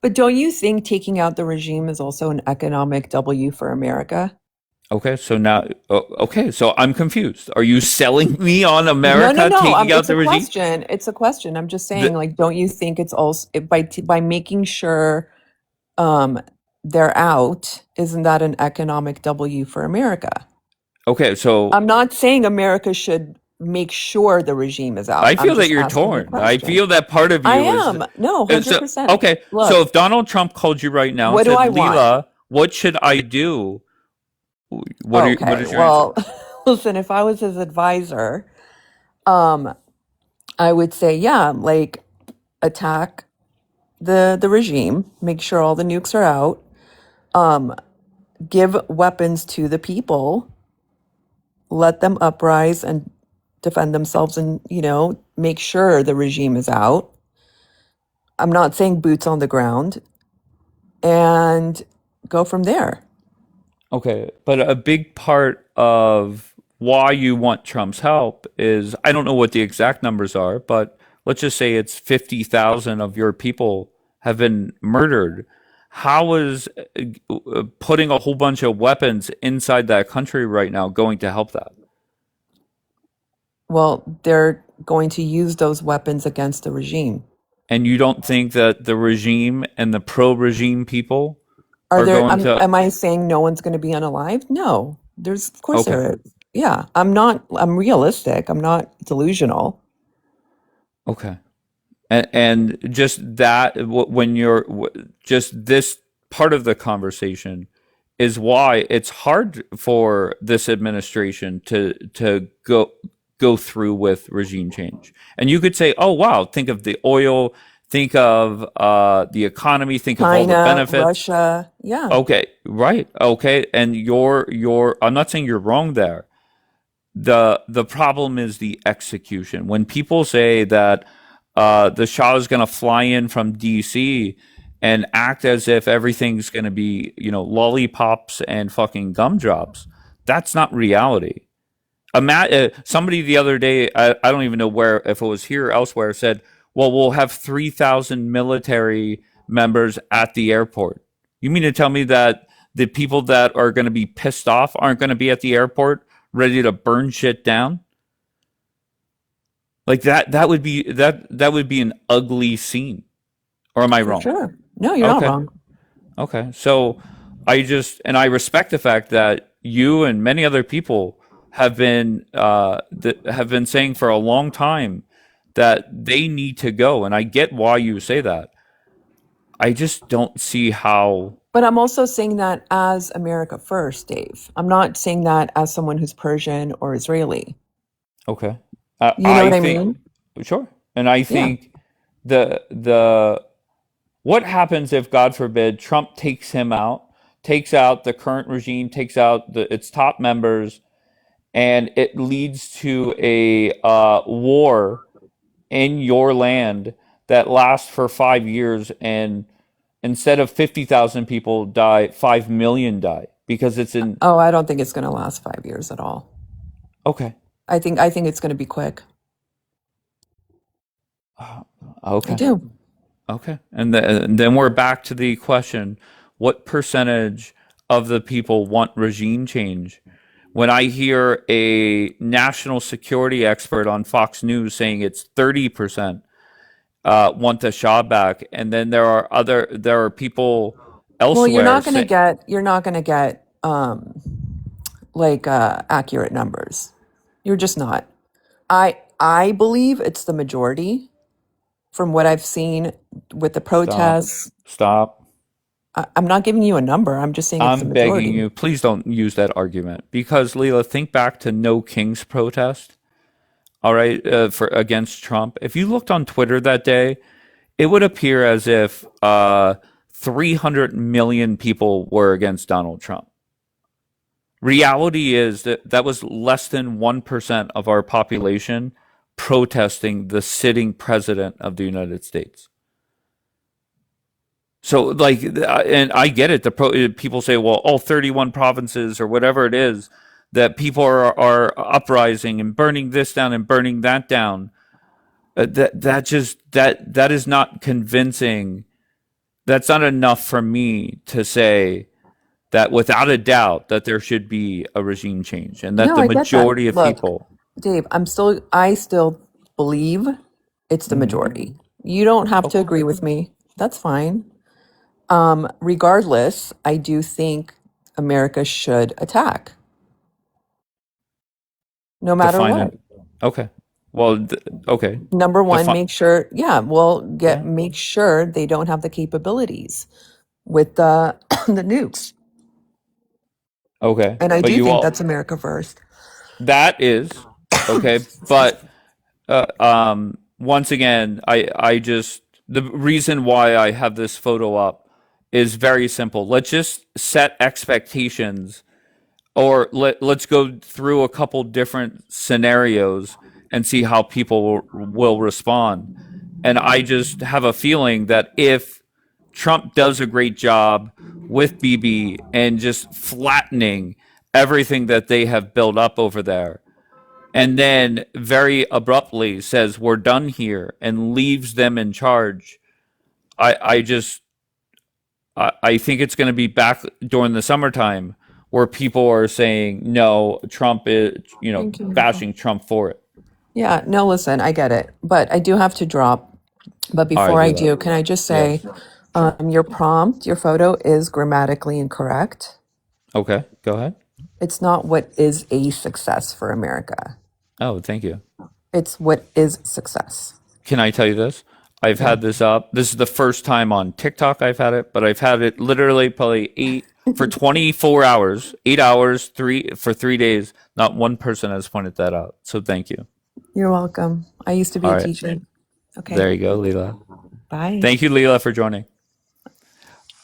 But don't you think taking out the regime is also an economic W for America? Okay, so now, so I'm confused. Are you selling me on America No. taking out It's the a regime? question. It's a question. I'm just The- saying, like, don't you think it's also by making sure they're out, isn't that an economic W for America? okay, so I'm not saying America should make sure the regime is out. I I'm feel that just you're asking the torn. I question. feel that part of I you is am. No, so 100%. okay. So Look, if Donald Trump called you right now and what do said, I want? "Leela, what should I do?" What Okay, is your answer? well, listen, if I was his advisor, I would say, yeah, like, attack the regime, make sure all the nukes are out, give weapons to the people, let them uprise and defend themselves, and make sure the regime is out. I'm not saying boots on the ground, and go from there. Okay, but a big part of why you want Trump's help is, I don't know what the exact numbers are, but let's just say it's 50,000 of your people have been murdered. How is putting a whole bunch of weapons inside that country right now going to help that? Well, they're going to use those weapons against the regime. And you don't think that the regime and the pro-regime people are there? going to? Am I saying no one's going to be unalive? No, of course Okay. there is. Yeah, I'm realistic. I'm not delusional. Okay. And just that, when you're just this part of the conversation is why it's hard for this administration to go through with regime change. And you could say, oh wow, think of the oil, think of the economy, think of all the China, benefits. Russia, yeah. Okay, right. Okay, and you're I'm not saying you're wrong there. The problem is the execution. When people say that the Shah is going to fly in from D.C. and act as if everything's going to be, lollipops and fucking gumdrops, that's not reality. Somebody the other day, I don't even know where, if it was here or elsewhere, said, well, we'll have 3,000 military members at the airport. You mean to tell me that the people that are going to be pissed off aren't going to be at the airport ready to burn shit down? Like that would be an ugly scene. Or am I wrong? Sure. No, you're not wrong. Okay. So I respect the fact that you and many other people have been saying for a long time that they need to go, and I get why you say that. I just don't see how. But I'm also saying that as America first, Dave. I'm not saying that as someone who's Persian or Israeli. Okay. You know what I mean? Sure. And I think the what happens if, God forbid, Trump takes out the current regime, takes out its top members, and it leads to a war in your land that lasts for 5 years, and instead of 50,000 people die, 5 million die because it's in. Oh, I don't think it's going to last 5 years at all. Okay. I think it's going to be quick. Okay. I do. Okay. And then we're back to the question, what percentage of the people want regime change? When I hear a national security expert on Fox News saying it's 30% want the Shah back, and then there are people elsewhere. Well, you're not going to get accurate numbers. You're just not. I believe it's the majority from what I've seen with the protests. Stop. I'm not giving you a number. I'm just saying it's the majority. I'm begging you, please don't use that argument, because Leela, think back to No King's protest. All right, for against Trump. If you looked on Twitter that day, it would appear as if 300 million people were against Donald Trump. Reality is that was less than 1% of our population protesting the sitting president of the United States. So, and I get it. People say, well, all 31 provinces or whatever it is, that people are uprising and burning this down and burning that down. That is not convincing. That's not enough for me to say that without a doubt that there should be a regime change, and that the majority of people. Dave, I still believe it's the majority. You don't have to agree with me. That's fine. Regardless, I do think America should attack. No matter what. Okay. Well, okay. Number one, make sure, make sure they don't have the capabilities with the nukes. Okay. And I do think that's America first. That is okay, but once again, I just the reason why I have this photo up is very simple. Let's just set expectations, or let's go through a couple different scenarios and see how people will respond. And I just have a feeling that if Trump does a great job with BB and just flattening everything that they have built up over there, and then very abruptly says we're done here and leaves them in charge, I think it's going to be back during the summertime where people are saying no, Trump is, Thank you, Michael. bashing Trump for it. Yeah, no, listen, I get it, but I do have to drop. But All before right, I Leela. do, can I just Yeah. say, your prompt, your photo is grammatically incorrect. Okay, go ahead. It's not what is a success for America. Oh, thank you. It's what is success. Can I tell you this? I've Yeah. had this up. This is the first time on TikTok I've had it, but I've had it literally probably for 24 hours, 8 hours, for 3 days. Not one person has pointed that out. So thank you. You're welcome. I used to be All a right. teacher. Okay. There you go, Leela. Bye. Thank you, Leela, for joining.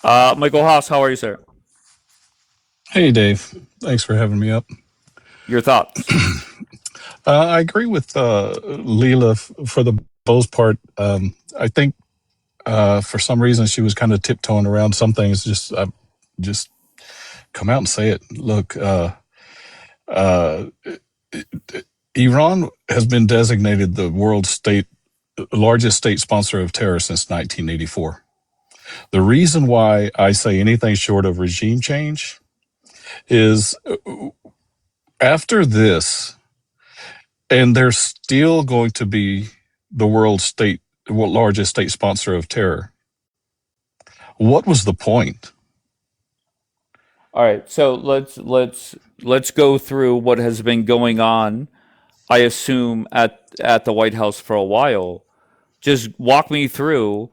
Michael Haas, how are you, sir? Hey, Dave. Thanks for having me up. Your thoughts? I agree with Leela for the most part. I think for some reason she was kind of tiptoeing around some things. Just come out and say it. Look, Iran has been designated the world's largest state sponsor of terror since 1984. The reason why I say anything short of regime change is after this, and they're still going to be the world's largest state sponsor of terror. What was the point? All right, so let's go through what has been going on. I assume at the White House for a while. Just walk me through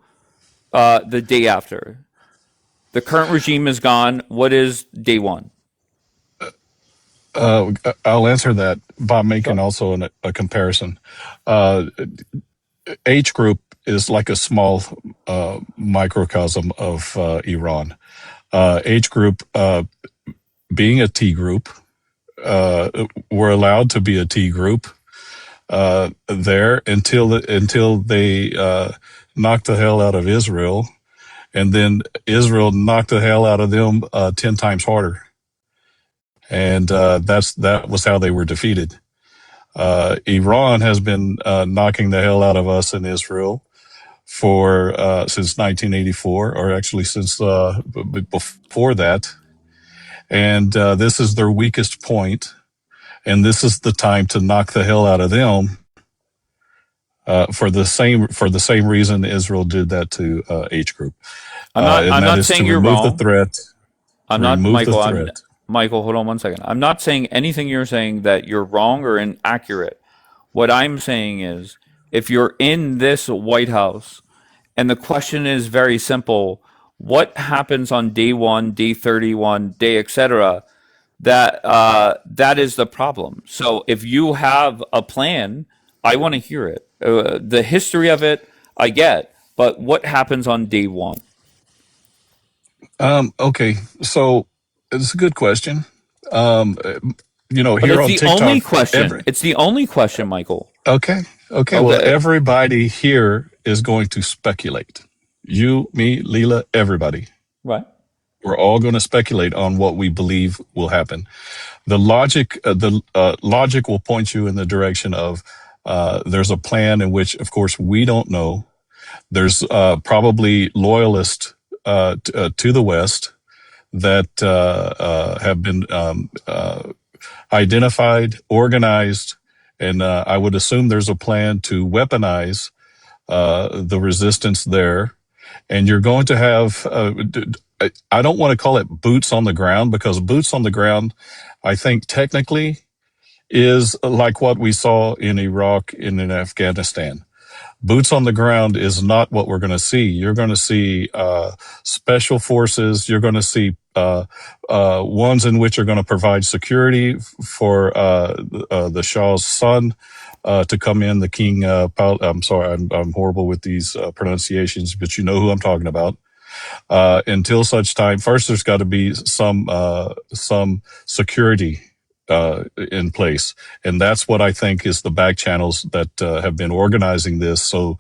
the day after. The current regime is gone. What is day one? I'll answer that by making also a comparison. H group is like a small microcosm of Iran. H group being a T group, we're allowed to be a T group there until they knocked the hell out of Israel, and then Israel knocked the hell out of them 10 times harder, and that was how they were defeated. Iran has been knocking the hell out of us in Israel for since 1984, or actually since before that, and this is their weakest point, and this is the time to knock the hell out of them. For the same reason Israel did that to H group. I'm not saying you're remove wrong. the threat. I'm not remove Michael. the threat. Michael, hold on one second. I'm not saying anything you're saying that you're wrong or inaccurate. What I'm saying is, if you're in this White House, and the question is very simple: what happens on day 1, day 31, day etc. That is the problem. So if you have a plan, I want to hear it. The history of it, I get, but what happens on day 1? Okay, so it's a good question. But Here it's on the TikTok, only question. It's the only question, Michael. Okay. Well, everybody here is going to speculate. You, me, Leela, everybody. Right. We're all going to speculate on what we believe will happen. The logic will point you in the direction of there's a plan in which, of course, we don't know. There's probably loyalists to the West that have been identified, organized, and I would assume there's a plan to weaponize the resistance there. And you're going to have, I don't want to call it boots on the ground, because boots on the ground, I think technically is like what we saw in Iraq and in Afghanistan. Boots on the ground is not what we're going to see. You're going to see special forces. You're going to see ones in which are going to provide security for the Shah's son. to come in. The king, I'm sorry, I'm horrible with these pronunciations, but you know who I'm talking about. Until such time, first there's got to be some security in place, and that's what I think is the back channels that have been organizing this, so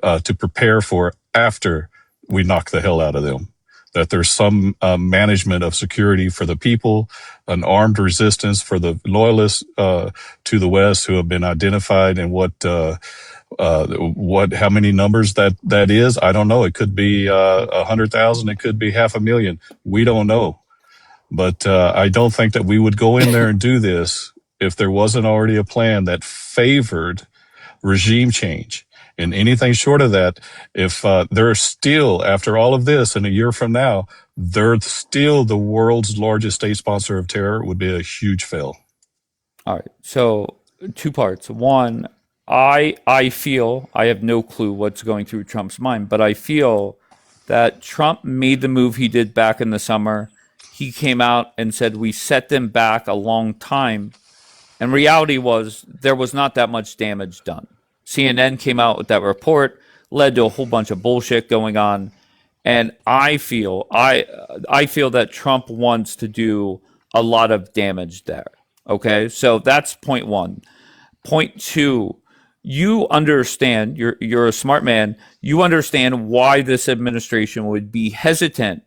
to prepare for after we knock the hell out of them. That there's some management of security for the people, an armed resistance for the loyalists to the West who have been identified, and how many numbers that is, I don't know. It could be 100,000. It could be 500,000. We don't know. But I don't think that we would go in there and do this if there wasn't already a plan that favored regime change. And anything short of that, if they're still, after all of this, in a year from now, they're still the world's largest state sponsor of terror, it would be a huge fail. All right. So 2 parts. One, I feel, I have no clue what's going through Trump's mind, but I feel that Trump made the move he did back in the summer. He came out and said we set them back a long time. And reality was there was not that much damage done. CNN came out with that report, led to a whole bunch of bullshit going on. And I feel that Trump wants to do a lot of damage there. Okay, so that's point 1. Point 2, you understand, you're a smart man, you understand why this administration would be hesitant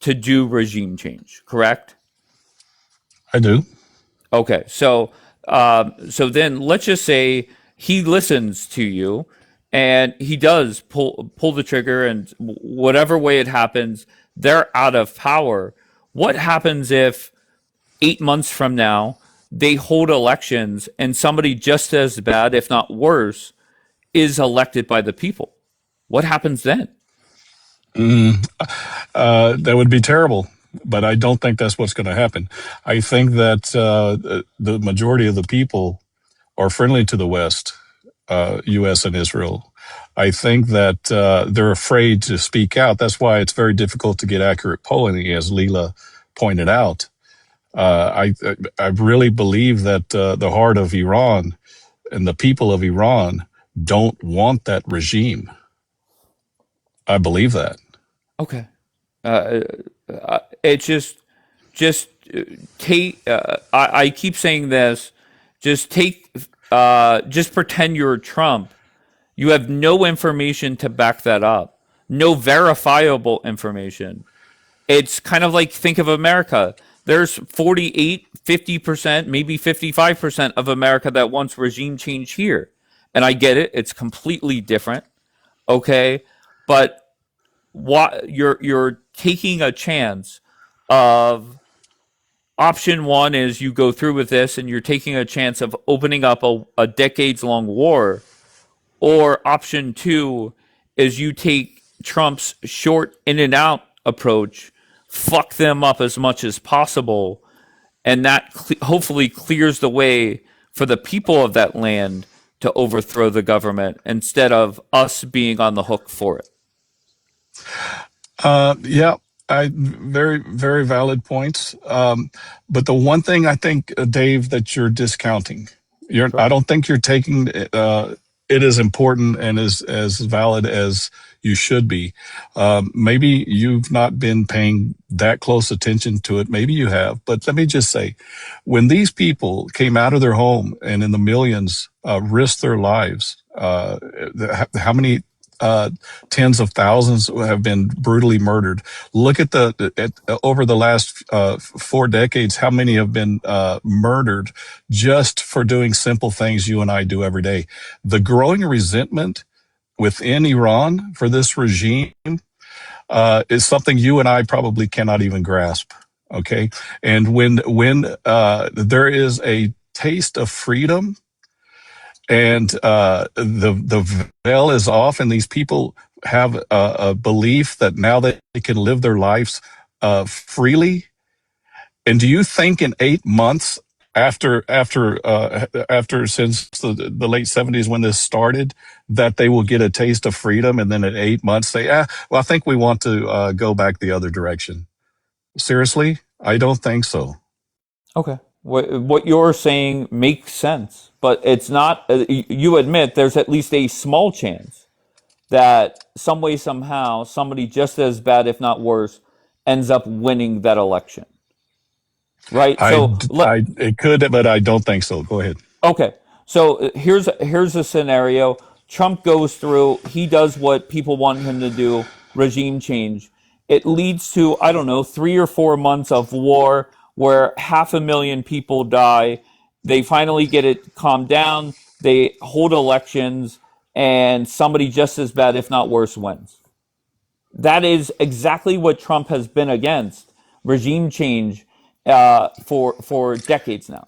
to do regime change, correct? I do. Okay, so then let's just say he listens to you and he does pull the trigger, and whatever way it happens, they're out of power. What happens if 8 months from now they hold elections and somebody just as bad, if not worse, is elected by the people? What happens then? That would be terrible, but I don't think that's what's going to happen. I think that the majority of the people are friendly to the West, U.S. and Israel. I think that they're afraid to speak out. That's why it's very difficult to get accurate polling, as Leela pointed out. I really believe that the heart of Iran and the people of Iran don't want that regime. I believe that. Okay. It's just take. I keep saying this. Just pretend you're Trump. You have no information to back that up. No verifiable information. It's kind of like, think of America. There's 48, 50%, maybe 55% of America that wants regime change here. And I get it. It's completely different. Okay. But what you're taking a chance of option 1 is you go through with this and you're taking a chance of opening up a decades long war, or option 2 is you take Trump's short in and out approach, fuck them up as much as possible, and that hopefully clears the way for the people of that land to overthrow the government instead of us being on the hook for it. Yeah, very, very valid points. But the one thing I think, Dave, that you're discounting, I don't think you're taking it as important and as valid as you should be. Maybe you've not been paying that close attention to it. Maybe you have, but let me just say, when these people came out of their home and in the millions risked their lives, how many tens of thousands have been brutally murdered. Look at over the last 4 decades, how many have been murdered just for doing simple things you and I do every day. The growing resentment within Iran for this regime is something you and I probably cannot even grasp. Okay, and when there is a taste of freedom, and the veil is off, and these people have a belief that now they can live their lives freely. And do you think in 8 months after since the late 70s when this started, that they will get a taste of freedom, and then in 8 months say, well, I think we want to go back the other direction? Seriously, I don't think so. Okay. What you're saying makes sense, but it's not. You admit there's at least a small chance that some way, somehow, somebody just as bad, if not worse, ends up winning that election, right? It could, but I don't think so. Go ahead. Okay, so here's a scenario. Trump goes through. He does what people want him to do. Regime change. It leads to, I don't know, 3 or 4 months of war where 500,000 people die. They finally get it calmed down. They hold elections, and somebody just as bad, if not worse, wins. That is exactly what Trump has been against: regime change for decades now.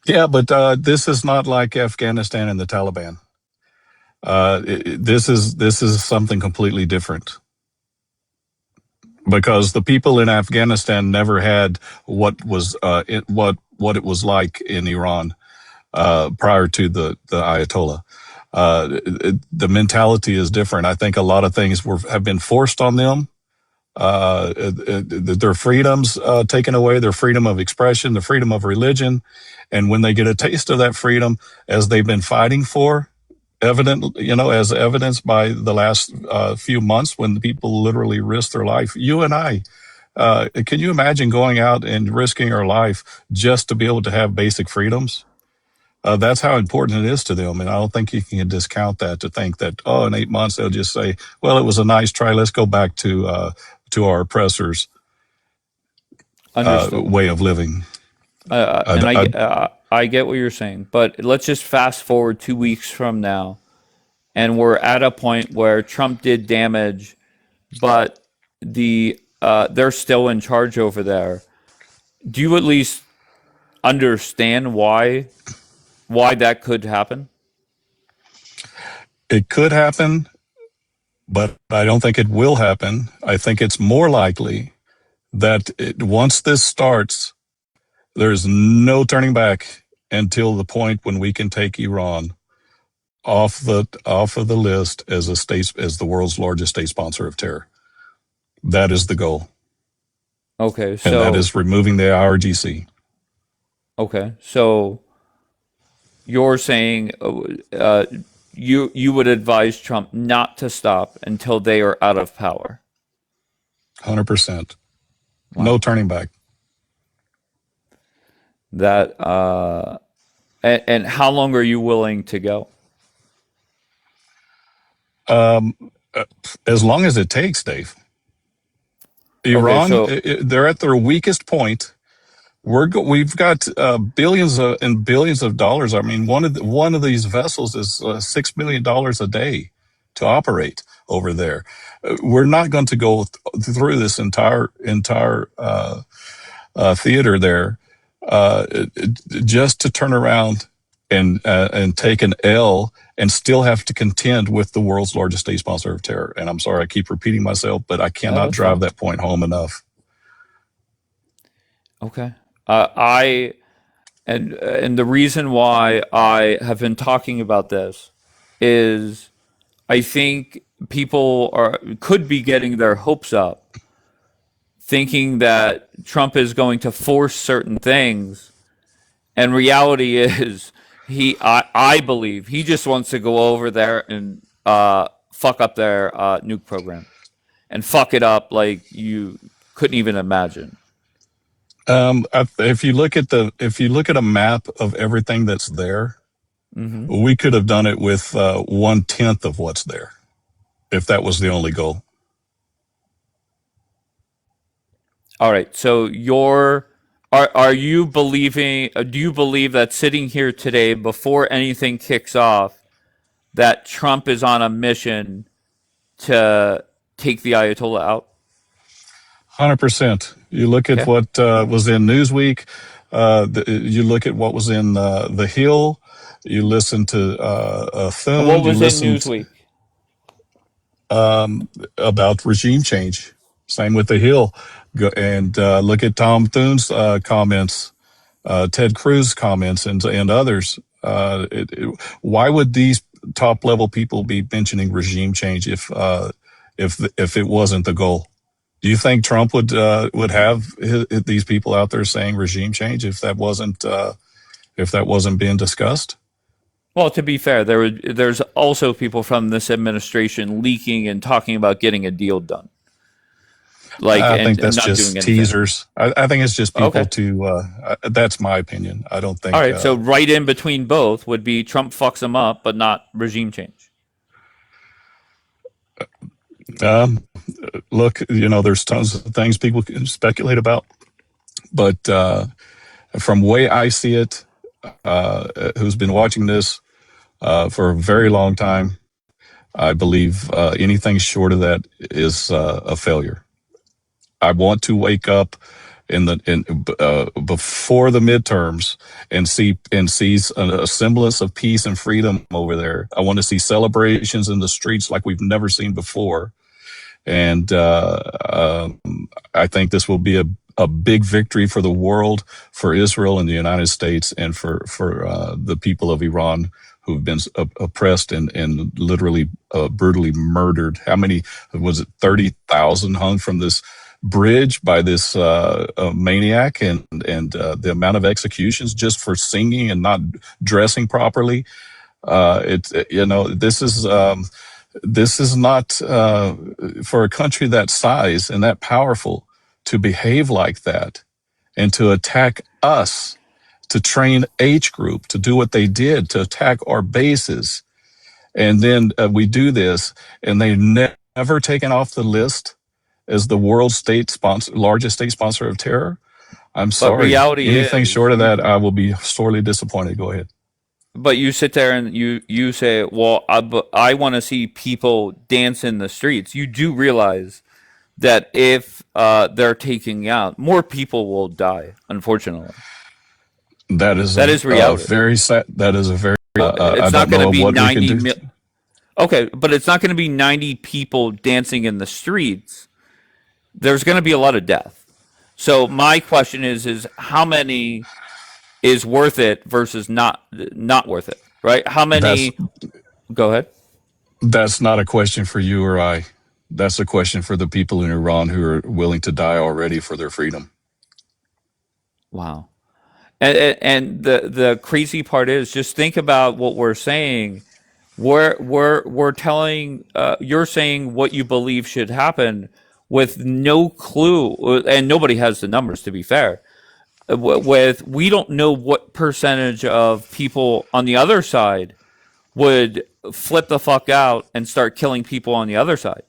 Yeah, but this is not like Afghanistan and the Taliban. This is something completely different, because the people in Afghanistan never had what what it was like in Iran prior to the Ayatollah. The mentality is different. I think a lot of things have been forced on them. Their freedoms taken away, their freedom of expression, the freedom of religion, and when they get a taste of that freedom, as they've been fighting for, as evidenced by the last few months when the people literally risk their life. You and I, can you imagine going out and risking our life just to be able to have basic freedoms? That's how important it is to them. And I don't think you can discount that, to think that, in 8 months, they'll just say, well, it was a nice try. Let's go back to our oppressors' way of living. I get what you're saying, but let's just fast forward 2 weeks from now, and we're at a point where Trump did damage, but they're still in charge over there. Do you at least understand why that could happen? It could happen, but I don't think it will happen. I think it's more likely that once this starts, there's no turning back until the point when we can take Iran off of the list as the world's largest state sponsor of terror. That is the goal. Okay, and that is removing the IRGC. Okay, so you're saying you would advise Trump not to stop until they are out of power. 100%. Wow. No turning back. That and how long are you willing to go? As long as it takes, Dave. Iran, they're at their weakest point. We've got billions and billions of dollars. I mean, one of these vessels is $6 million a day to operate over there. We're not going to go through this entire theater there just to turn around and take an L and still have to contend with the world's largest state sponsor of terror. And I'm sorry, I keep repeating myself, but I cannot drive that point home enough. Okay. And the reason why I have been talking about this is I think people could be getting their hopes up, thinking that Trump is going to force certain things, and reality is I believe he just wants to go over there and fuck up their nuke program, and fuck it up like you couldn't even imagine. If you look at a map of everything that's there, we could have done it with 1/10 of what's there, if that was the only goal. All right. So are you believing? Do you believe that sitting here today, before anything kicks off, that Trump is on a mission to take the Ayatollah out? 100%. You look at what was in Newsweek. You look at what was in The Hill. You listen to Thune. What was in Newsweek? About regime change. Same with The Hill. And look at Tom Thune's comments, Ted Cruz comments, and others. Why would these top level people be mentioning regime change if it wasn't the goal? Do you think Trump would have these people out there saying regime change if that wasn't being discussed? Well, to be fair, there's also people from this administration leaking and talking about getting a deal done, like I think and that's not doing just anything. teasers. I think it's just people Okay. to. That's my opinion. I don't think. All right. So right in between both would be Trump fucks them up, but not regime change. Look, there's tons of things people can speculate about, but from the way I see it, who's been watching this for a very long time, I believe anything short of that is a failure. I want to wake up before the midterms and see a semblance of peace and freedom over there. I want to see celebrations in the streets like we've never seen before. And I think this will be a big victory for the world, for Israel and the United States, and for the people of Iran who've been oppressed and literally brutally murdered. How many was it? 30,000 hung from this bridge by this maniac, and the amount of executions just for singing and not dressing properly. This is not for a country that size and that powerful to behave like that and to attack us, to train H group, to do what they did, to attack our bases. And then we do this and they've never taken off the list as the world's largest state sponsor of terror. I'm sorry. Reality Anything is, short of that, I will be sorely disappointed. Go ahead. But you sit there and you say, well, I want to see people dance in the streets. You do realize that if they're taking out, more people will die, unfortunately. That is reality. Very sad. That is a very. It's not going to be 90 Okay, but it's not going to be 90 people dancing in the streets. There's going to be a lot of death. So my question is how many is worth it versus not worth it, right? How many? Go ahead. That's not a question for you or I. That's a question for the people in Iran who are willing to die already for their freedom. Wow. And the crazy part is, just think about what we're saying. We're telling you're saying what you believe should happen with no clue, and nobody has the numbers, to be fair. We don't know what percentage of people on the other side would flip the fuck out and start killing people on the other side.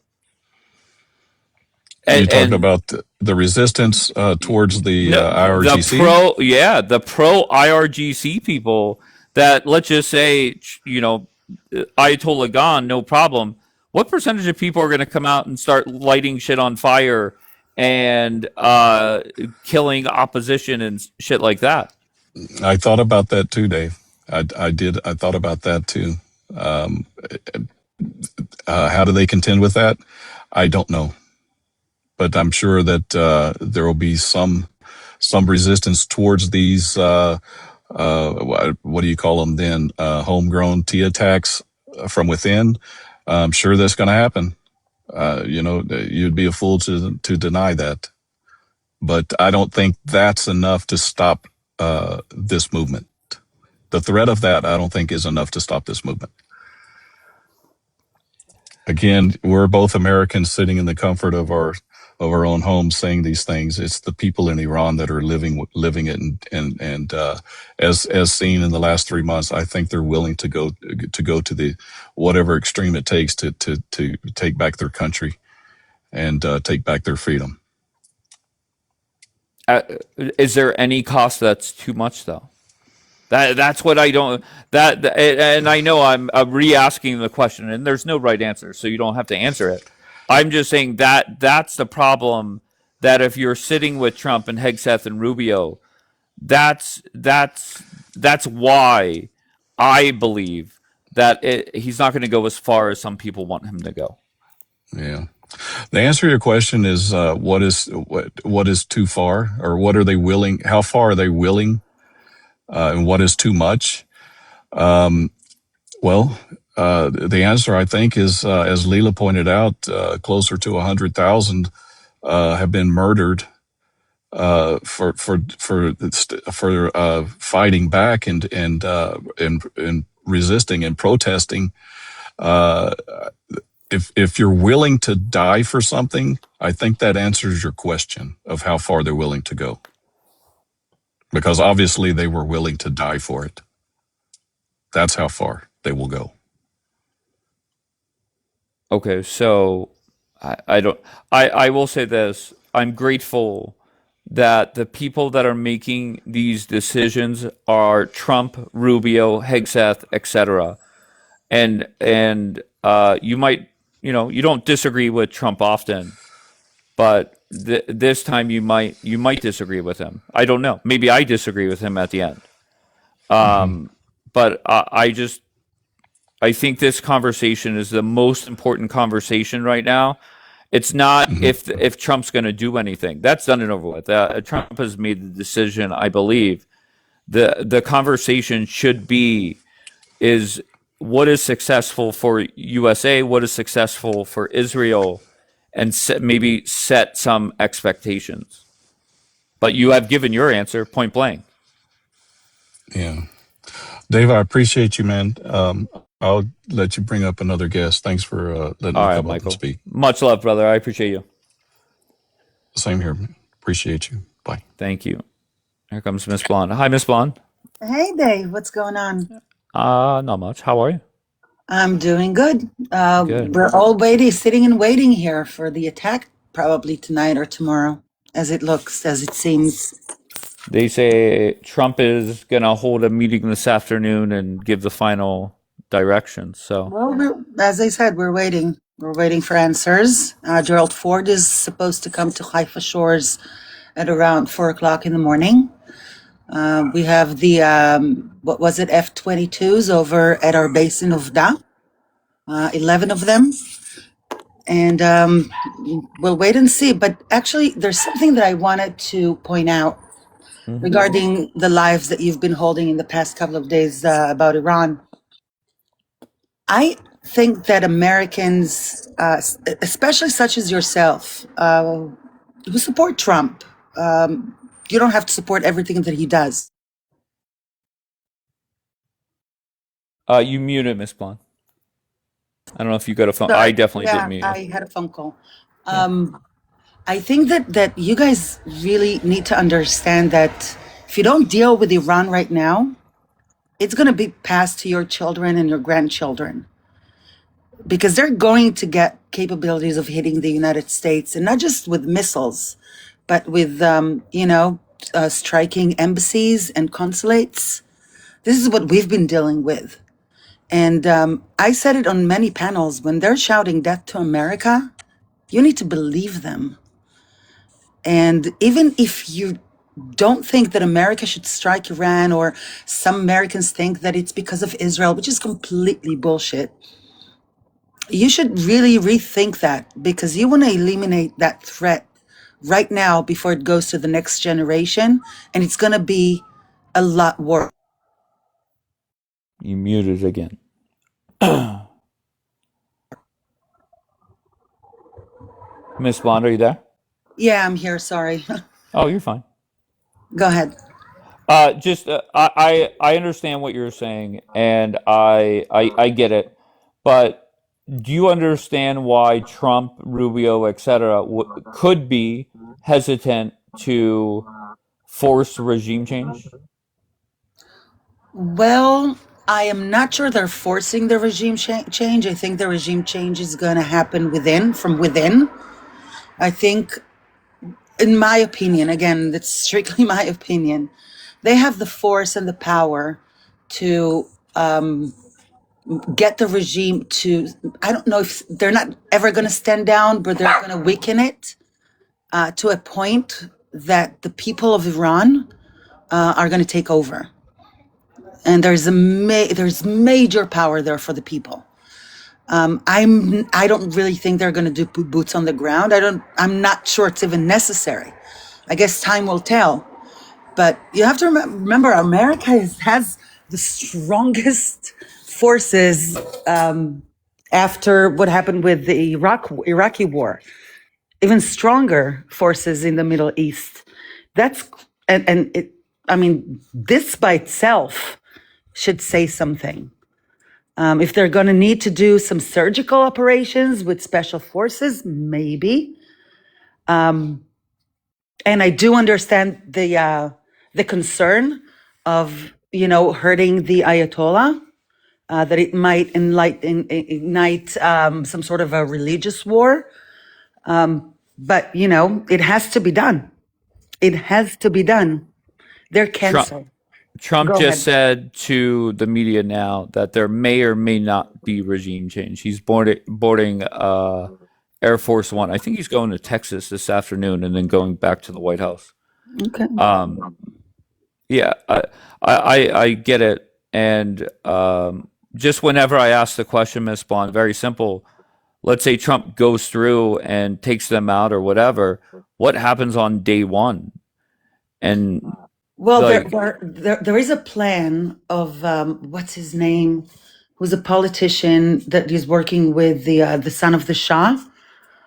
You talking about the resistance towards the IRGC? The pro IRGC people that, let's just say, Ayatollah gone, no problem. What percentage of people are going to come out and start lighting shit on fire and killing opposition and shit like that? I thought about that too, Dave. I did. I thought about that too. How do they contend with that? I don't know, but I'm sure that there will be some resistance towards these. What do you call them then? Homegrown T attacks from within. I'm sure that's going to happen. You'd be a fool to deny that. But I don't think that's enough to stop this movement. The threat of that, I don't think, is enough to stop this movement. Again, we're both Americans sitting in the comfort of our own homes saying these things. It's the people in Iran that are living it, and as seen in the last 3 months, I think they're willing to go to the whatever extreme it takes to take back their country and take back their freedom. Is there any cost that's too much, though? That's what I don't. And I know I'm re-asking the question, and there's no right answer, so you don't have to answer it. I'm just saying that's the problem. That if you're sitting with Trump and Hegseth and Rubio, that's why I believe that he's not going to go as far as some people want him to go. Yeah. The answer to your question is what is too far, or what are they willing? How far are they willing, and what is too much? The answer, I think, is as Leela pointed out, closer to 100,000 have been murdered for fighting back and resisting and protesting. If you're willing to die for something, I think that answers your question of how far they're willing to go. Because obviously they were willing to die for it. That's how far they will go. Okay, so I don't. I will say this. I'm grateful that the people that are making these decisions are Trump, Rubio, Hegseth, etc. And you might, you don't disagree with Trump often, but this time you might disagree with him. I don't know. Maybe I disagree with him at the end. But I think this conversation is the most important conversation right now. It's not if Trump's going to do anything. That's done and over with. Trump has made the decision, I believe. The conversation should be is what is successful for USA, what is successful for Israel, and maybe set some expectations. But you have given your answer point blank. Yeah. Dave, I appreciate you, man. I'll let you bring up another guest. Thanks for letting All me right, come up and Michael. speak. Much love, brother. I appreciate you. Same here, man. Appreciate you. Bye. Thank you. Here comes Miss Blonde. Hi, Miss Blonde. Hey Dave, what's going on? Not much. How are you? I'm doing good. Good. We're all waiting, sitting and waiting here for the attack, probably tonight or tomorrow, as it looks, as it seems. They say Trump is going to hold a meeting this afternoon and give the final directions. So, Well, as I said, we're waiting. We're waiting for answers. Gerald Ford is supposed to come to Haifa Shores at around 4 o'clock in the morning. We have the, what was it, F-22s over at our base in Uvda, 11 of them. And we'll wait and see. But actually, there's something that I wanted to point out regarding the lives that you've been holding in the past couple of days about Iran. I think that Americans, especially such as yourself, who support Trump, you don't have to support everything that he does. you muted, Miss Blonde. I don't know if you got a phone. Sorry. I definitely did Yeah, mute I you. had a phone call. I think that you guys really need to understand that if you don't deal with Iran right now, it's going to be passed to your children and your grandchildren, because they're going to get capabilities of hitting the United States, and not just with missiles, but with, striking embassies and consulates. This is what we've been dealing with. And I said it on many panels, when they're shouting death to America, you need to believe them. And even if you don't think that America should strike Iran, or some Americans think that it's because of Israel, which is completely bullshit, you should really rethink that, because you want to eliminate that threat right now before it goes to the next generation, and it's going to be a lot worse. You muted again. Miss Blonde, are you there? Yeah, I'm here. Sorry. Oh, you're fine. Go ahead. I understand what you're saying, and I get it, but do you understand why Trump, Rubio, etc., could be hesitant to force regime change? Well, I am not sure they're forcing the regime change. I think the regime change is going to happen from within. I think, in my opinion, again, that's strictly my opinion, they have the force and the power to get the regime to, I don't know if they're not ever going to stand down, but they're going to weaken it to a point that the people of Iran are going to take over. And there's major power there for the people. I don't really think they're going to do boots on the ground. I'm not sure it's even necessary. I guess time will tell. But you have to remember, America has the strongest forces after what happened with the Iraqi war. even stronger forces in the Middle East. That's and it, I mean, this by itself should say something. If they're going to need to do some surgical operations with special forces, maybe. And I do understand the concern of hurting the Ayatollah, that it might ignite some sort of a religious war. But it has to be done. It has to be done. They're cancer. Trump Go just ahead. said to the media now that there may or may not be regime change. He's boarding Air Force One. I think he's going to Texas this afternoon and then going back to the White House. Okay. Yeah, I get it. And just whenever I ask the question, Miss Bond, very simple. Let's say Trump goes through and takes them out or whatever. What happens on day one? And Well, like, there is a plan of what's his name, who's a politician that is working with the son of the Shah,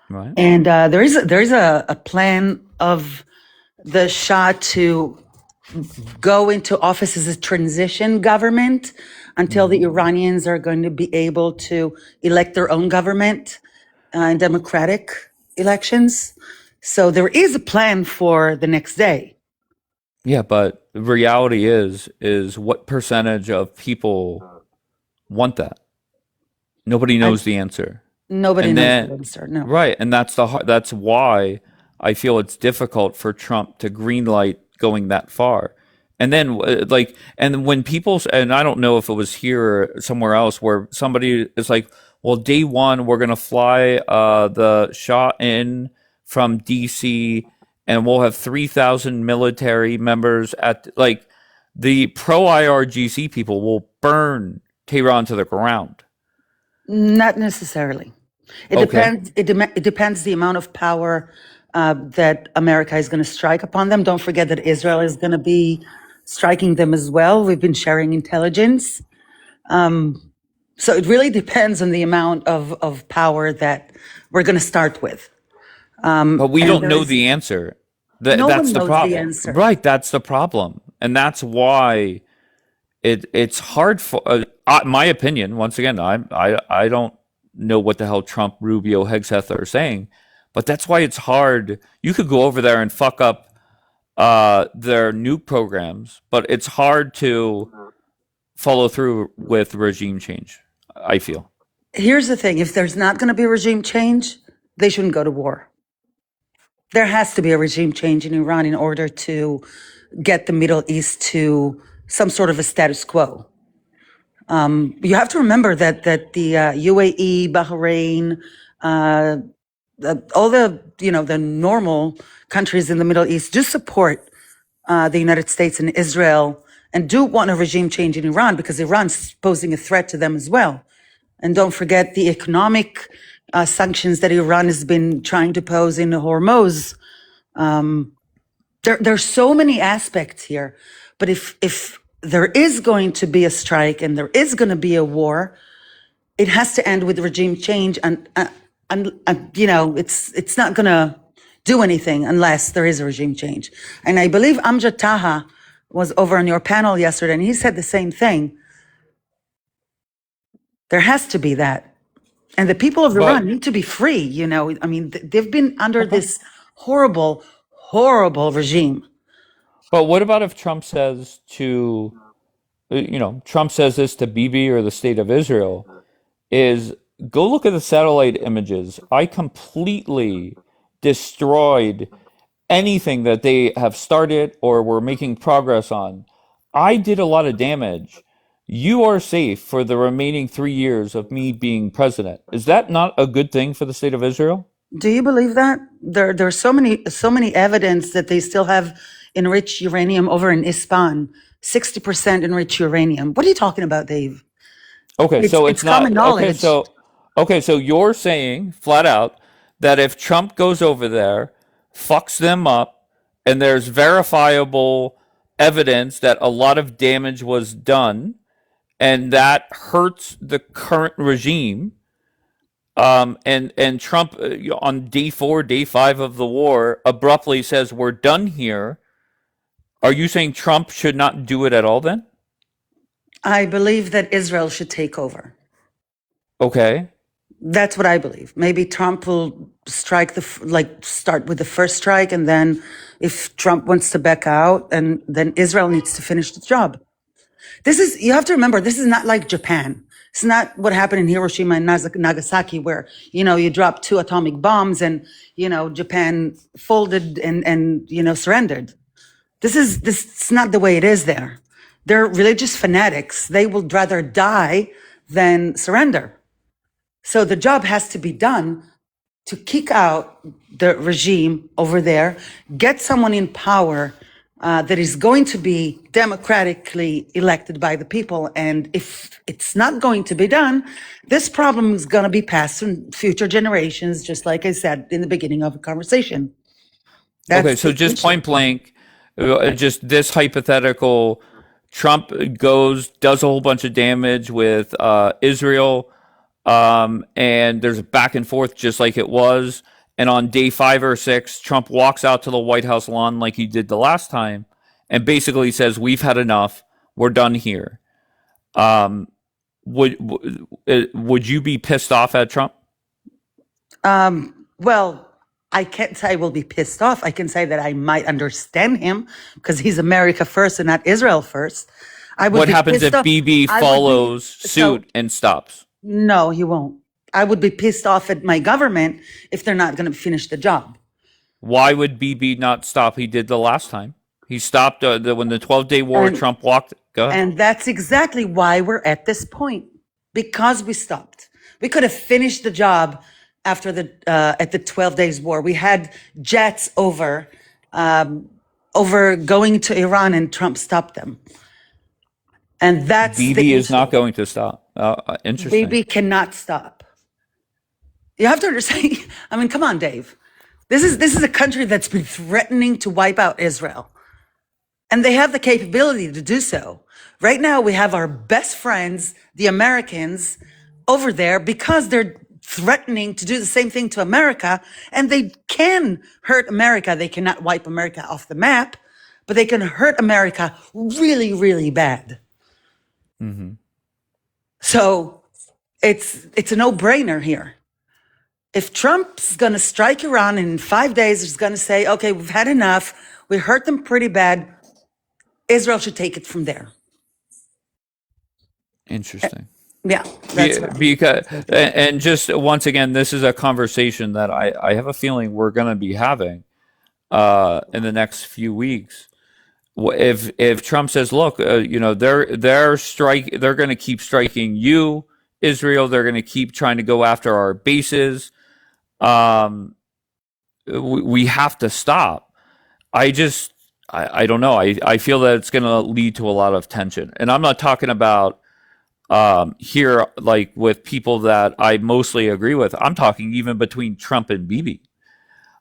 right? and there is a plan of the Shah to go into office as a transition government until the Iranians are going to be able to elect their own government in democratic elections. So there is a plan for the next day. Yeah, but the reality is what percentage of people want that? Nobody knows the answer. Nobody And knows the then answer. No. right, and that's why I feel it's difficult for Trump to greenlight going that far. And then and when and I don't know if it was here or somewhere else where somebody is like, well, day one we're gonna fly the Shah in from DC and we'll have 3,000 military members at the pro IRGC people will burn Tehran to the ground. Not necessarily. It Okay. depends. It depends the amount of power that America is going to strike upon them. Don't forget that Israel is going to be striking them as well. We've been sharing intelligence. So it really depends on the amount of power that we're going to start with. But we And don't there know is the answer. no That's one the knows the problem. answer. Right, that's the problem. And that's why it's hard for my opinion, once again, I don't know what the hell Trump, Rubio, Hegseth are saying, but that's why it's hard. You could go over there and fuck up their nuke programs, but it's hard to follow through with regime change, I feel. Here's the thing: if there's not going to be regime change, they shouldn't go to war. There has to be a regime change in Iran in order to get the Middle East to some sort of a status quo. You have to remember that the UAE, Bahrain, all the normal countries in the Middle East do support the United States and Israel and do want a regime change in Iran because Iran's posing a threat to them as well. And don't forget the economic sanctions that Iran has been trying to pose in Hormuz. There's so many aspects here, but if there is going to be a strike and there is going to be a war, it has to end with regime change, and it's not going to do anything unless there is a regime change. And I believe Amjad Taha was over on your panel yesterday, and he said the same thing. There has to be that, and the people of Iran But need to be free. I mean, they've been under this horrible, horrible regime. But what about if Trump says Trump says this to Bibi or the state of Israel is go look at the satellite images. I completely destroyed anything that they have started or were making progress on. I did a lot of damage. You are safe for the remaining 3 years of me being president. Is that not a good thing for the state of Israel? Do you believe that? There's so many evidence that they still have enriched uranium over in Isfahan, 60% enriched uranium. What are you talking about, Dave? Okay, It's so it's it's common not knowledge. okay, so you're saying flat out that if Trump goes over there, fucks them up, and there's verifiable evidence that a lot of damage was done, and that hurts the current regime, And Trump on day 4, day 5 of the war abruptly says we're done here. Are you saying Trump should not do it at all then? I believe that Israel should take over. Okay. That's what I believe. Maybe Trump will strike start with the first strike, and then if Trump wants to back out, and then Israel needs to finish the job. You have to remember, this is not like Japan. It's not what happened in Hiroshima and Nagasaki, where, you drop 2 atomic bombs and, Japan folded and surrendered. This is not the way it is there. They're religious fanatics. They would rather die than surrender. So the job has to be done to kick out the regime over there, get someone in power that is going to be democratically elected by the people. And if it's not going to be done, this problem is going to be passed to future generations, just like I said in the beginning of the conversation. Okay, so just point blank, just this hypothetical, Trump does a whole bunch of damage with Israel, and there's a back and forth just like it was. And on day 5 or 6, Trump walks out to the White House lawn like he did the last time, and basically says, "We've had enough. We're done here." Would you be pissed off at Trump? Well, I can't say I will be pissed off. I can say that I might understand him because he's America first and not Israel first. What happens if Bibi follows suit and stops? No, he won't. I would be pissed off at my government if they're not going to finish the job. Why would Bibi not stop? He did the last time. He stopped when the 12-day war. Trump walked. Go ahead. And that's exactly why we're at this point, because we stopped. We could have finished the job after at the 12 days war. We had jets over going to Iran, and Trump stopped them. And that's Bibi is not going to stop. Interesting. Bibi cannot stop. You have to understand. I mean, come on, Dave. This is a country that's been threatening to wipe out Israel, and they have the capability to do so. Right now, we have our best friends, the Americans, over there because they're threatening to do the same thing to America, and they can hurt America. They cannot wipe America off the map, but they can hurt America really, really bad. Mm-hmm. So it's a no-brainer here. If Trump's going to strike Iran in 5 days, he's going to say, okay, we've had enough. We hurt them pretty bad. Israel should take it from there. Interesting. Yeah. That's because and just once again, this is a conversation that I have a feeling we're going to be having in the next few weeks. If Trump says, look, they're going to keep striking you, Israel. They're going to keep trying to go after our bases. We have to stop. I don't know. I feel that it's going to lead to a lot of tension, and I'm not talking about here like with people that I mostly agree with. I'm talking even between Trump and Bibi.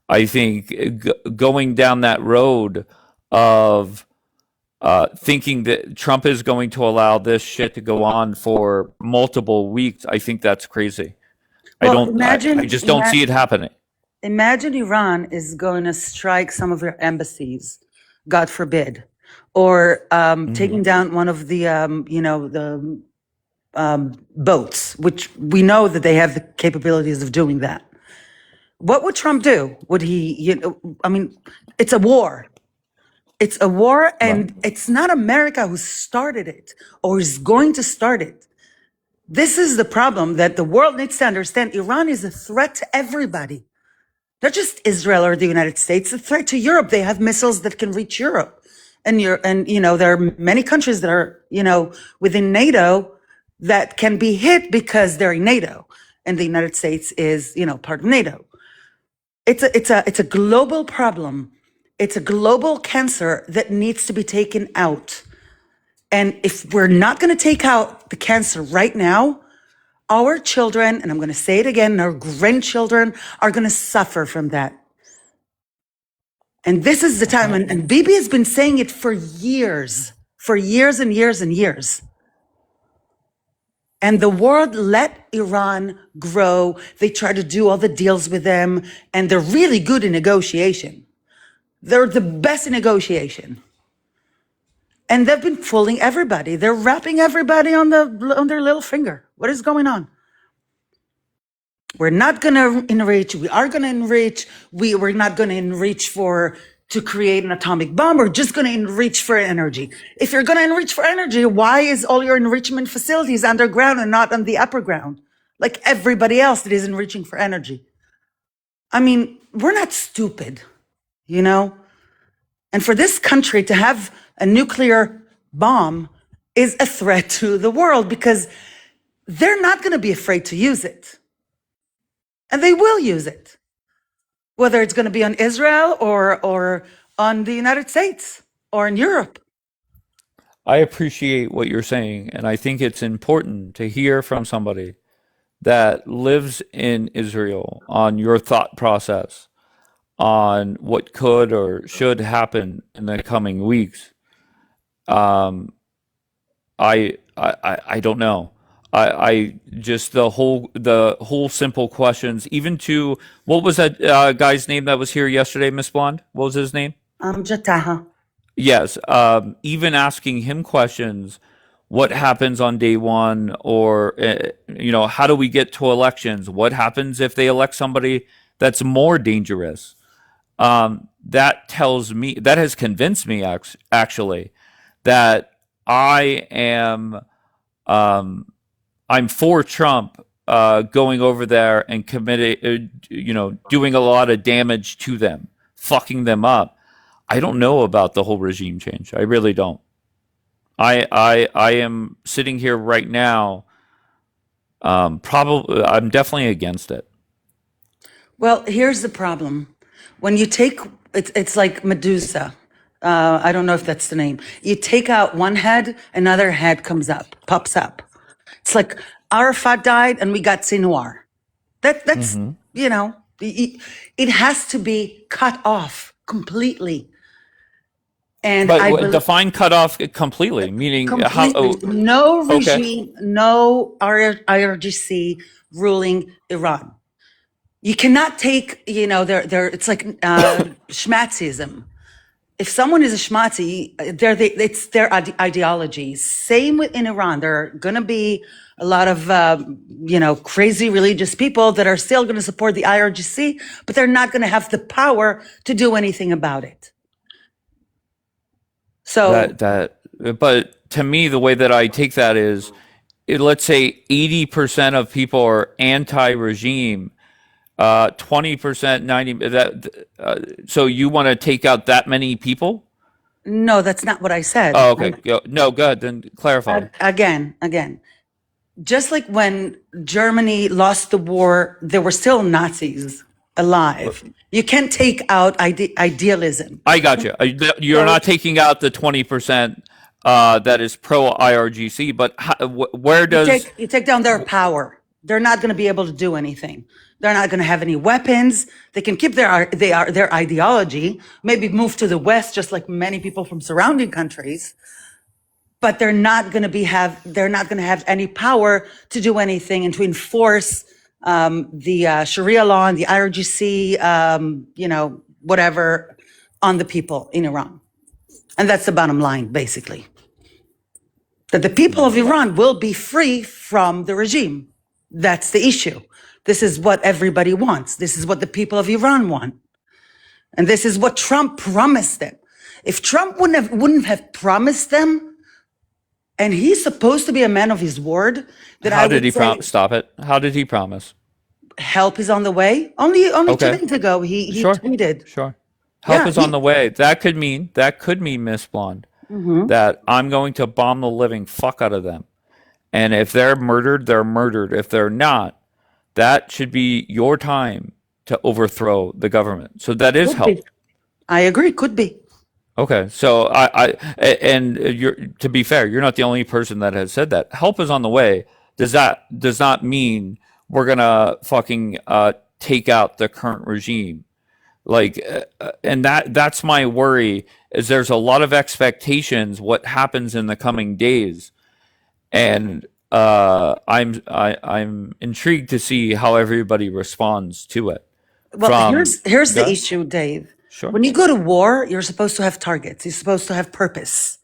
I think going down that road of thinking that Trump is going to allow this shit to go on for multiple weeks, I think that's crazy. Well, I just don't see it happening. Imagine Iran is going to strike some of your embassies, God forbid, or taking down one of the boats, which we know that they have the capabilities of doing that. What would Trump do? Would he, it's a war. It's a war, and it's not America who started it or is going to start it. This is the problem that the world needs to understand. Iran is a threat to everybody, not just Israel or the United States. It's a threat to Europe. They have missiles that can reach Europe. And there are many countries that are, within NATO that can be hit because they're in NATO, and the United States is, part of NATO. It's a global problem. It's a global cancer that needs to be taken out. And if we're not going to take out the cancer right now, our children, and I'm going to say it again, our grandchildren are going to suffer from that. And this is the time, and Bibi has been saying it for years and years and years. And the world let Iran grow. They try to do all the deals with them, and they're really good in negotiation. They're the best in negotiation. And they've been fooling everybody. They're wrapping everybody on their little finger. What is going on? We're not going to enrich. We are going to enrich. We're not going to enrich to create an atomic bomb. We're just going to enrich for energy. If you're going to enrich for energy, why is all your enrichment facilities underground and not on the upper ground? Like everybody else that is enriching for energy. I mean, we're not stupid, you know? And for this country to have a nuclear bomb is a threat to the world because they're not going to be afraid to use it. And they will use it, whether it's going to be on Israel or on the United States or in Europe. I appreciate what you're saying, and I think it's important to hear from somebody that lives in Israel on your thought process on what could or should happen in the coming weeks. Um, I don't know. I just the whole simple questions, even to what was that guy's name that was here yesterday, Miss Blonde? What was his name? Jataha. Yes. Even asking him questions, what happens on day one, or how do we get to elections? What happens if they elect somebody that's more dangerous? That tells me, that has convinced me actually that I am I'm for Trump going over there and committing, doing a lot of damage to them, fucking them up. I don't know about the whole regime change. I really don't. I am sitting here right now. Probably, I'm definitely against it. Well, here's the problem. When you take, it's like Medusa. I don't know if that's the name. You take out one head, another head pops up. It's like Arafat died and we got Sinwar. That's, it has to be cut off completely. And But define cut off completely, meaning how? completely, no Okay. regime, no IRGC ruling Iran. You cannot take, it's like schmatzism. If someone is a schmatzi, it's their ideology. Same in Iran. There are going to be a lot of, crazy religious people that are still going to support the IRGC, but they're not going to have the power to do anything about it. So But to me, the way that I take that is, let's say 80% of people are anti-regime, 20%, 90. So you want to take out that many people? no, that's not what I said. Oh, okay. No, go ahead. Then clarify. Again, just like when Germany lost the war, there were still Nazis alive. You can't take out idealism. I got you. You're not taking out the 20% that is pro IRGC, but where does You take down their power. They're not going to be able to do anything. They're not going to have any weapons. They can keep their ideology, maybe move to the West, just like many people from surrounding countries. But they're not going to have any power to do anything and to enforce the Sharia law and the IRGC, whatever, on the people in Iran. And that's the bottom line, basically. That the people of Iran will be free from the regime. That's the issue. This is what everybody wants. This is what the people of Iran want. And this is what Trump promised them. If Trump wouldn't have promised them, and he's supposed to be a man of his word, that how did he stop it? How did he promise? Help is on the way. Only Okay. 2 days ago, he tweeted. Sure. Help Yeah, is on the way. That could mean, Miss Blonde, that I'm going to bomb the living fuck out of them. And if they're murdered, they're murdered. If they're not, that should be your time to overthrow the government. So that is Could help. be. I agree, could be. Okay, so to be fair, you're not the only person that has said that. Help is on the way. Does not mean we're gonna fucking take out the current regime. Like, and that's my worry. Is there's a lot of expectations what happens in the coming days, and I'm intrigued to see how everybody responds to it. Well, From here's the Go ahead. issue, Dave. Sure. When you go to war, you're supposed to have targets. You're supposed to have purpose.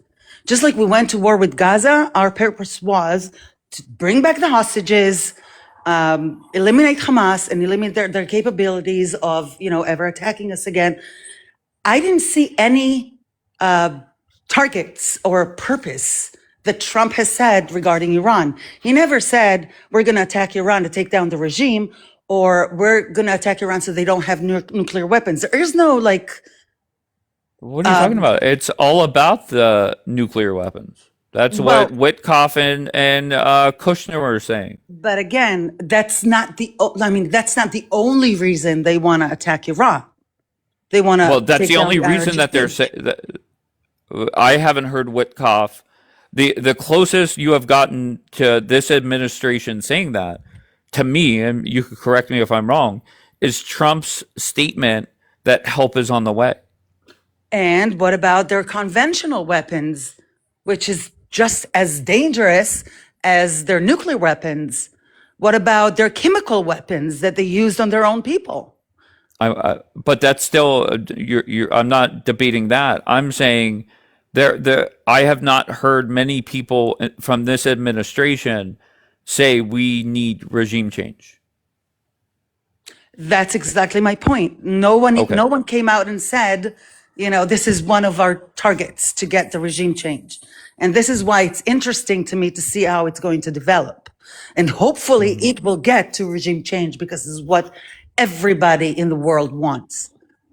Just like we went to war with Gaza, our purpose was to bring back the hostages, eliminate Hamas, and eliminate their capabilities of, ever attacking us again. I didn't see any targets or purpose that Trump has said regarding Iran. He never said, we're going to attack Iran to take down the regime, or we're going to attack Iran so they don't have nuclear weapons. There is no What are you talking about? It's all about the nuclear weapons. That's what well, Witkoff and Kushner were saying. but again, that's not the only reason they want to attack Iran. They want Well, to that's take the down only the reason energy that they're grid. saying. I haven't heard Witkoff. The closest you have gotten to this administration saying that, to me, and you could correct me if I'm wrong, is Trump's statement that help is on the way. And what about their conventional weapons, which is just as dangerous as their nuclear weapons? What about their chemical weapons that they used on their own people? But that's still I'm not debating that. I'm saying I have not heard many people from this administration say we need regime change. That's exactly my point. No one Okay. came out and said, this is one of our targets to get the regime change. And this is why it's interesting to me to see how it's going to develop. And hopefully it will get to regime change, because this is what everybody in the world wants,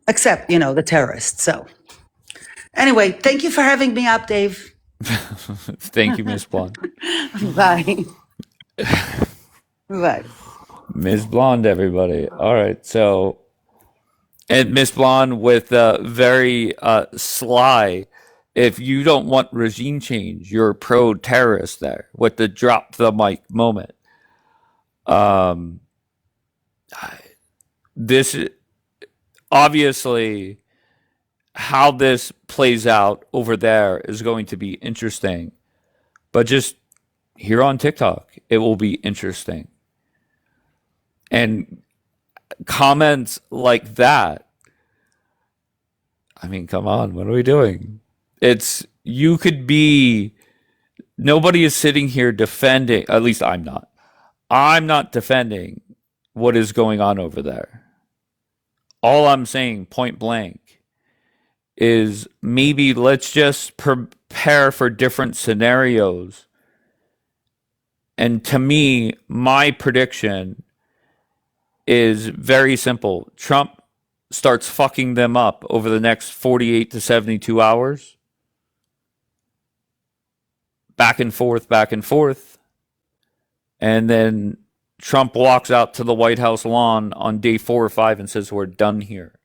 except, the terrorists. So anyway, thank you for having me up, Dave. Thank you, Miss Blonde. Bye. Bye. Miss Blonde, everybody. All right. So, and Miss Blonde with very sly. If you don't want regime change, you're pro-terrorist there with the drop the mic moment. This obviously how this plays out over there is going to be interesting, but just here on TikTok, it will be interesting. And comments like that, I mean, come on, what are we doing? You could be, nobody is sitting here defending, at least I'm not. I'm not defending what is going on over there. All I'm saying, point blank, is maybe let's just prepare for different scenarios. And to me, my prediction is very simple. Trump starts fucking them up over the next 48 to 72 hours. Back and forth, back and forth. And then Trump walks out to the White House lawn on day 4 or 5 and says, we're done here.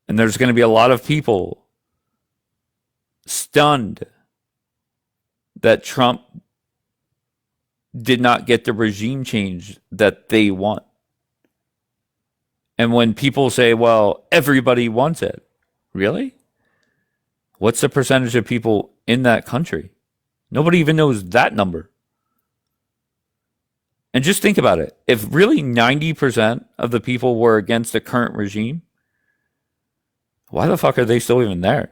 And there's going to be a lot of people stunned that Trump did not get the regime change that they want. And when people say, well, everybody wants it, really? What's the percentage of people in that country? Nobody even knows that number. And just think about it. If really 90% of the people were against the current regime, why the fuck are they still even there?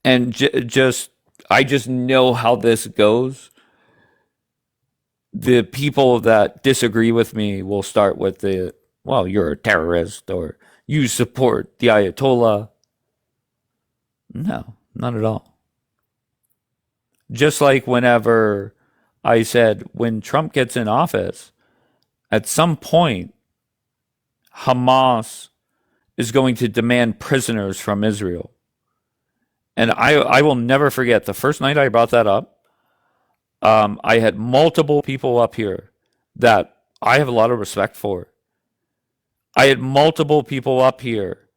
And I just know how this goes. The people that disagree with me will start with well, you're a terrorist or you support the Ayatollah. No, not at all. Just like whenever I said, when Trump gets in office, at some point, Hamas is going to demand prisoners from Israel. And I will never forget the first night I brought that up. I had multiple people up here that I have a lot of respect for. I had multiple people up here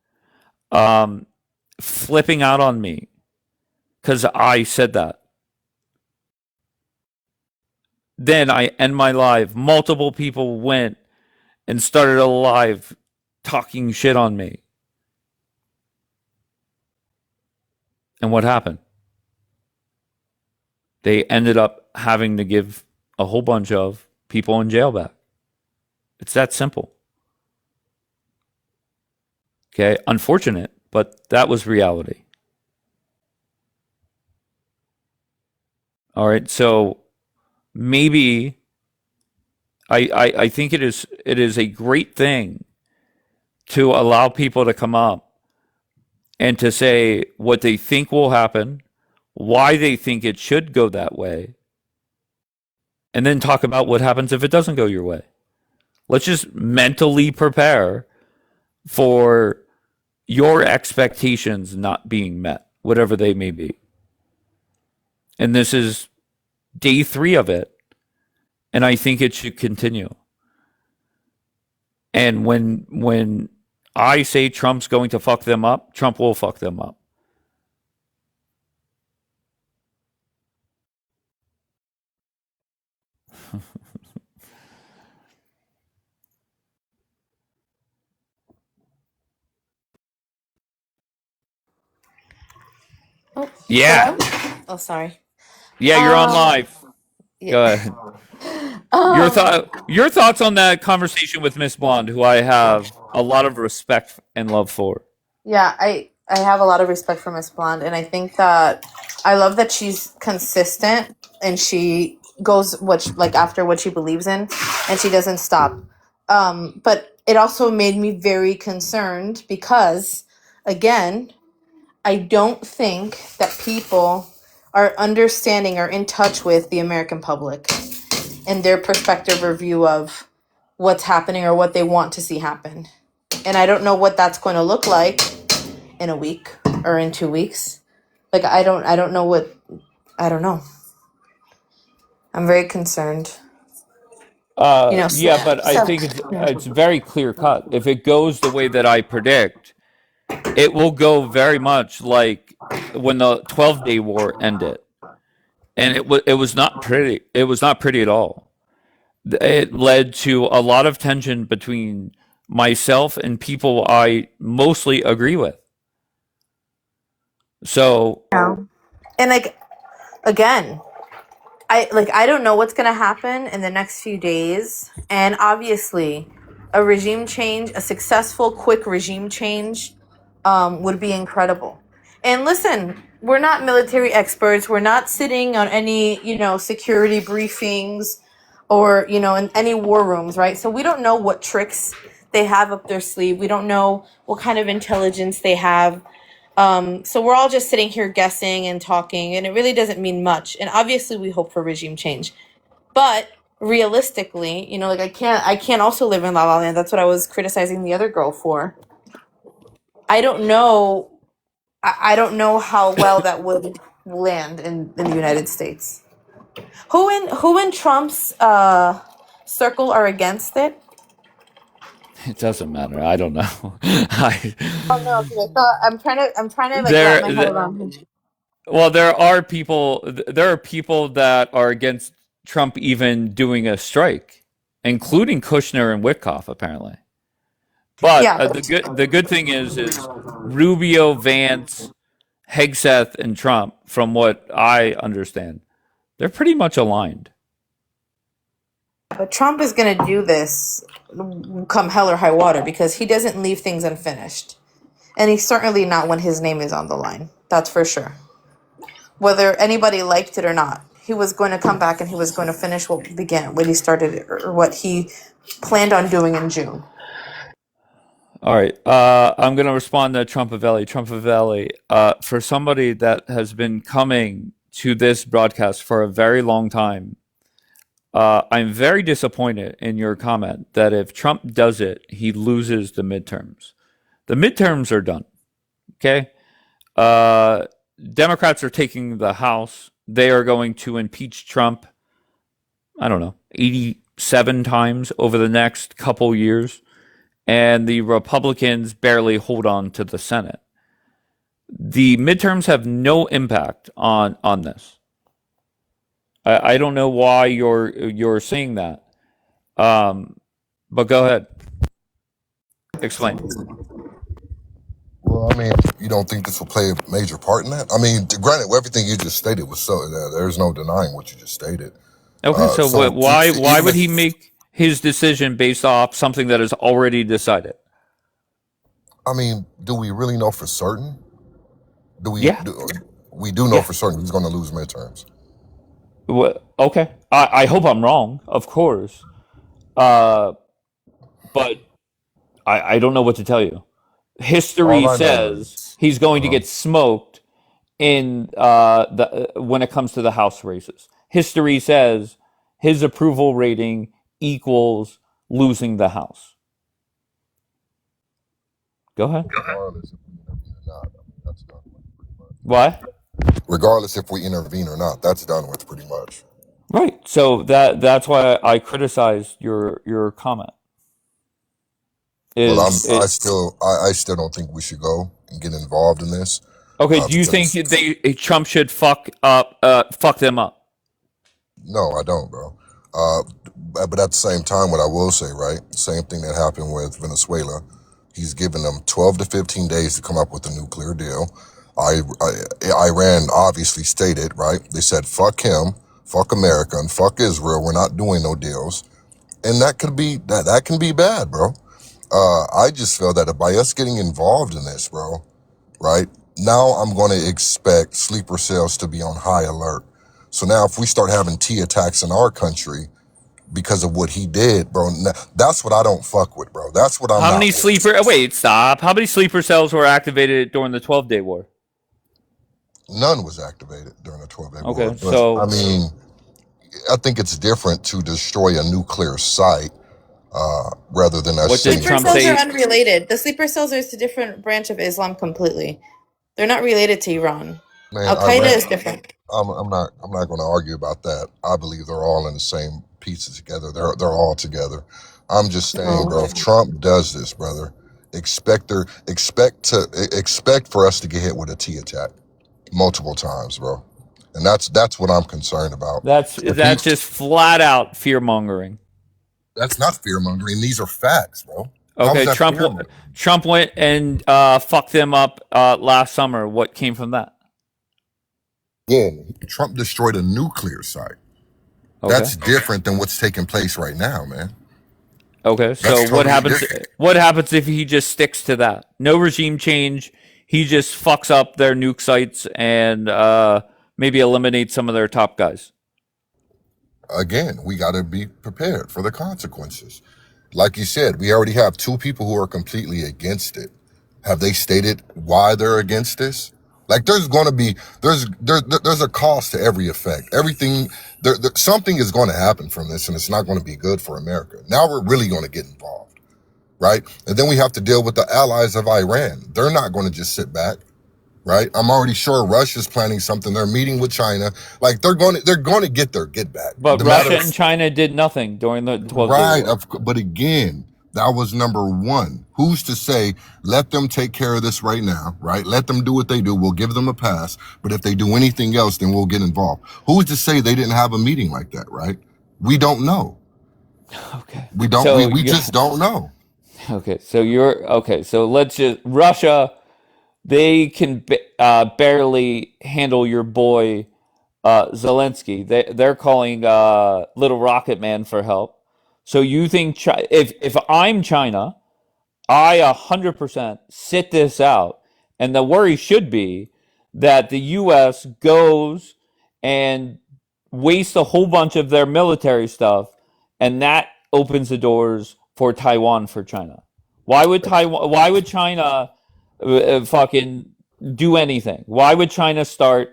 flipping out on me because I said that. Then I end my live. Multiple people went and started a live talking shit on me. And what happened? They ended up having to give a whole bunch of people in jail back. It's that simple. Okay, unfortunate, but that was reality. All right, so maybe I think it is a great thing to allow people to come up and to say what they think will happen, why they think it should go that way, and then talk about what happens if it doesn't go your way. Let's just mentally prepare for your expectations not being met, whatever they may be. And this is day 3 of it, and I think it should continue. And when I say Trump's going to fuck them up, Trump will fuck them up. Oh, Yeah. hello? Oh, sorry. Yeah, you're on live. Yeah. Go ahead. Um, Your thoughts on that conversation with Miss Blonde, who I have a lot of respect and love for. yeah, I have a lot of respect for Miss Blonde, and I think that I love that she's consistent and she goes after what she believes in, and she doesn't stop. But it also made me very concerned because, again, I don't think that people are understanding or in touch with the American public and their perspective or view of what's happening or what they want to see happen. And I don't know what that's going to look like in a week or in 2 weeks. Like I don't know. I don't know. I'm very concerned. Yeah, but I think it's very clear cut. If it goes the way that I predict, it will go very much like when the 12-day war ended, and it was not pretty. It was not pretty at all. It led to a lot of tension between myself and people I mostly agree with. So And like again, I don't know what's gonna happen in the next few days. And obviously a regime change, a successful, quick regime change, would be incredible. And listen, we're not military experts. We're not sitting on any, security briefings or, in any war rooms, right? So we don't know what tricks they have up their sleeve. We don't know what kind of intelligence they have. So we're all just sitting here guessing and talking, and it really doesn't mean much. And obviously we hope for regime change. But realistically, I can't also live in La La Land. That's what I was criticizing the other girl for. I don't know. I don't know how well that would land in the United States. Who in Trump's circle are against it? it doesn't matter. I don't know. Oh no, 'cause I'm trying to like there, wrap my head around it. well, there are people. There are people that are against Trump even doing a strike, including Kushner and Witkoff, apparently. But Yeah. the good thing is Rubio, Vance, Hegseth, and Trump, from what I understand, they're pretty much aligned. But Trump is going to do this come hell or high water because he doesn't leave things unfinished. And he's certainly not when his name is on the line. That's for sure. Whether anybody liked it or not, he was going to come back and he was going to finish what he started or what he planned on doing in June. All right. I'm going to respond to Trumpavelli. Trumpavelli, for somebody that has been coming to this broadcast for a very long time, I'm very disappointed in your comment that if Trump does it, he loses the midterms. The midterms are done. Okay? Democrats are taking the House. They are going to impeach Trump, I don't know, 87 times over the next couple years. And the Republicans barely hold on to the Senate. The midterms have no impact on this. I don't know why you're saying that, but go ahead, explain. Well, I mean, you don't think this will play a major part in that? I mean, granted, everything you just stated was so. There's no denying what you just stated. Okay, so So why even would he if, make his decision based off something that is already decided? I mean, do we really know for certain? Yeah, We do know yeah. for certain he's going to lose midterms. Okay, I hope I'm wrong, of course. But I don't know what to tell you. All History I know says is, he's going to get smoked in the when it comes to the House races. History says his approval rating equals losing the House. Go ahead. regardless if we intervene or not, I mean, that's done with pretty much. Why? Regardless if we intervene or not, that's done with pretty much. Right. So that's why I criticized your comment. Well, Is I it still, I still don't think we should go and get involved in this okay? Do you think because Trump should fuck them up? no, I don't, bro. Uh, but at the same time, what I will say, right? Same thing that happened with Venezuela. He's given them 12 to 15 days to come up with a nuclear deal. Iran obviously stated, right? They said, fuck him, fuck America, and fuck Israel. We're not doing no deals. And that could be, that can be bad, bro. I just feel that by us getting involved in this, bro, right? Now I'm going to expect sleeper cells to be on high alert. So now if we start having T attacks in our country because of what he did, bro, that's what I don't fuck with, bro. That's what I'm How not many with. sleeper? Wait, stop. How many sleeper cells were activated during the 12-day war? None was activated during the 12-day war. Okay, But I so mean, I think it's different to destroy a nuclear site rather than us what did sitting Sleeper Trump here. cells are say? unrelated. The sleeper cells are a different branch of Islam completely. They're not related to Iran. Man, Al Qaeda Iran, is different. I'm not going to argue about that. I believe they're all in the same pieces together. They're all together. I'm just saying, No. bro, if Trump does this, brother, expect for us to get hit with a T attack multiple times, bro. And that's what I'm concerned about. If he, That's just flat out fear mongering. that's not fear mongering. These are facts, bro. How is Okay, that fear mongering? Trump went and fucked them up last summer. What came from that? Again, Trump destroyed a nuclear site. Okay. That's different than what's taking place right now, man. Okay. So That's what totally happens? different. What happens if he just sticks to that? No regime change. He just fucks up their nuke sites and maybe eliminates some of their top guys. Again, we got to be prepared for the consequences. Like you said, we already have two people who are completely against it. Have they stated why they're against this? Like, there's going to be there's a cost to every effect. Everything something is going to happen from this, and it's not going to be good for America. Now we're really going to get involved, right? And then we have to deal with the allies of Iran. They're not going to just sit back, right? I'm already sure Russia's planning something. They're meeting with China. Like, they're going to get their get back. But The matter Russia of and China did nothing during the 12-day Right, war. but again, that was number one. Who's to say, let them take care of this right now, right? Let them do what they do. We'll give them a pass. But if they do anything else, then we'll get involved. Who's to say they didn't have a meeting like that, right? We don't know. Okay. We don't, So we just don't know. okay. So let's just Russia. They can barely handle your boy Zelensky. They're calling Little Rocket Man for help. So you think if I'm China, I 100% sit this out, and the worry should be that the U.S. goes and wastes a whole bunch of their military stuff, and that opens the doors for Taiwan for China. Why would Taiwan? Why would China fucking do anything? Why would China start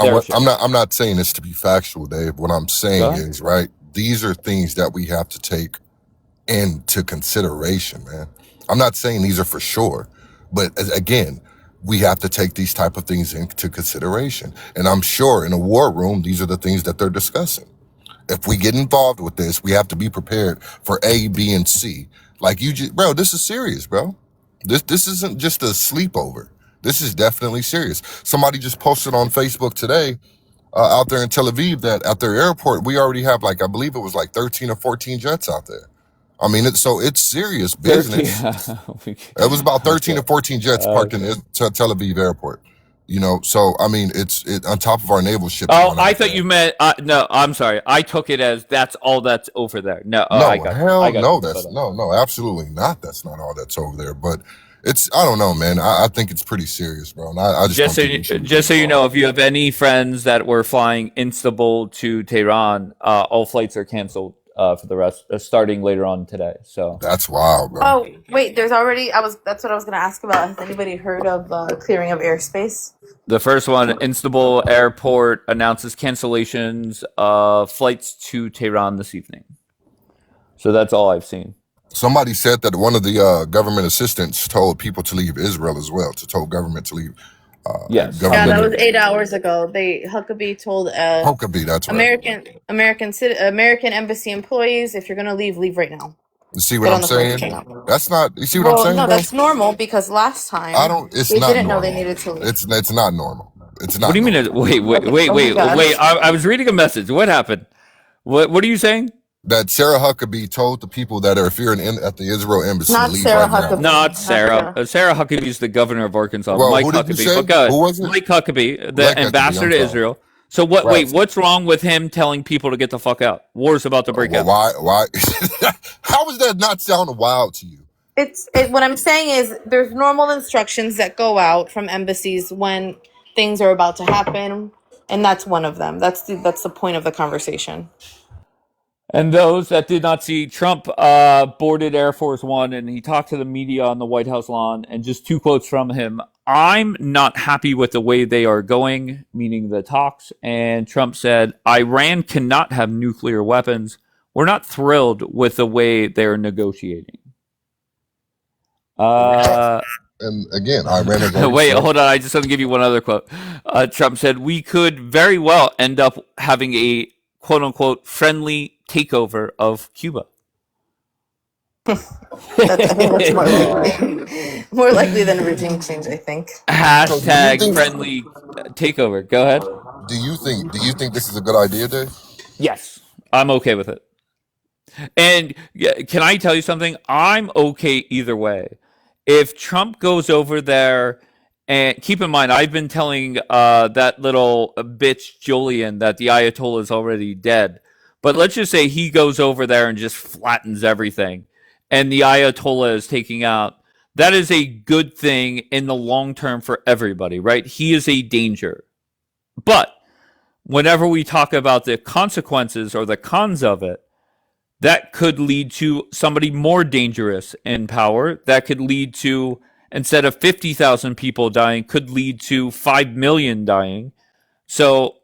their shit? I'm not saying this to be factual, Dave. What I'm saying is, right, these are things that we have to take into consideration, man. I'm not saying these are for sure, but again, we have to take these type of things into consideration. And I'm sure in a war room, these are the things that they're discussing. If we get involved with this, we have to be prepared for A, B, and C. Like bro, this is serious, bro. This isn't just a sleepover. This is definitely serious. Somebody just posted on Facebook today, out there in Tel Aviv, that at their airport, we already have I believe it was 13 or 14 jets out there. I mean, it's serious 13. business. It was about 13 or 14 jets parked in Tel Aviv airport. You know, so I mean, it's on top of our naval ships Oh, going I out thought there. you meant no. I'm sorry. I took it as that's all that's over there. No, I No, got hell no, you. that's no, absolutely not. That's not all that's over there. But it's, I don't know, man. I think it's pretty serious, bro. And I just don't think we should be Just so getting you know, involved. if you have any friends that were flying Istanbul to Tehran, all flights are canceled for the rest, starting later on today. So That's wild, bro. Oh, wait, there's already that's what I was going to ask about. Has anybody heard of clearing of airspace? the first one, Istanbul Airport announces cancellations of flights to Tehran this evening. So that's all I've seen. Somebody said that one of the government assistants told people to leave Israel as well, to told government to leave. Yes. Yeah, that was government 8 hours ago. Huckabee told Huckabee, that's right. American embassy employees, if you're gonna leave right now. You see what Get I'm on the plane saying? right now. That's not. You see what I'm Well, saying, no, bro? that's normal because last I time don't. It's they not didn't know they normal. needed to leave. It's not normal. It's What not do you mean? normal. Wait. I was reading a message. What happened? What are you saying? That Sarah Huckabee told the people that are fearing at the Israel embassy to Not leave Sarah right now. Huckabee. Not Sarah. Sarah Huckabee is the governor of Arkansas. Well, Mike who did you Huckabee. say? But go Who ahead. was it? Mike Huckabee, the Mike Huckabee, ambassador I'm to sorry. Israel. So what? Right. Wait, what's wrong with him telling people to get the fuck out? War's about to break Well, out. why? How is that not sounding wild to you? What I'm saying is there's normal instructions that go out from embassies when things are about to happen, and that's one of them. That's the point of the conversation. And those that did not see, Trump boarded Air Force One and he talked to the media on the White House lawn. And just two quotes from him: "I'm not happy with the way they are going," meaning the talks. And Trump said, "Iran cannot have nuclear weapons. We're not thrilled with the way they're negotiating." And again, Iran has already Wait, said. hold on. I just want to give you one other quote. Trump said, "We could very well end up having a quote unquote friendly takeover of Cuba." That's more likely than a regime change, I think. Hashtag friendly takeover. Go ahead. Do you think this is a good idea, Dave? Yes, I'm okay with it. And can I tell you something? I'm okay either way. If Trump goes over there, and keep in mind, I've been telling that little bitch Julian that the Ayatollah is already dead. But let's just say he goes over there and just flattens everything, and the Ayatollah is taking out. That is a good thing in the long term for everybody, right? He is a danger. But whenever we talk about the consequences or the cons of it, that could lead to somebody more dangerous in power. That could lead to, instead of 50,000 people dying, could lead to 5 million dying. So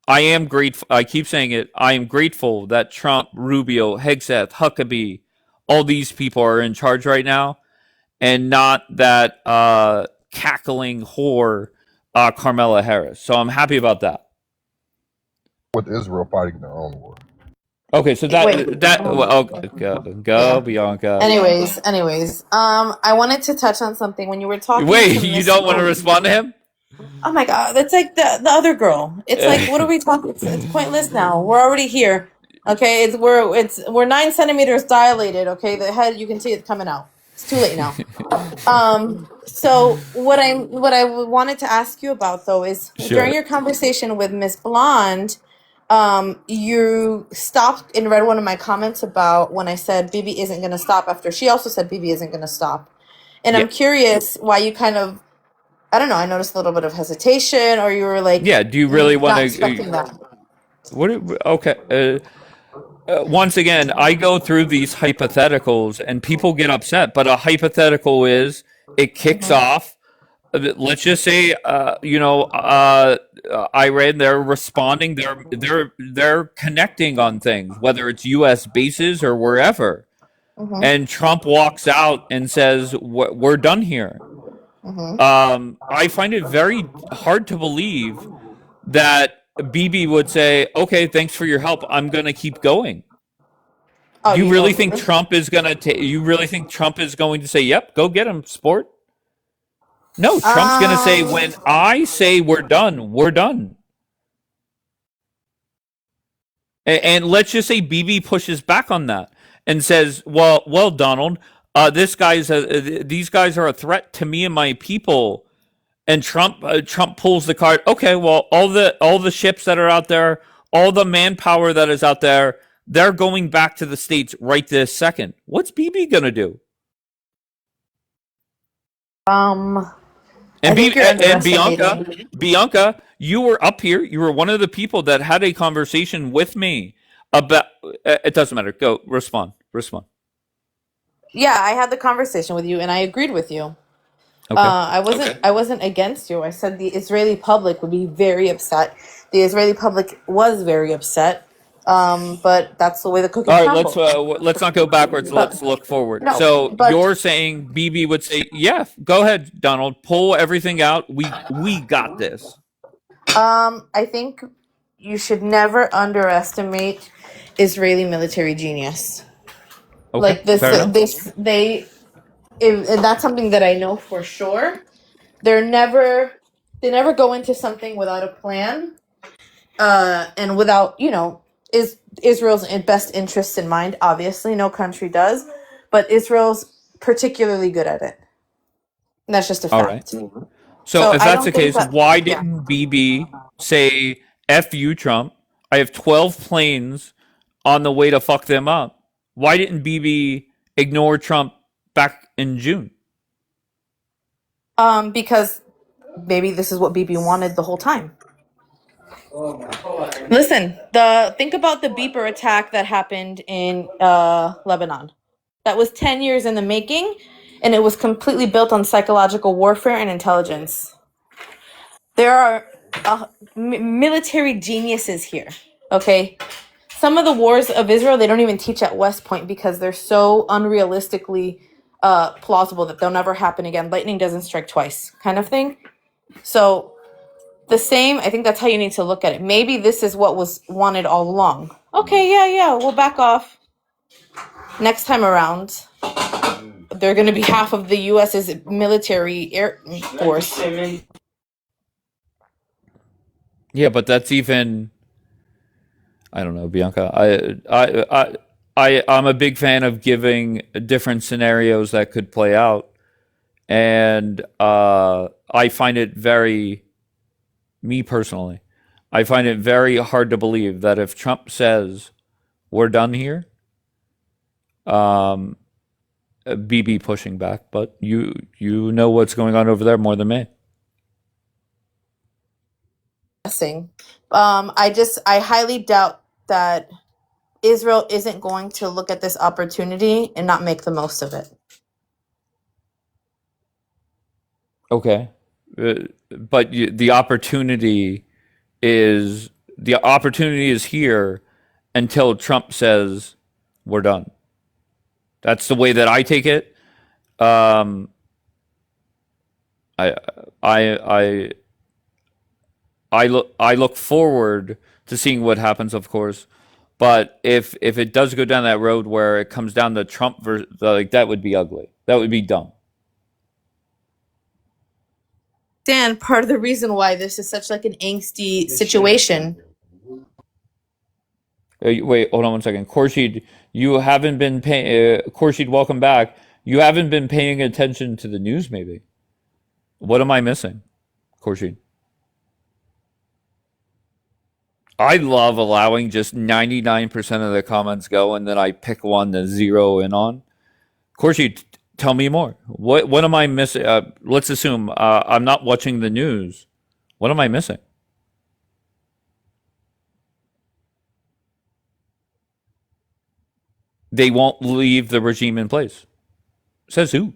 I am grateful. I keep saying it. I am grateful that Trump, Rubio, Hegseth, Huckabee, all these people are in charge right now, and not that cackling whore, Carmela Harris. So I'm happy about that. With Israel fighting their own war. Okay, so go Bianca. Anyways, I wanted to touch on something when you were talking. Wait, to you Miss don't want to Rose. respond to him? Oh my god, that's like the other girl. It's like, what are we talking? It's pointless now. We're already here. Okay, we're 9 centimeters dilated. Okay, the head, you can see it coming out. It's too late now. So what I wanted to ask you about though is during your conversation with Miss Blonde, you stopped and read one of my comments about when I said Bibi isn't going to stop after she also said Bibi isn't going to stop. And I'm curious why you kind of, I don't know, I noticed a little bit of hesitation, or you were like, yeah, do you really want to expecting that? Okay. Once again, I go through these hypotheticals and people get upset, but a hypothetical is it kicks off. Let's just say, Iran, they're responding, they're connecting on things, whether it's U.S. bases or wherever. And Trump walks out and says, "We're done here." I find it very hard to believe that Bibi would say, "Okay, thanks for your help. I'm going to keep going." Oh, You really think Trump is going to? You really think Trump is going to say, "Yep, go get him, sport"? No, Trump's going to say, "When I say we're done, we're done." And let's just say Bibi pushes back on that. and says, well, Donald, these guys are a threat to me and my people. And Trump pulls the card. Okay, well, all the ships that are out there, all the manpower that is out there, they're going back to the States right this second. What's BB gonna do? I think you're And underestimating. Bianca, you were up here. You were one of the people that had a conversation with me about. It doesn't matter. Go respond. Yeah, I had the conversation with you, and I agreed with you. Okay. I wasn't against you. I said the Israeli public would be very upset. The Israeli public was very upset. But that's the way the cookie All right. crumbled. Let's not go backwards. Let's look forward. No, So but you're saying BB would say, "Yeah, go ahead, Donald. Pull everything out. We got this." I think you should never underestimate Israeli military genius. Okay. Like this, Fair enough. and that's something that I know for sure. They never go into something without a plan, and without is Israel's best interests in mind. Obviously, no country does, but Israel's particularly good at it. And that's just a All right. fact. So So if I that's don't the think case, that. why Yeah. didn't BB say "F you, Trump"? I have 12 planes on the way to fuck them up. Why didn't BB ignore Trump back in June? Because maybe this is what BB wanted the whole time. Listen, think about the beeper attack that happened in Lebanon. That was 10 years in the making, and it was completely built on psychological warfare and intelligence. There are military geniuses here, okay? Some of the wars of Israel, they don't even teach at West Point because they're so unrealistically plausible that they'll never happen again. Lightning doesn't strike twice, kind of thing. So I think that's how you need to look at it. Maybe this is what was wanted all along. Okay, yeah, we'll back off. Next time around, they're going to be half of the U.S.'s military air force. Yeah, but that's even. I don't know, Bianca. I'm a big fan of giving different scenarios that could play out, and I find it me personally, I find it very hard to believe that if Trump says we're done here, BB pushing back. But you know what's going on over there more than me. I highly doubt that Israel isn't going to look at this opportunity and not make the most of it. Okay, but the opportunity is here until Trump says we're done. That's the way that I take it. I I I look forward to seeing what happens, of course. But if it does go down that road where it comes down to Trump versus, like, that would be ugly. That would be dumb. Dan, part of the reason why this is such like an angsty situation. Wait, hold on one second. Khorshid, you haven't been paying. Khorshid, welcome back. You haven't been paying attention to the news, maybe. What am I missing, Khorshid? I love allowing just 99% of the comments go, and then I pick one to zero in on. Khorshid, tell me more. What am I missing? Let's assume I'm not watching the news. What am I missing? They won't leave the regime in place. Says who?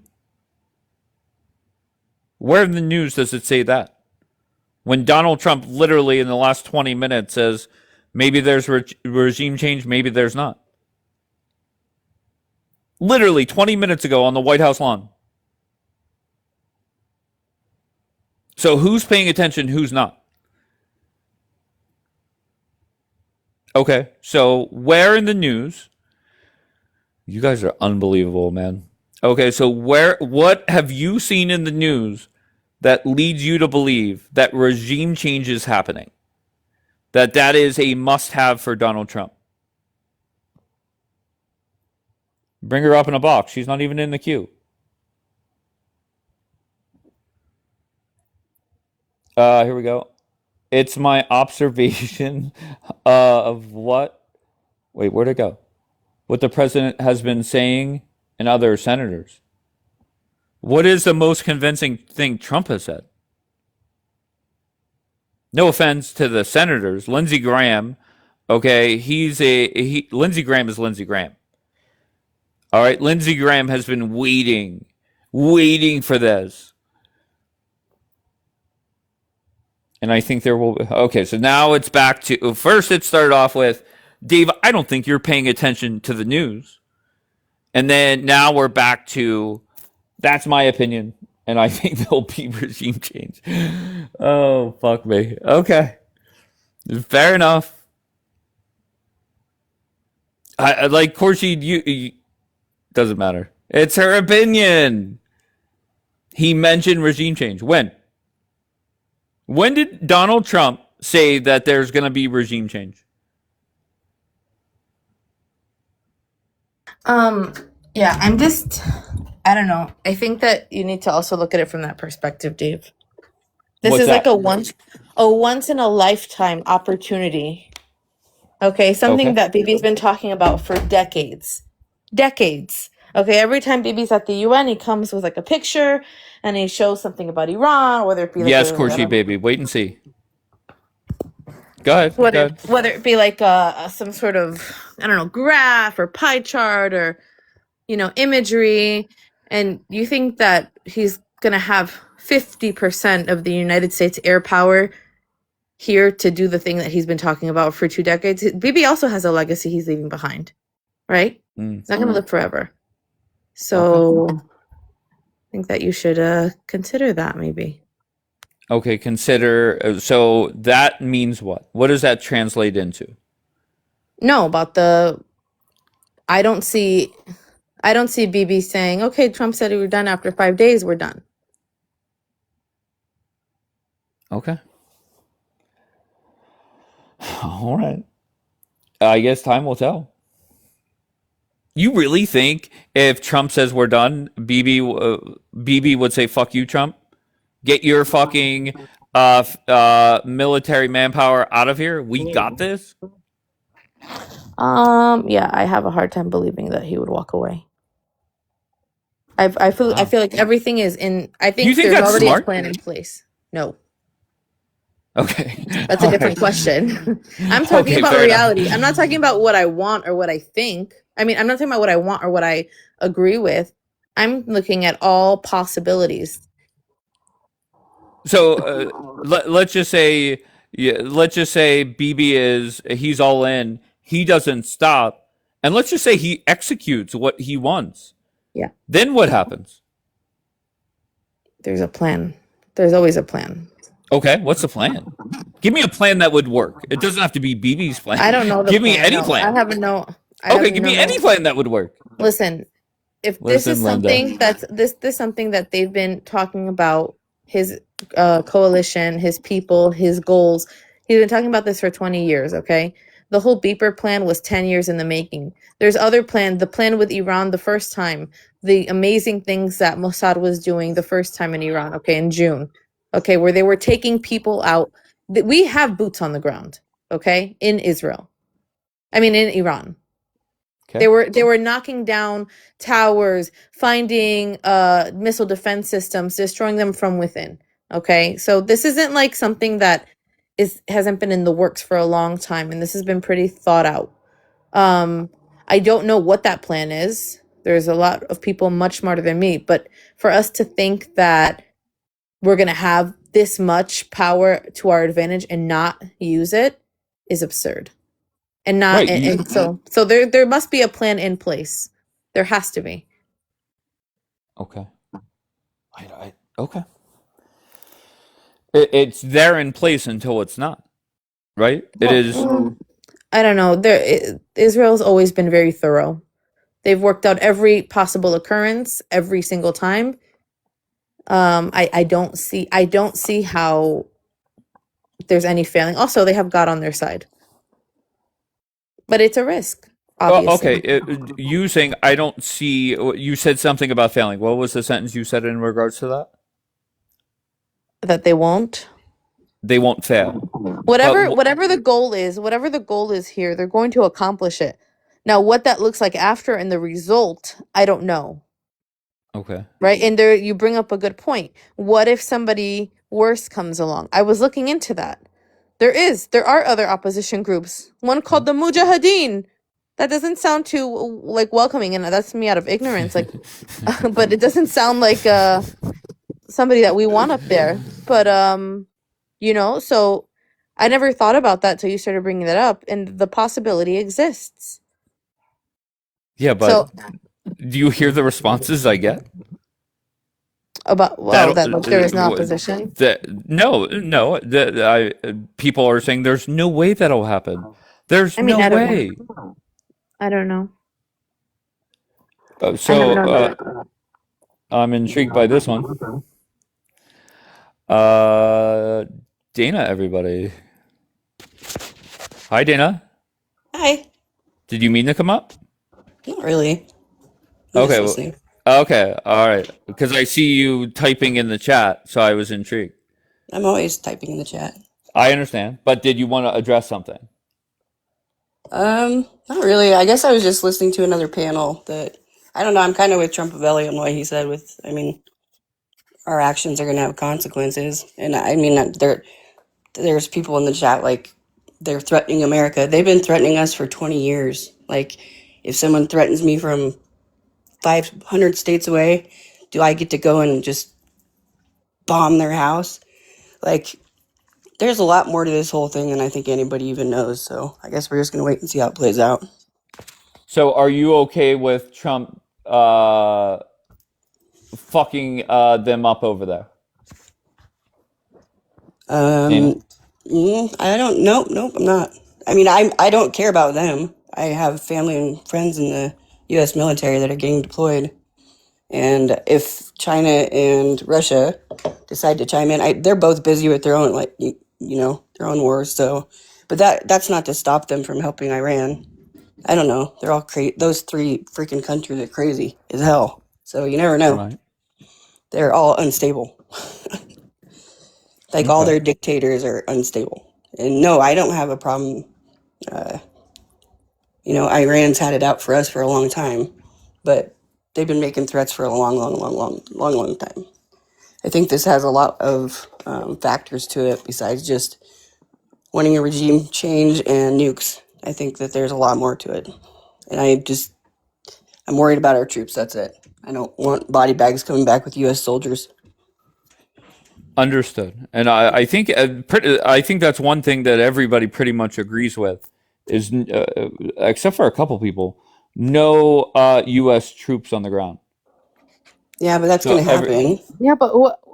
Where in the news does it say that? When Donald Trump literally in the last 20 minutes says maybe there's regime change, maybe there's not. Literally 20 minutes ago on the White House lawn. So who's paying attention, who's not? Okay, so where in the news? You guys are unbelievable, man. Okay, so what have you seen in the news that leads you to believe that regime change is happening? That is a must-have for Donald Trump? Bring her up in a box. She's not even in the queue. Here we go. It's my observation of what. Wait, where'd it go? What the president has been saying and other senators. What is the most convincing thing Trump has said? No offense to the senators. Lindsey Graham, okay, Lindsey Graham is Lindsey Graham. All right, Lindsey Graham has been waiting for this. And I think there will be. Okay, so now it's back to. First, it started off with, Dave, I don't think you're paying attention to the news. And then now we're back to, that's my opinion. And I think there'll be regime change. Oh, fuck me. Okay. Fair enough. I like Khurshid, you doesn't matter. It's her opinion. He mentioned regime change. When? When did Donald Trump say that there's going to be regime change? Yeah, I don't know. I think that you need to also look at it from that perspective, Dave. This What's is like that? a once in a lifetime opportunity. Okay, something Okay. that Bibi's been talking about for decades. Decades. Okay, every time Bibi's at the UN, he comes with like a picture and he shows something about Iran, whether it be like Yes, Khurshid, baby. Wait and see. Go ahead. Go ahead. whether it be like some sort of, I don't know, graph or pie chart or, you know, imagery, and you think that he's gonna have 50% of the United States air power here to do the thing that he's been talking about for 2 decades? Bibi also has a legacy he's leaving behind, right? He's not gonna live forever. So I think that you should consider that maybe. Okay, consider. So that means what? What does that translate into? No, about I don't see Bibi saying, okay, Trump said we were done after 5 days, we're done. Okay. All right. I guess time will tell. You really think if Trump says we're done, Bibi would say "fuck you, Trump"? Get your fucking military manpower out of here. We got this. Yeah, I have a hard time believing that he would walk away. I feel like everything is in. I think, You think there's that's already smart? a plan in place. No, Okay. that's a All different right. question. I'm talking Okay, about fair enough. reality. I'm not talking about what I want or what I think. I mean, I'm not talking about what I want or what I agree with. I'm looking at all possibilities. So let's just say, BB he's all in. He doesn't stop, and let's just say he executes what he wants. Yeah, Then what happens? there's a plan. There's always a plan. Okay, what's the plan? Give me a plan that would work. It doesn't have to be BB's plan. I don't know the Give me plan. any No, plan. I have no. Okay, give me any plan that would work. Listen, if this is Listen, Linda. something that's this something that they've been talking about, his coalition, his people, his goals. He's been talking about this for 20 years, okay? The whole beeper plan was 10 years in the making. There's other plans, the plan with Iran the first time, the amazing things that Mossad was doing the first time in Iran, okay, in June, okay, where they were taking people out. We have boots on the ground, okay, in Israel. I mean, in Iran. Okay. They were knocking down towers, finding missile defense systems, destroying them from within. Okay, so this isn't like something that hasn't been in the works for a long time, and this has been pretty thought out. I don't know what that plan is. There's a lot of people much smarter than me, but for us to think that we're gonna have this much power to our advantage and not use it is absurd. And not Right, and so there must be a plan in place. There has to be. Okay. Okay. It's there in place until it's not. Right? It is. I don't know. Israel's always been very thorough. They've worked out every possible occurrence every single time. I don't see how there's any failing. Also, they have God on their side. But it's a risk. obviously. Using, I don't see. You said something about failing. What was the sentence you said in regards to that? That they won't. They won't fail. Whatever the goal is here, they're going to accomplish it. Now, what that looks like after and the result, I don't know. Okay. Right? And there you bring up a good point. What if somebody worse comes along? I was looking into that. There are other opposition groups. One called the Mujahideen. That doesn't sound too like welcoming, and that's me out of ignorance. Like, but it doesn't sound like somebody that we want up there. But so I never thought about that till you started bringing that up, and the possibility exists. Yeah, but So do you hear the responses I get? about that there is no opposition. No. People are saying there's no way that'll happen. There's no way. I don't know. I'm intrigued by this one. Dana, everybody. Hi, Dana. Hi. Did you mean to come up? Not really. I'm Okay. just listening. Okay. All right. Because I see you typing in the chat, so I was intrigued. I'm always typing in the chat. I understand, but did you want to address something? Not really. I guess I was just listening to another panel that I don't know. I'm kind of with Trumpavelli on what he said. Our actions are going to have consequences, and I mean, there's people in the chat like they're threatening America. They've been threatening us for 20 years. Like, if someone threatens me from 500 states away, do I get to go and just bomb their house? Like, there's a lot more to this whole thing than I think anybody even knows. So I guess we're just going to wait and see how it plays out. So are you okay with Trump fucking them up over there? I don't. Nope. I'm not. I mean, I don't care about them. I have family and friends in the U.S. military that are getting deployed, and if China and Russia decide to chime in, they're both busy with their own their own wars. So, but that's not to stop them from helping Iran. I don't know. They're all those three freaking countries are crazy as hell. So you never know. Right. They're all unstable. Like, all their dictators are unstable. And no, I don't have a problem. Iran's had it out for us for a long time, but they've been making threats for a long time. I think this has a lot of factors to it besides just wanting a regime change and nukes. I think that there's a lot more to it. And I'm worried about our troops. That's it. I don't want body bags coming back with U.S. soldiers. Understood. And I think that's one thing that everybody pretty much agrees with is, except for a couple people, no U.S. troops on the ground. Yeah, but that's going to happen. Yeah, but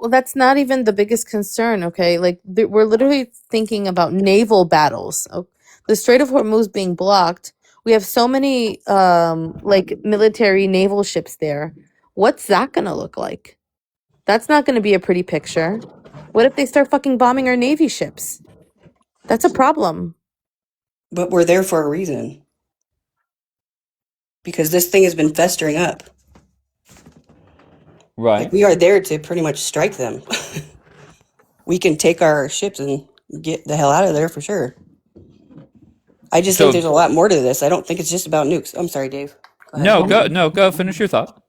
that's not even the biggest concern, okay? Like, we're literally thinking about naval battles. The Strait of Hormuz being blocked. We have so many military naval ships there. What's that going to look like? That's not going to be a pretty picture. What if they start fucking bombing our Navy ships? That's a problem. But we're there for a reason. Because this thing has been festering up. Right. Like, we are there to pretty much strike them. We can take our ships and get the hell out of there for sure. I just think there's a lot more to this. I don't think it's just about nukes. I'm sorry, Dave. Go ahead. Go finish your thought.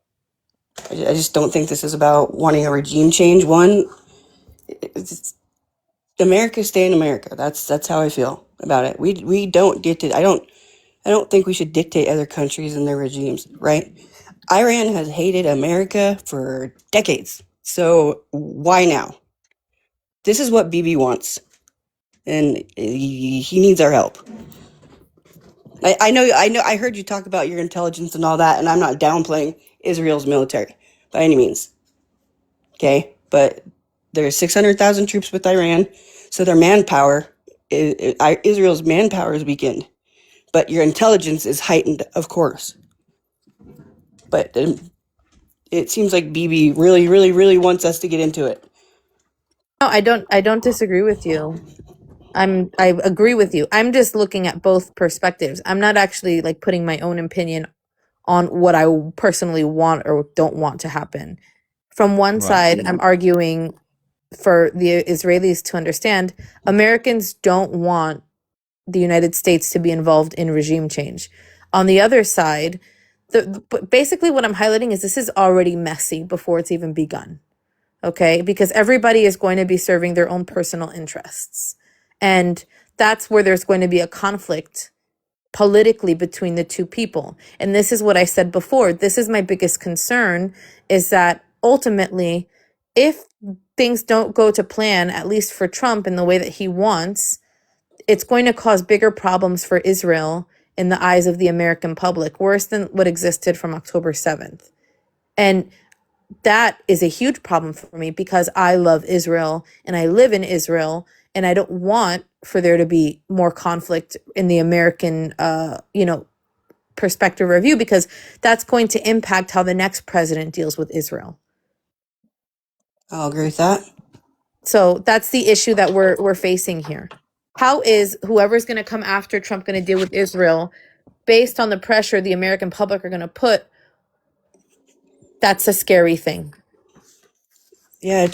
I just don't think this is about wanting a regime change. America stay in America. That's how I feel about it. We don't get to. I don't think we should dictate other countries and their regimes. Right? Iran has hated America for decades. So why now? This is what Bibi wants, and he needs our help. I know. I heard you talk about your intelligence and all that, and I'm not downplaying Israel's military by any means. Okay, but there's 600,000 troops with Iran, so their manpower, Israel's manpower is weakened, but your intelligence is heightened, of course. But it seems like Bibi really, really, really wants us to get into it. No, I don't disagree with you. I agree with you. I'm just looking at both perspectives. I'm not actually like putting my own opinion on what I personally want or don't want to happen. From one Right. side, I'm arguing for the Israelis to understand Americans don't want the United States to be involved in regime change. On the other side, but basically what I'm highlighting is this is already messy before it's even begun. Okay? Because everybody is going to be serving their own personal interests. And that's where there's going to be a conflict politically between the two people. And this is what I said before. This is my biggest concern, is that ultimately, if things don't go to plan, at least for Trump in the way that he wants, it's going to cause bigger problems for Israel in the eyes of the American public, worse than what existed from October 7th. And that is a huge problem for me because I love Israel and I live in Israel, and I don't want for there to be more conflict in the American, perspective review, because that's going to impact how the next president deals with Israel. I'll agree with that. So that's the issue that we're facing here. How is whoever's going to come after Trump going to deal with Israel based on the pressure the American public are going to put? That's a scary thing. Yeah,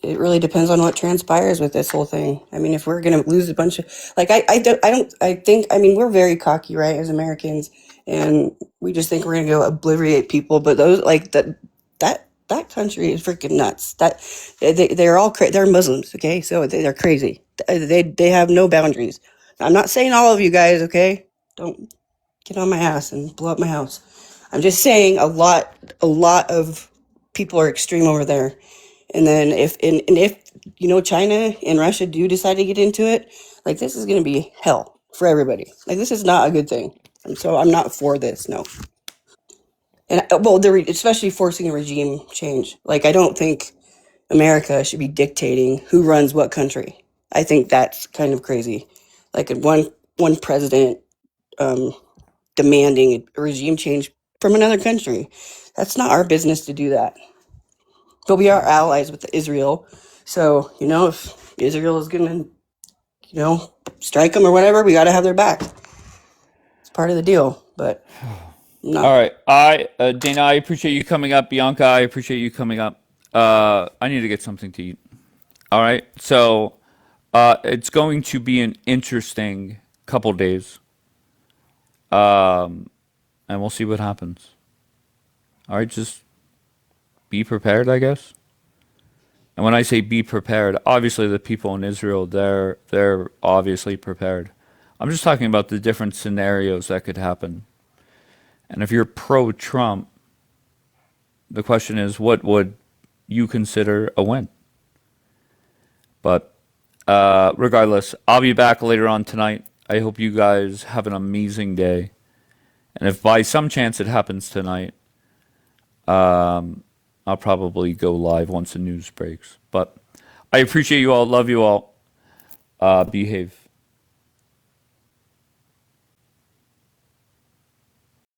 it really depends on what transpires with this whole thing. I mean, if we're gonna lose a bunch of, like, I mean, we're very cocky, right, as Americans, and we just think we're gonna go obliterate people, but those, like, that country is freaking nuts. They're Muslims, okay, so they're crazy. They have no boundaries. I'm not saying all of you guys, okay, don't get on my ass and blow up my house. I'm just saying a lot of people are extreme over there. And then if China and Russia do decide to get into it, like, this is going to be hell for everybody. Like, this is not a good thing. And so I'm not for this. No. And well, they're especially forcing a regime change. Like, I don't think America should be dictating who runs what country. I think that's kind of crazy. Like, one president demanding a regime change from another country. That's not our business to do that. But we are allies with Israel. So, if Israel is going to, strike them or whatever, we got to have their back. It's part of the deal. But not. All right. Dana, I appreciate you coming up. Bianca, I appreciate you coming up. I need to get something to eat. All right. So, it's going to be an interesting couple days. And we'll see what happens. All right. Just be prepared, I guess. And when I say be prepared, obviously the people in Israel, they're obviously prepared. I'm just talking about the different scenarios that could happen. And if you're pro-Trump, the question is, what would you consider a win? But regardless, I'll be back later on tonight. I hope you guys have an amazing day. And if by some chance it happens tonight, I'll probably go live once the news breaks. But I appreciate you all. Love you all. Behave.